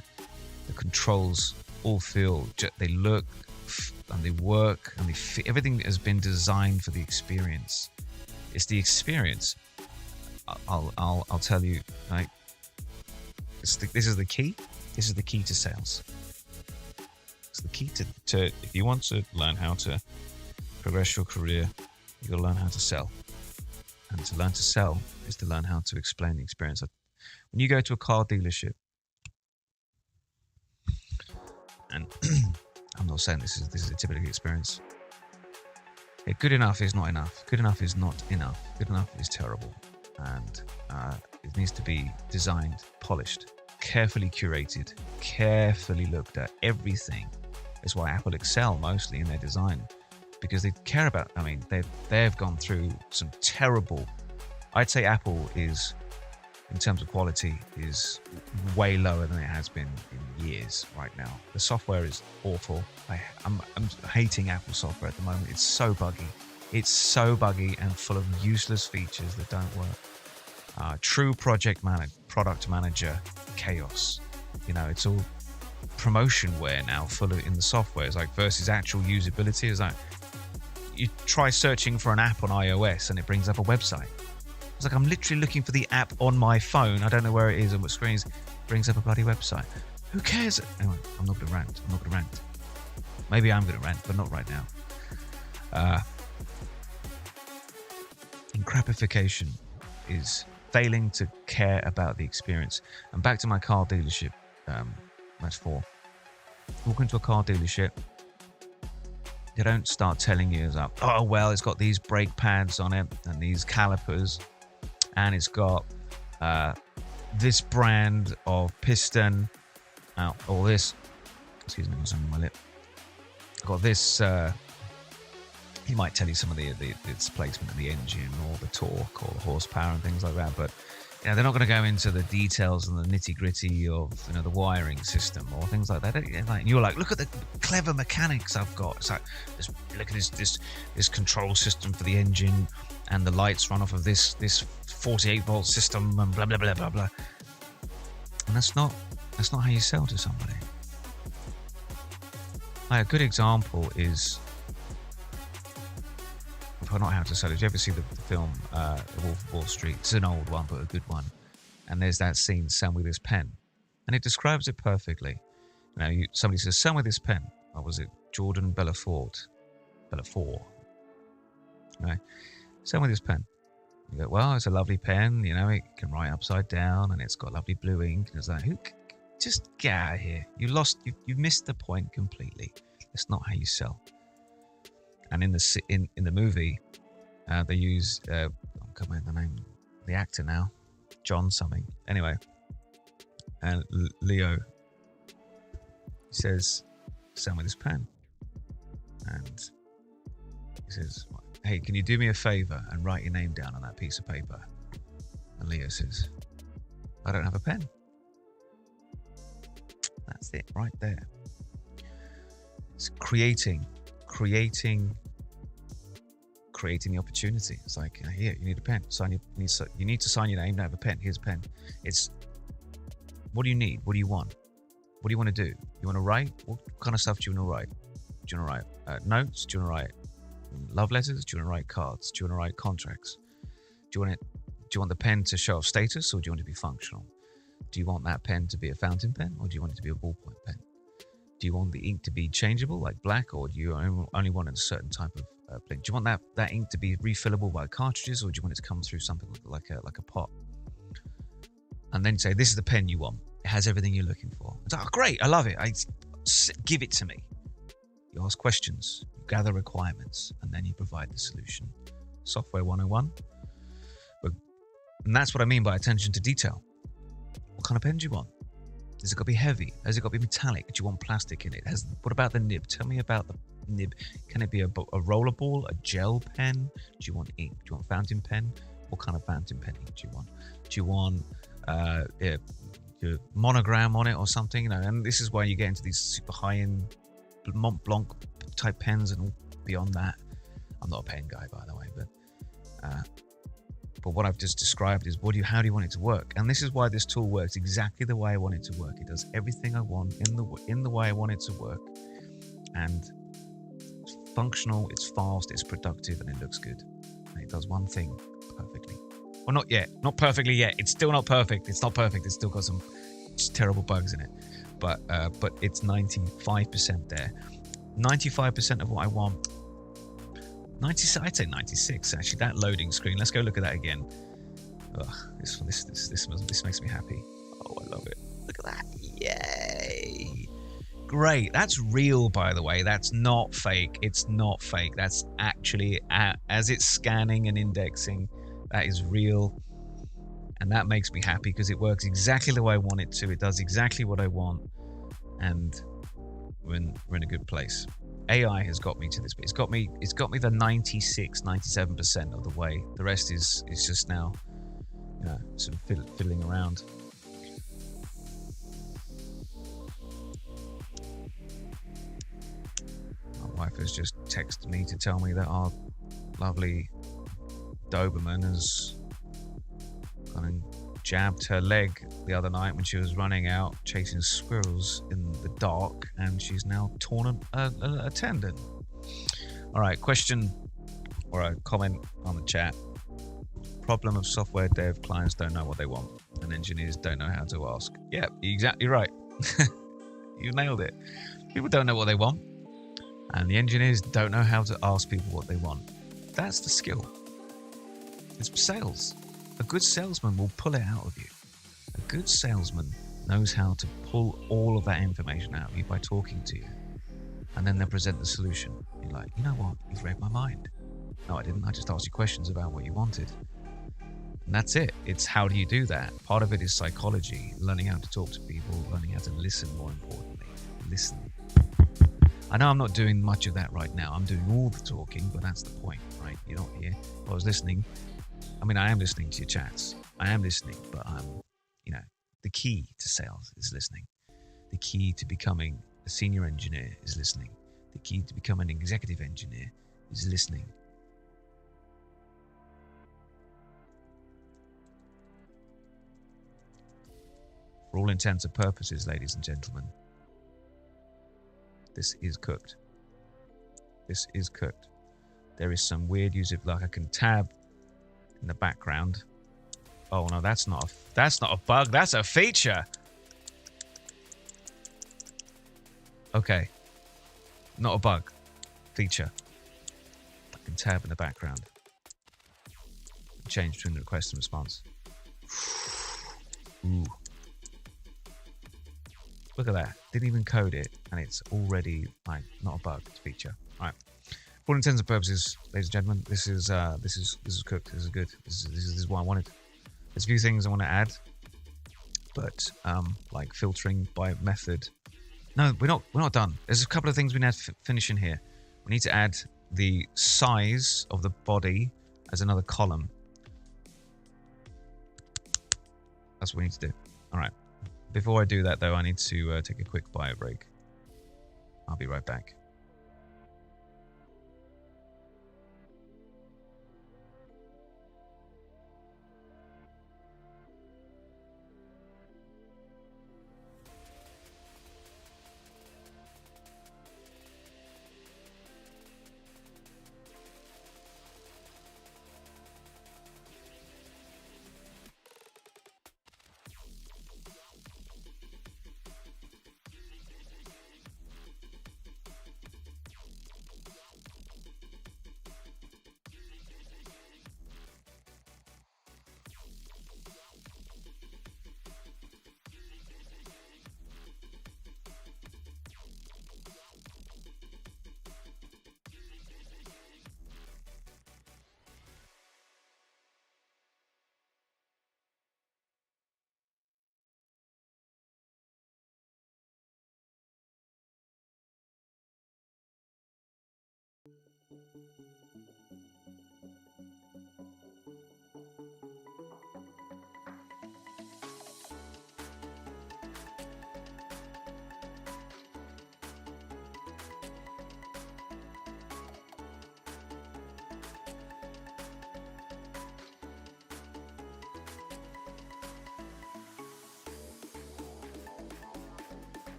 controls all feel, they look and they work and they fit. Everything has been designed for the experience. It's the experience. I'll tell you, like, this is the key. This is the key to sales. It's the key to if you want to learn how to progress your career, you've got to learn how to sell. And to learn to sell is to learn how to explain the experience. When you go to a car dealership, and I'm not saying this is a typical experience. Good enough is not enough. Good enough is not enough. Good enough is terrible. And it needs to be designed, polished, carefully curated, carefully looked at. Everything. That's why Apple excel mostly in their design, because they care about. I mean, they've gone through some terrible. I'd say Apple is, in terms of quality, is way lower than it has been in years right now. The software is awful. I'm hating Apple software at the moment. It's so buggy. It's so buggy and full of useless features that don't work. True product manager chaos. It's all promotionware now, full of in the software. It's like versus actual usability. It's like you try searching for an app on iOS and it brings up a website. It's like I'm literally looking for the app on my phone. I don't know where it is and what screens. Brings up a bloody website. Who cares? Anyway, I'm not going to rant. Maybe I'm going to rant, but not right now. Encrapification is failing to care about the experience. And back to my car dealership metaphor. Walk into a car dealership, they don't start telling you, oh, well, it's got these brake pads on it and these calipers, and it's got this brand of piston, or this, excuse me, what's on my lip. Got this, he might tell you some of the displacement of the engine or the torque or the horsepower and things like that, but they're not going to go into the details and the nitty-gritty of the wiring system or things like that. And you're like, look at the clever mechanics I've got. It's like, look at this control system for the engine, and the lights run off of this 48-volt system, and blah blah blah blah blah. And that's not how you sell to somebody. A good example is, if I not how to sell it. Did you ever see the film Wolf of Wall Street? It's an old one, but a good one. And there's that scene, "Sell with this pen," and it describes it perfectly. Somebody says, "Sell with this pen." What was it? Jordan Belfort. Right? Sell with this pen. You go, well, it's a lovely pen. It can write upside down, and it's got lovely blue ink. And it's like, just get out of here. You missed the point completely. That's not how you sell. And in the movie, they use I can't remember the name, the actor now, John something. Anyway, and Leo says, "Sell me this pen," and he says, "Hey, can you do me a favor and write your name down on that piece of paper?" And Leo says, "I don't have a pen." That's it right there. It's creating the opportunity. It's like, here, you need a pen. You need to sign your name. Don't have a pen. Here's a pen. It's, what do you need? What do you want? What do you want to do? You want to write? What kind of stuff do you want to write? Do you want to write notes? Do you want to write love letters? Do you want to write cards? Do you want to write contracts? Do you want the pen to show off status, or do you want it to be functional? Do you want that pen to be a fountain pen, or do you want it to be a ballpoint pen? Do you want the ink to be changeable, like black, or do you only want a certain type of ink? Do you want that ink to be refillable by cartridges, or do you want it to come through something like a pot? And then say, this is the pen you want. It has everything you're looking for. It's like, oh, great, I love it. Give it to me. You ask questions, you gather requirements, and then you provide the solution. Software 101. And that's what I mean by attention to detail. What kind of pen do you want? Has it got to be heavy? Has it got to be metallic? Do you want plastic in it? What about the nib? Tell me about the nib. Can it be a rollerball, a gel pen? Do you want ink? Do you want fountain pen? What kind of fountain pen ink do you want? Do you want your monogram on it or something? And this is why you get into these super high-end Mont Blanc type pens and beyond that. I'm not a pen guy, by the way, but what I've just described is how do you want it to work? And this is why this tool works exactly the way I want it to work. It does everything I want in the way I want it to work, and it's functional, it's fast, it's productive, and it looks good. And it does one thing perfectly. Well, not yet, not perfectly yet. It's still not perfect. It's not perfect. It's still got some just terrible bugs in it, but it's 95% there. 95% of what I want. I'd say 96 actually. That loading screen. Let's go look at that again. Ugh, this makes me happy. Oh, I love it. Look at that. Yay! Great. That's real, by the way. That's not fake. It's not fake. That's actually as it's scanning and indexing. That is real, and that makes me happy because it works exactly the way I want it to. It does exactly what I want, and we're in a good place. AI has got me to this, but it's got me the 96, 97% of the way. The rest is just now, sort of fiddling around. My wife has just texted me to tell me that our lovely Doberman has gone and jabbed her leg the other night when she was running out chasing squirrels in the dark, and she's now torn a tendon. All right, question or a comment on the chat. Problem of software dev: clients don't know what they want, and engineers don't know how to ask. Yeah, exactly right. You nailed it. People don't know what they want, and the engineers don't know how to ask people what they want. That's the skill. It's sales. A good salesman will pull it out of you. A good salesman knows how to pull all of that information out of you by talking to you. And then they'll present the solution. You're like, you know what? You've read my mind. No, I didn't. I just asked you questions about what you wanted. And that's it. It's how do you do that? Part of it is psychology, learning how to talk to people, learning how to listen, more importantly. Listen. I know I'm not doing much of that right now. I'm doing all the talking, but that's the point, right? You're not here. If I was listening, I am listening to your chats. I am listening, but the key to sales is listening. The key to becoming a senior engineer is listening. The key to becoming an executive engineer is listening. For all intents and purposes, ladies and gentlemen, this is cooked. This is cooked. There is some weird use of, like, I can tab in the background. Oh no, that's not a bug. That's a feature. Okay, not a bug. Feature. I can tab in the background. Change between the request and response. Ooh. Look at that. Didn't even code it, and it's already like not a bug. It's a feature. All right. For all intents and purposes, ladies and gentlemen, this is cooked. This is good. This is what I wanted. There's a few things I want to add, but like filtering by method. No, we're not done. There's a couple of things we need to finish in here. We need to add the size of the body as another column. That's what we need to do. All right. Before I do that, though, I need to take a quick bio break. I'll be right back.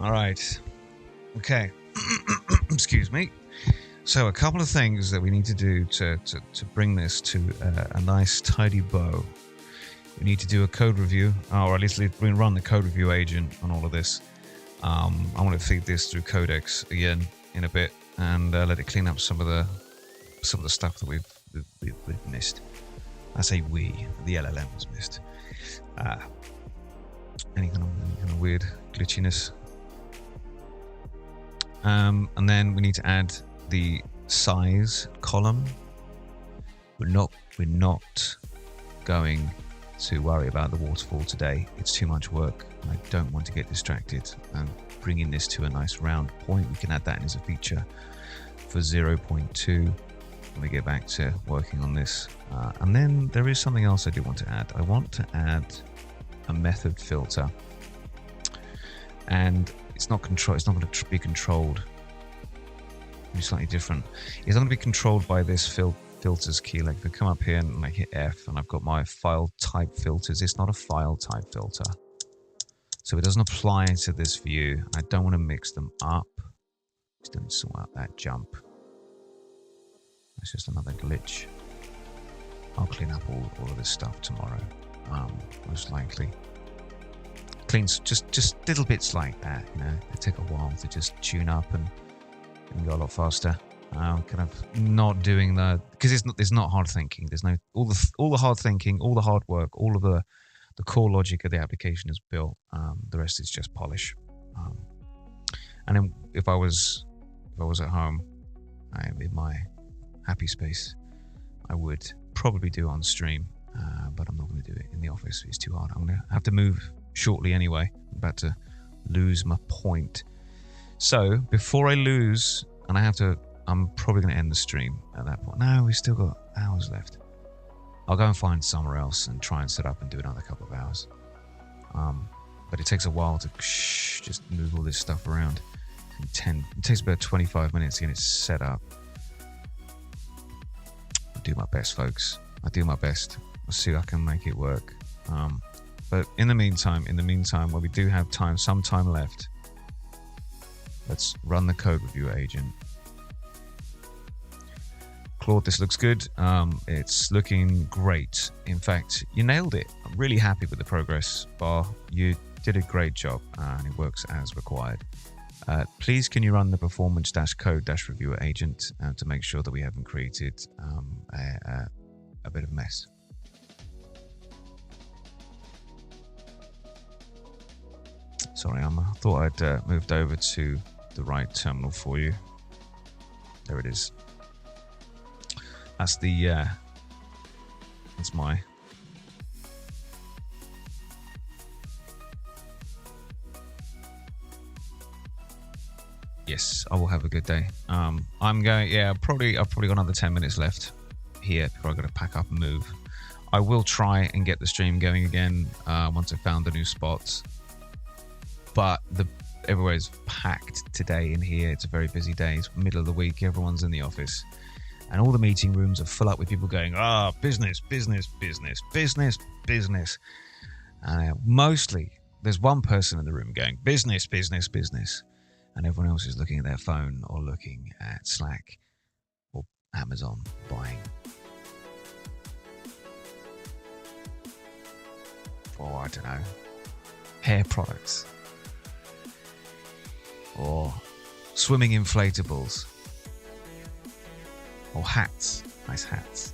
All right. Okay. Excuse me. So a couple of things that we need to do to bring this to a nice tidy bow. We need to do a code review, or at least we run the code review agent on all of this. I want to feed this through Codex again in a bit and let it clean up some of the stuff that we've missed. I say we, the LLM has missed. Any kind of weird glitchiness. And then we need to add the size column. We're not going to worry about the waterfall today. It's too much work. I don't want to get distracted. And bringing this to a nice round point, we can add that in as a feature for 0.2 when we get back to working on this. And then there is something else I do want to add. I want to add a method filter, and it's not going to be controlled be slightly different. It's not going to be controlled by this filters key. Like if I come up here and I hit F and I've got my file type filters, it's not a file type filter. So it doesn't apply to this view. I don't want to mix them up. Just don't sort out that jump. It's just another glitch. I'll clean up all of this stuff tomorrow, most likely. Cleans just little bits like that, you know. They take a while to just tune up and go a lot faster. Kind of not doing the, because there's not hard thinking. There's no all the hard thinking, all the hard work, all of the core logic of the application is built. The rest is just polish. And then if I was at home, in my happy space, I would probably do it on stream, but I'm not going to do it in the office. It's too hard. I'm going to have to move shortly anyway. I'm about to lose my point. So before I lose, and I'm probably going to end the stream at that point. No, we've still got hours left. I'll go and find somewhere else and try and set up and do another couple of hours. But it takes a while to just move all this stuff around. It takes about 25 minutes to get it set up. I'll do my best, folks. I'll do my best. I'll see if I can make it work. But in the meantime, while we do have some time left, let's run the code reviewer agent. Claude, this looks good. It's looking great. In fact, you nailed it. I'm really happy with the progress bar. You did a great job, and it works as required. Please, can you run the performance-code-reviewer agent to make sure that we haven't created a bit of a mess? Sorry, I thought I'd moved over to the right terminal for you. There it is. That's that's my yes, I will have a good day. I'm going, I've probably got another 10 minutes left here before I've got to pack up and move. I will try and get the stream going again once I've found a new spot. But everywhere is packed today in here. It's a very busy day. It's middle of the week. Everyone's in the office. And all the meeting rooms are full up with people going, business, business, business, business, business. Mostly, there's one person in the room going, business, business, business. And everyone else is looking at their phone or looking at Slack or Amazon buying. Or, I don't know, hair products. Or swimming inflatables. Or hats. Nice hats.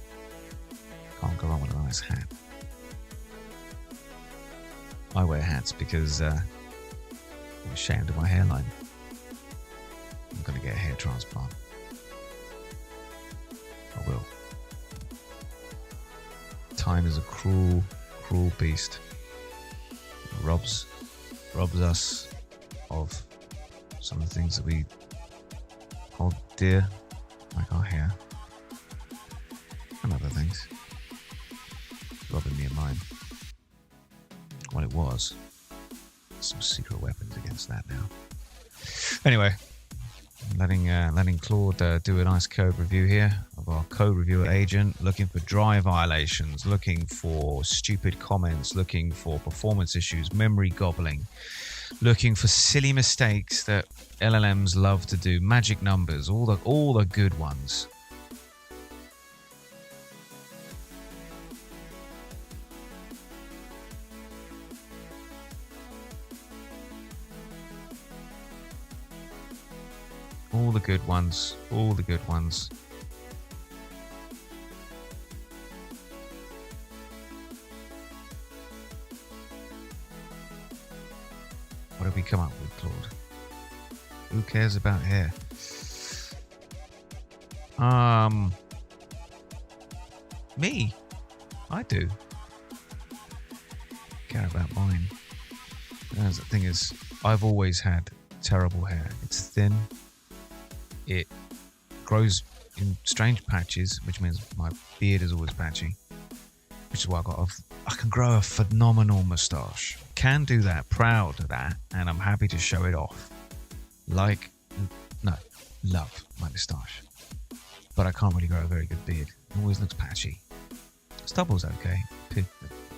Can't go wrong with a nice hat. I wear hats because I'm ashamed of my hairline. I'm going to get a hair transplant. I will. Time is a cruel, cruel beast. It robs us of some of the things that we hold dear, like our hair and other things. It's robbing me of mine. Well, it was. Some secret weapons against that now. Anyway, letting Claude do a nice code review here of our code reviewer agent, looking for dry violations, looking for stupid comments, looking for performance issues, memory gobbling, looking for silly mistakes that LLMs love to do, magic numbers, all the good ones. All the good ones, all the good ones. What have we come up with, Claude? Who cares about hair? Me. I do. Care about mine. The thing is, I've always had terrible hair. It's thin. It grows in strange patches, which means my beard is always patchy. Which is why I can grow a phenomenal moustache. Can do that, proud of that, and I'm happy to show it off. No, love my moustache, but I can't really grow a very good beard. It always looks patchy. Stubble's okay.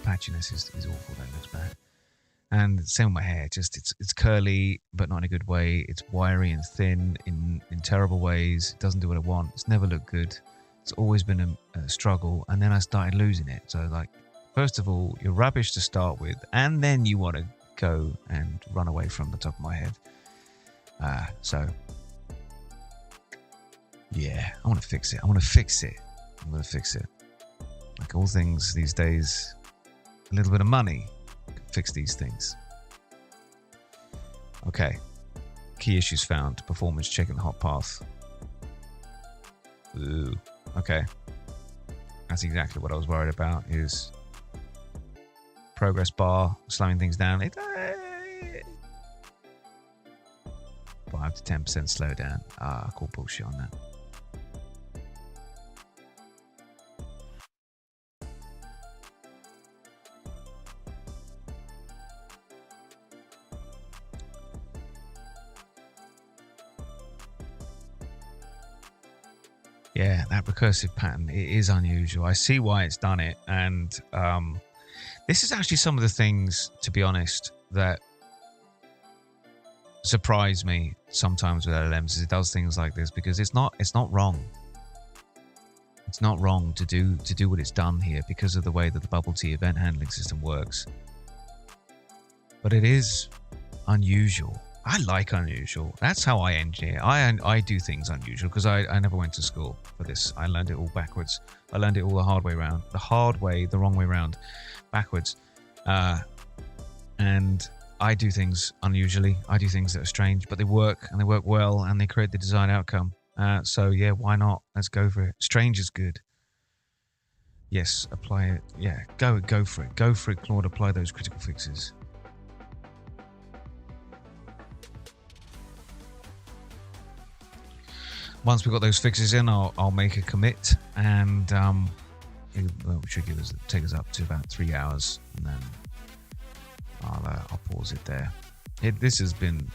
Patchiness is awful. That looks bad. And same with my hair. Just it's curly, but not in a good way. It's wiry and thin in terrible ways. It doesn't do what I want. It's never looked good. It's always been a struggle. And then I started losing it. So like, first of all, you're rubbish to start with, and then you want to go and run away from the top of my head. So yeah, I want to fix it. I'm going to fix it. Like all things these days, a little bit of money can fix these things. Okay. Key issues found. Performance check in the hot path. Ooh. Okay. That's exactly what I was worried about, is progress bar slowing things down. 5 to 10% slowdown. I call bullshit on that. Yeah, that recursive pattern, it is unusual. I see why it's done it. And this is actually some of the things, to be honest, that surprise me sometimes with LLMs, is it does things like this, because it's not wrong. It's not wrong to do what it's done here because of the way that the bubble tea event handling system works. But it is unusual. I like unusual. That's how I engineer. I do things unusual because I never went to school for this. I learned it all backwards. I learned it all the hard way around. The wrong way around, backwards. And I do things unusually. I do things that are strange, but they work, and they work well, and they create the desired outcome. So yeah, why not? Let's go for it. Strange is good. Yes, apply it. Yeah, go for it. Go for it, Claude. Apply those critical fixes. Once we've got those fixes in, I'll make a commit, and it should take us up to about 3 hours, and then I'll pause it there. This has been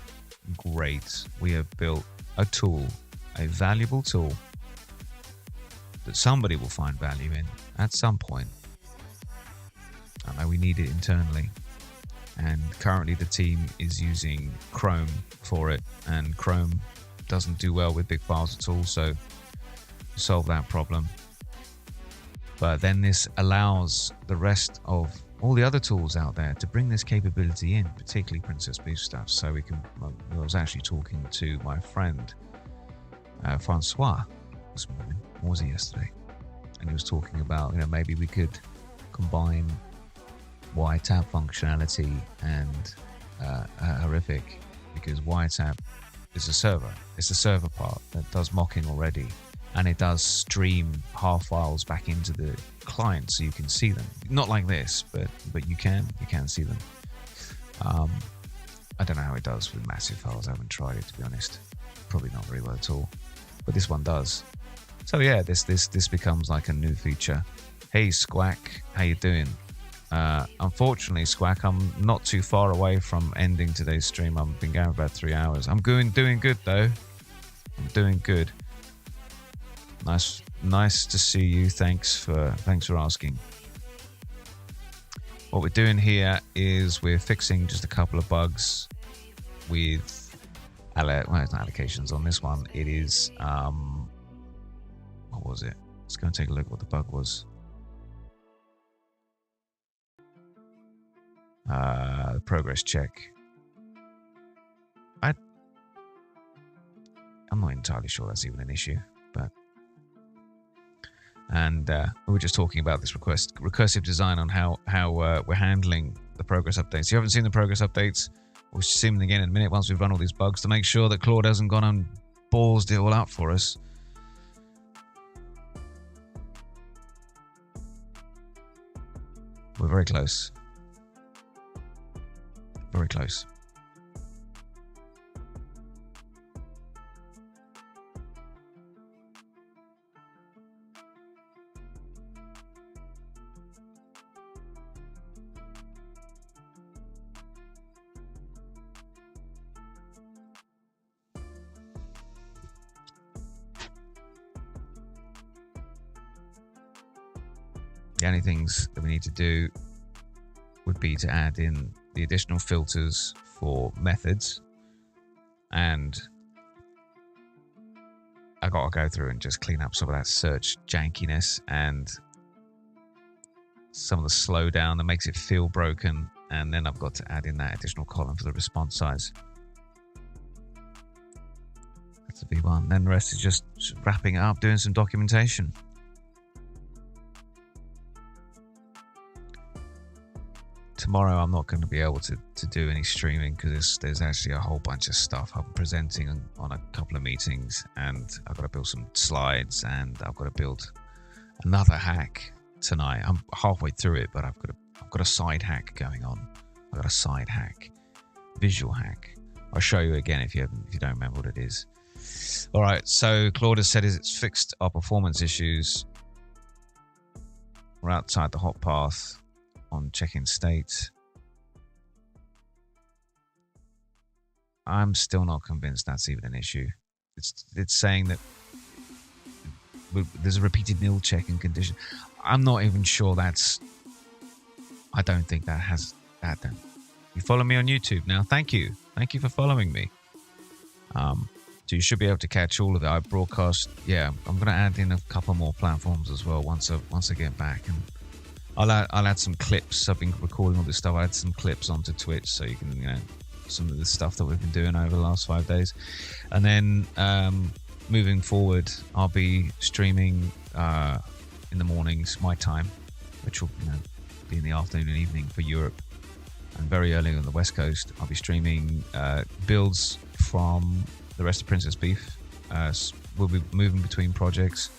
great. We have built a tool, a valuable tool that somebody will find value in at some point. I know we need it internally, and currently the team is using Chrome for it, and Chrome doesn't do well with big files at all, so solve that problem. But then this allows the rest of all the other tools out there to bring this capability in, particularly Princess Boost stuff. So we can. I was actually talking to my friend Francois this morning, or was it yesterday? And he was talking about, maybe we could combine wiretap functionality and HARific, because wiretap is a server. It's a server part that does mocking already, and it does stream HAR files back into the client so you can see them. Not like this, but you can see them. I don't know how it does with massive files. I haven't tried it, to be honest. Probably not very well at all, but this one does. So yeah, this becomes like a new feature. Hey Squack, how you doing? Unfortunately, Squack, I'm not too far away from ending today's stream. I've been going for about 3 hours. I'm doing good though. I'm doing good. Nice to see you. Thanks for asking. What we're doing here is we're fixing just a couple of bugs with it's not allocations on this one. It is what was it? Let's go and take a look what the bug was. Progress check. I'm not entirely sure that's even an issue, but we were just talking about this recursive design on how we're handling the progress updates. If you haven't seen the progress updates, we'll see them again in a minute once we've run all these bugs to make sure that Claude hasn't gone and ballsed it all out for us. We're very close. Very close. The only things that we need to do would be to add in the additional filters for methods, and I got to go through and just clean up some of that search jankiness and some of the slowdown that makes it feel broken, and then I've got to add in that additional column for the response size. That's the V1. Then the rest is just wrapping it up, doing some documentation. Tomorrow I'm not going to be able to do any streaming because there's actually a whole bunch of stuff I'm presenting on a couple of meetings, and I've got to build some slides, and I've got to build another hack tonight. I'm halfway through it, but I've got a side hack going on. I've got a side hack, visual hack. I'll show you again if you don't remember what it is. All right, so Claude has said it's fixed our performance issues. We're outside the hot path on check-in state. I'm still not convinced that's even an issue. It's saying that there's a repeated nil check-in condition. I'm not even sure that's... I don't think that has that then. You follow me on YouTube now. Thank you for following me. So you should be able to catch all of that. I broadcast. Yeah, I'm going to add in a couple more platforms as well once I get back, and I'll add some clips. I've been recording all this stuff. I add some clips onto Twitch so you can some of the stuff that we've been doing over the last 5 days, and then moving forward, I'll be streaming in the mornings my time, which will be in the afternoon and evening for Europe, and very early on the West Coast I'll be streaming builds from the rest of Princess Beef. We'll be moving between projects.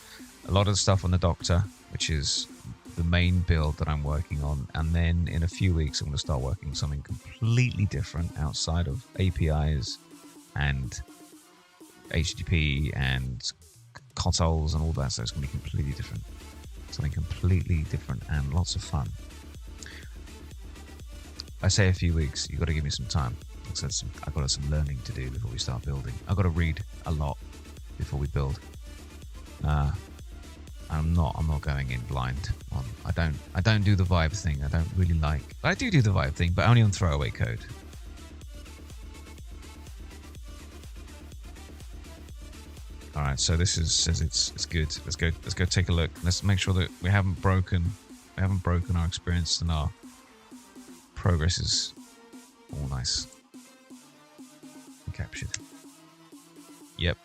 A lot of the stuff on the Doctor, which is the main build that I'm working on, and then in a few weeks I'm going to start working on something completely different outside of APIs and HTTP and consoles and all that. So it's going to be completely different, something completely different and lots of fun. I say a few weeks, you've got to give me some time. I've got some learning to do before we start building. I've got to read a lot before we build. I'm not going in blind. I don't do the vibe thing. I don't really like. I do the vibe thing, but only on throwaway code. All right, so this says it's good. Let's go take a look. Let's make sure that we haven't broken our experience, and our progress is all nice and captured. Yep.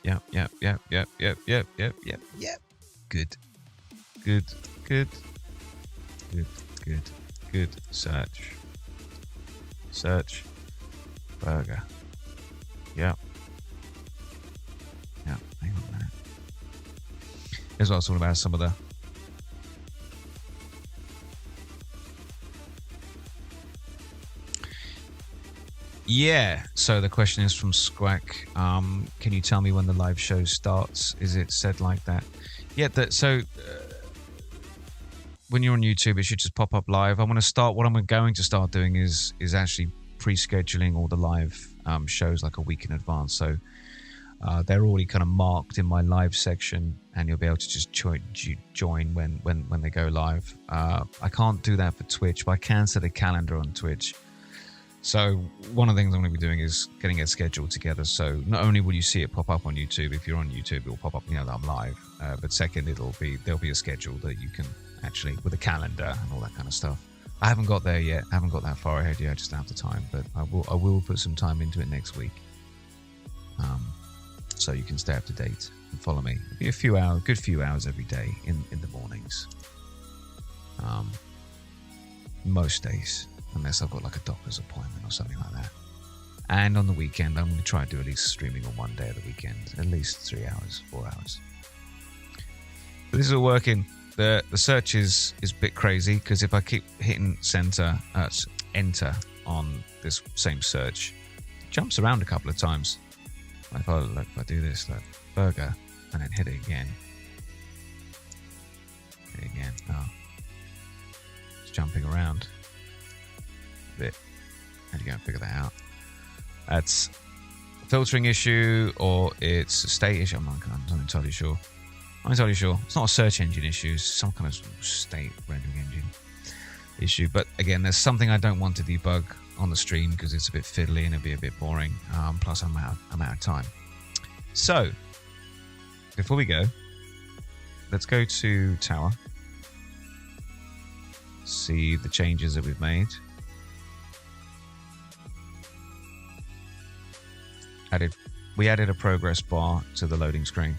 Good. Search. Burger. Yep. Hang on a minute. Here's what I was talking about. Some of the... Yeah, so the question is from Squack. Can you tell me when the live show starts? Is it said like that? Yeah, when you're on YouTube, it should just pop up live. What I'm going to start doing is actually pre-scheduling all the live shows like a week in advance. So they're already kind of marked in my live section, and you'll be able to just join when they go live. I can't do that for Twitch, but I can set a calendar on Twitch. So one of the things I'm going to be doing is getting it scheduled together. So not only will you see it pop up on YouTube, if you're on YouTube, it will pop up, that I'm live. But second, there'll be a schedule that you can actually, with a calendar and all that kind of stuff. I haven't got there yet. I haven't got that far ahead yet. I just don't have the time, but I will put some time into it next week. So you can stay up to date and follow me. It'll be a few hours, good few hours every day in the mornings. Most days. Unless I've got like a doctor's appointment or something like that. And on the weekend, I'm going to try and do at least streaming on one day of the weekend. At least 3 hours, 4 hours. But this is all working. The search is a bit crazy, because if I keep hitting enter on this same search, it jumps around a couple of times. If I do this, like burger, and then hit it again. Oh. It's jumping around. Bit. How do you go and figure that out? That's a filtering issue, or it's a state issue. I'm not entirely sure. I'm entirely sure. It's not a search engine issue. It's some kind of state rendering engine issue. But again, there's something I don't want to debug on the stream because it's a bit fiddly and it'd be a bit boring. Plus, I'm out of time. So, before we go, let's go to Tower. See the changes that we've made. We added a progress bar to the loading screen.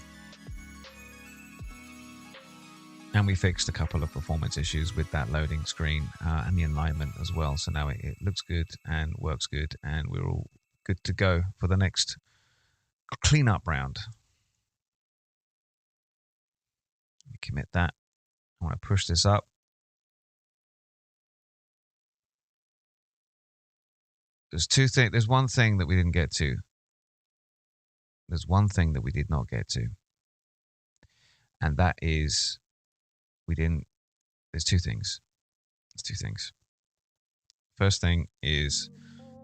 And we fixed a couple of performance issues with that loading screen and the alignment as well. So now it looks good and works good, and we're all good to go for the next cleanup round. Let me commit that. I want to push this up. There's two things. There's one thing that we didn't get to. There's one thing that we did not get to. And that is, there's two things. First thing is,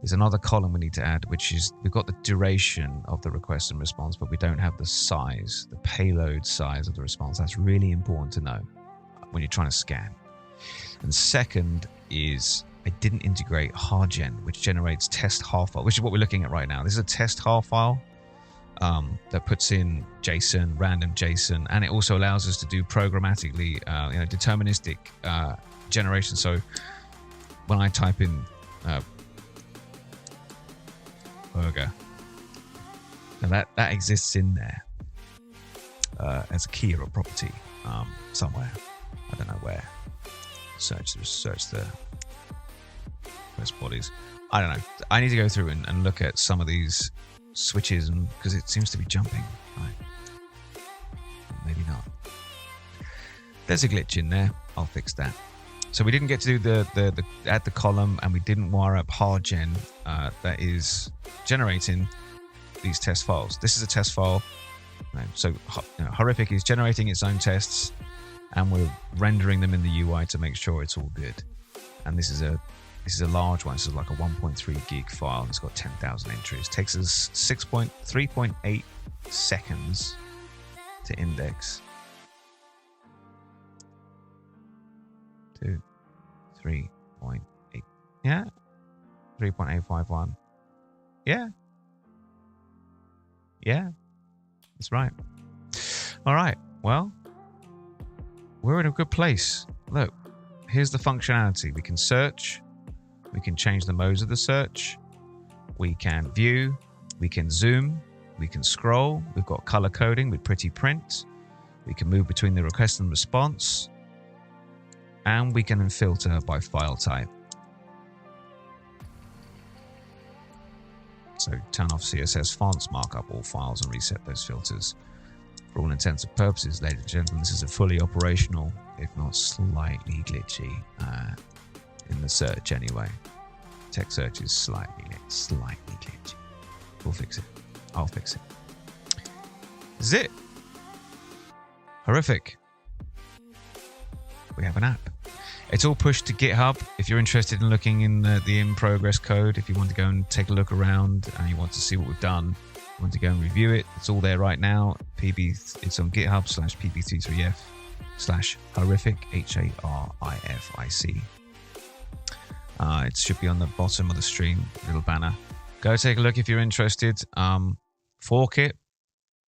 there's another column we need to add, which is, we've got the duration of the request and response, but we don't have the size, the payload size of the response. That's really important to know when you're trying to scan. And second is, I didn't integrate HARgen, which generates test har file, which is what we're looking at right now. This is a test har file that puts in JSON, random JSON, and it also allows us to do programmatically, deterministic generation. So when I type in burger, and that exists in there as a key or a property somewhere. I don't know where. Search the bodies. I don't know. I need to go through and look at some of these switches, and because it seems to be jumping. Right. Maybe not. There's a glitch in there. I'll fix that. So we didn't get to do the add the column, and we didn't wire up HARgen that is generating these test files. This is a test file. So HARific is generating its own tests, and we're rendering them in the UI to make sure it's all good. And this is a large one. This is like a 1.3 gig file. It's got 10,000 entries. It takes us 3.8 seconds to index. 3.8. Yeah. 3.851. Yeah. Yeah. That's right. All right. Well, we're in a good place. Look, here's the functionality. We can search. We can change the modes of the search. We can view. We can zoom. We can scroll. We've got color coding with pretty print. We can move between the request and response. And we can filter by file type. So turn off CSS fonts, mark up all files, and reset those filters. For all intents and purposes, ladies and gentlemen, this is a fully operational, if not slightly glitchy, in the search anyway. Text search is slightly glitchy. We'll fix it. I'll fix it. This is it. HARific. We have an app. It's all pushed to GitHub. If you're interested in looking in the in-progress code, if you want to go and take a look around and you want to see what we've done, you want to go and review it, it's all there right now. It's on GitHub /pb33f/HARific, HARIFIC. It should be on the bottom of the stream, little banner. Go take a look if you're interested. Fork it,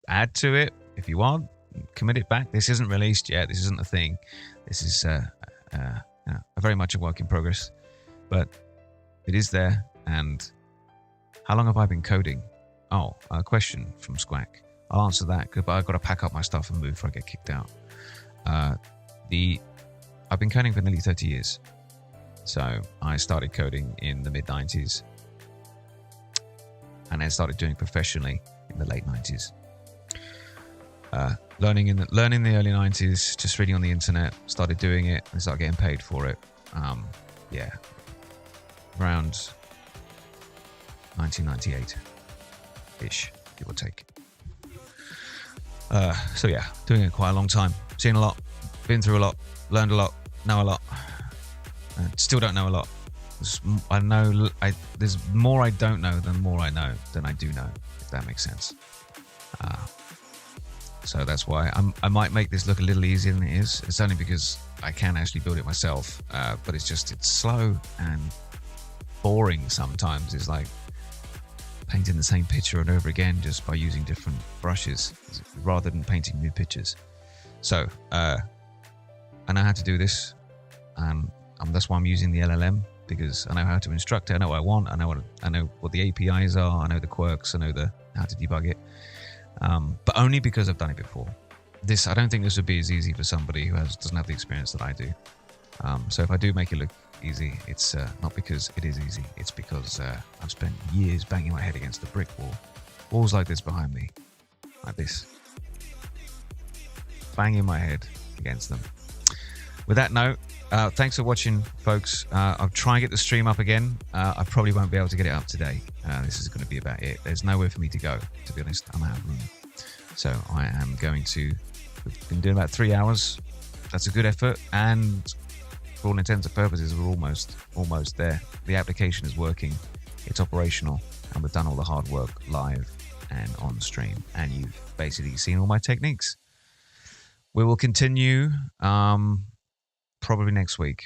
add to it if you want, commit it back. This isn't released yet. This isn't a thing. This is very much a work in progress, but it is there. And how long have I been coding? Oh, a question from Squack. I'll answer that, but I've got to pack up my stuff and move before I get kicked out. I've been coding for nearly 30 years. So I started coding in the mid-90s and then started doing it professionally in the late 90s. Learning in the early 90s, just reading on the internet, started doing it and started getting paid for it. Around 1998-ish, give or take. So yeah, doing it quite a long time. Seen a lot, been through a lot, learned a lot, know a lot. Still don't know a lot. There's more I don't know than more I know than I do know, if that makes sense. So that's why I might make this look a little easier than it is. It's only because I can actually build it myself, but it's slow and boring sometimes. It's like painting the same picture and over again just by using different brushes rather than painting new pictures. So I know how to do this, and that's why I'm using the LLM, because I know how to instruct it. I know what I want. I know what the APIs are. I know the quirks. I know how to debug it. But only because I've done it before. I don't think this would be as easy for somebody who doesn't have the experience that I do. So if I do make it look easy, it's not because it is easy. It's because I've spent years banging my head against a brick wall. Walls like this behind me, like this, banging my head against them. With that note, thanks for watching, folks. I'll try and get the stream up again. I probably won't be able to get it up today. This is going to be about it. There's nowhere for me to go, to be honest. I'm out of room. So I am going to... We've been doing about 3 hours. That's a good effort. And for all intents and purposes, we're almost there. The application is working. It's operational. And we've done all the hard work live and on stream. And you've basically seen all my techniques. We will continue probably next week.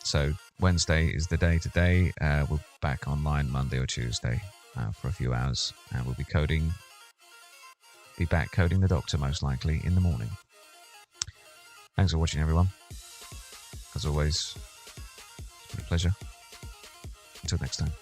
So Wednesday is the day today. We're back online Monday or Tuesday for a few hours. And we'll be back coding the Doctor most likely in the morning. Thanks for watching, everyone. As always, it's been a pleasure. Until next time.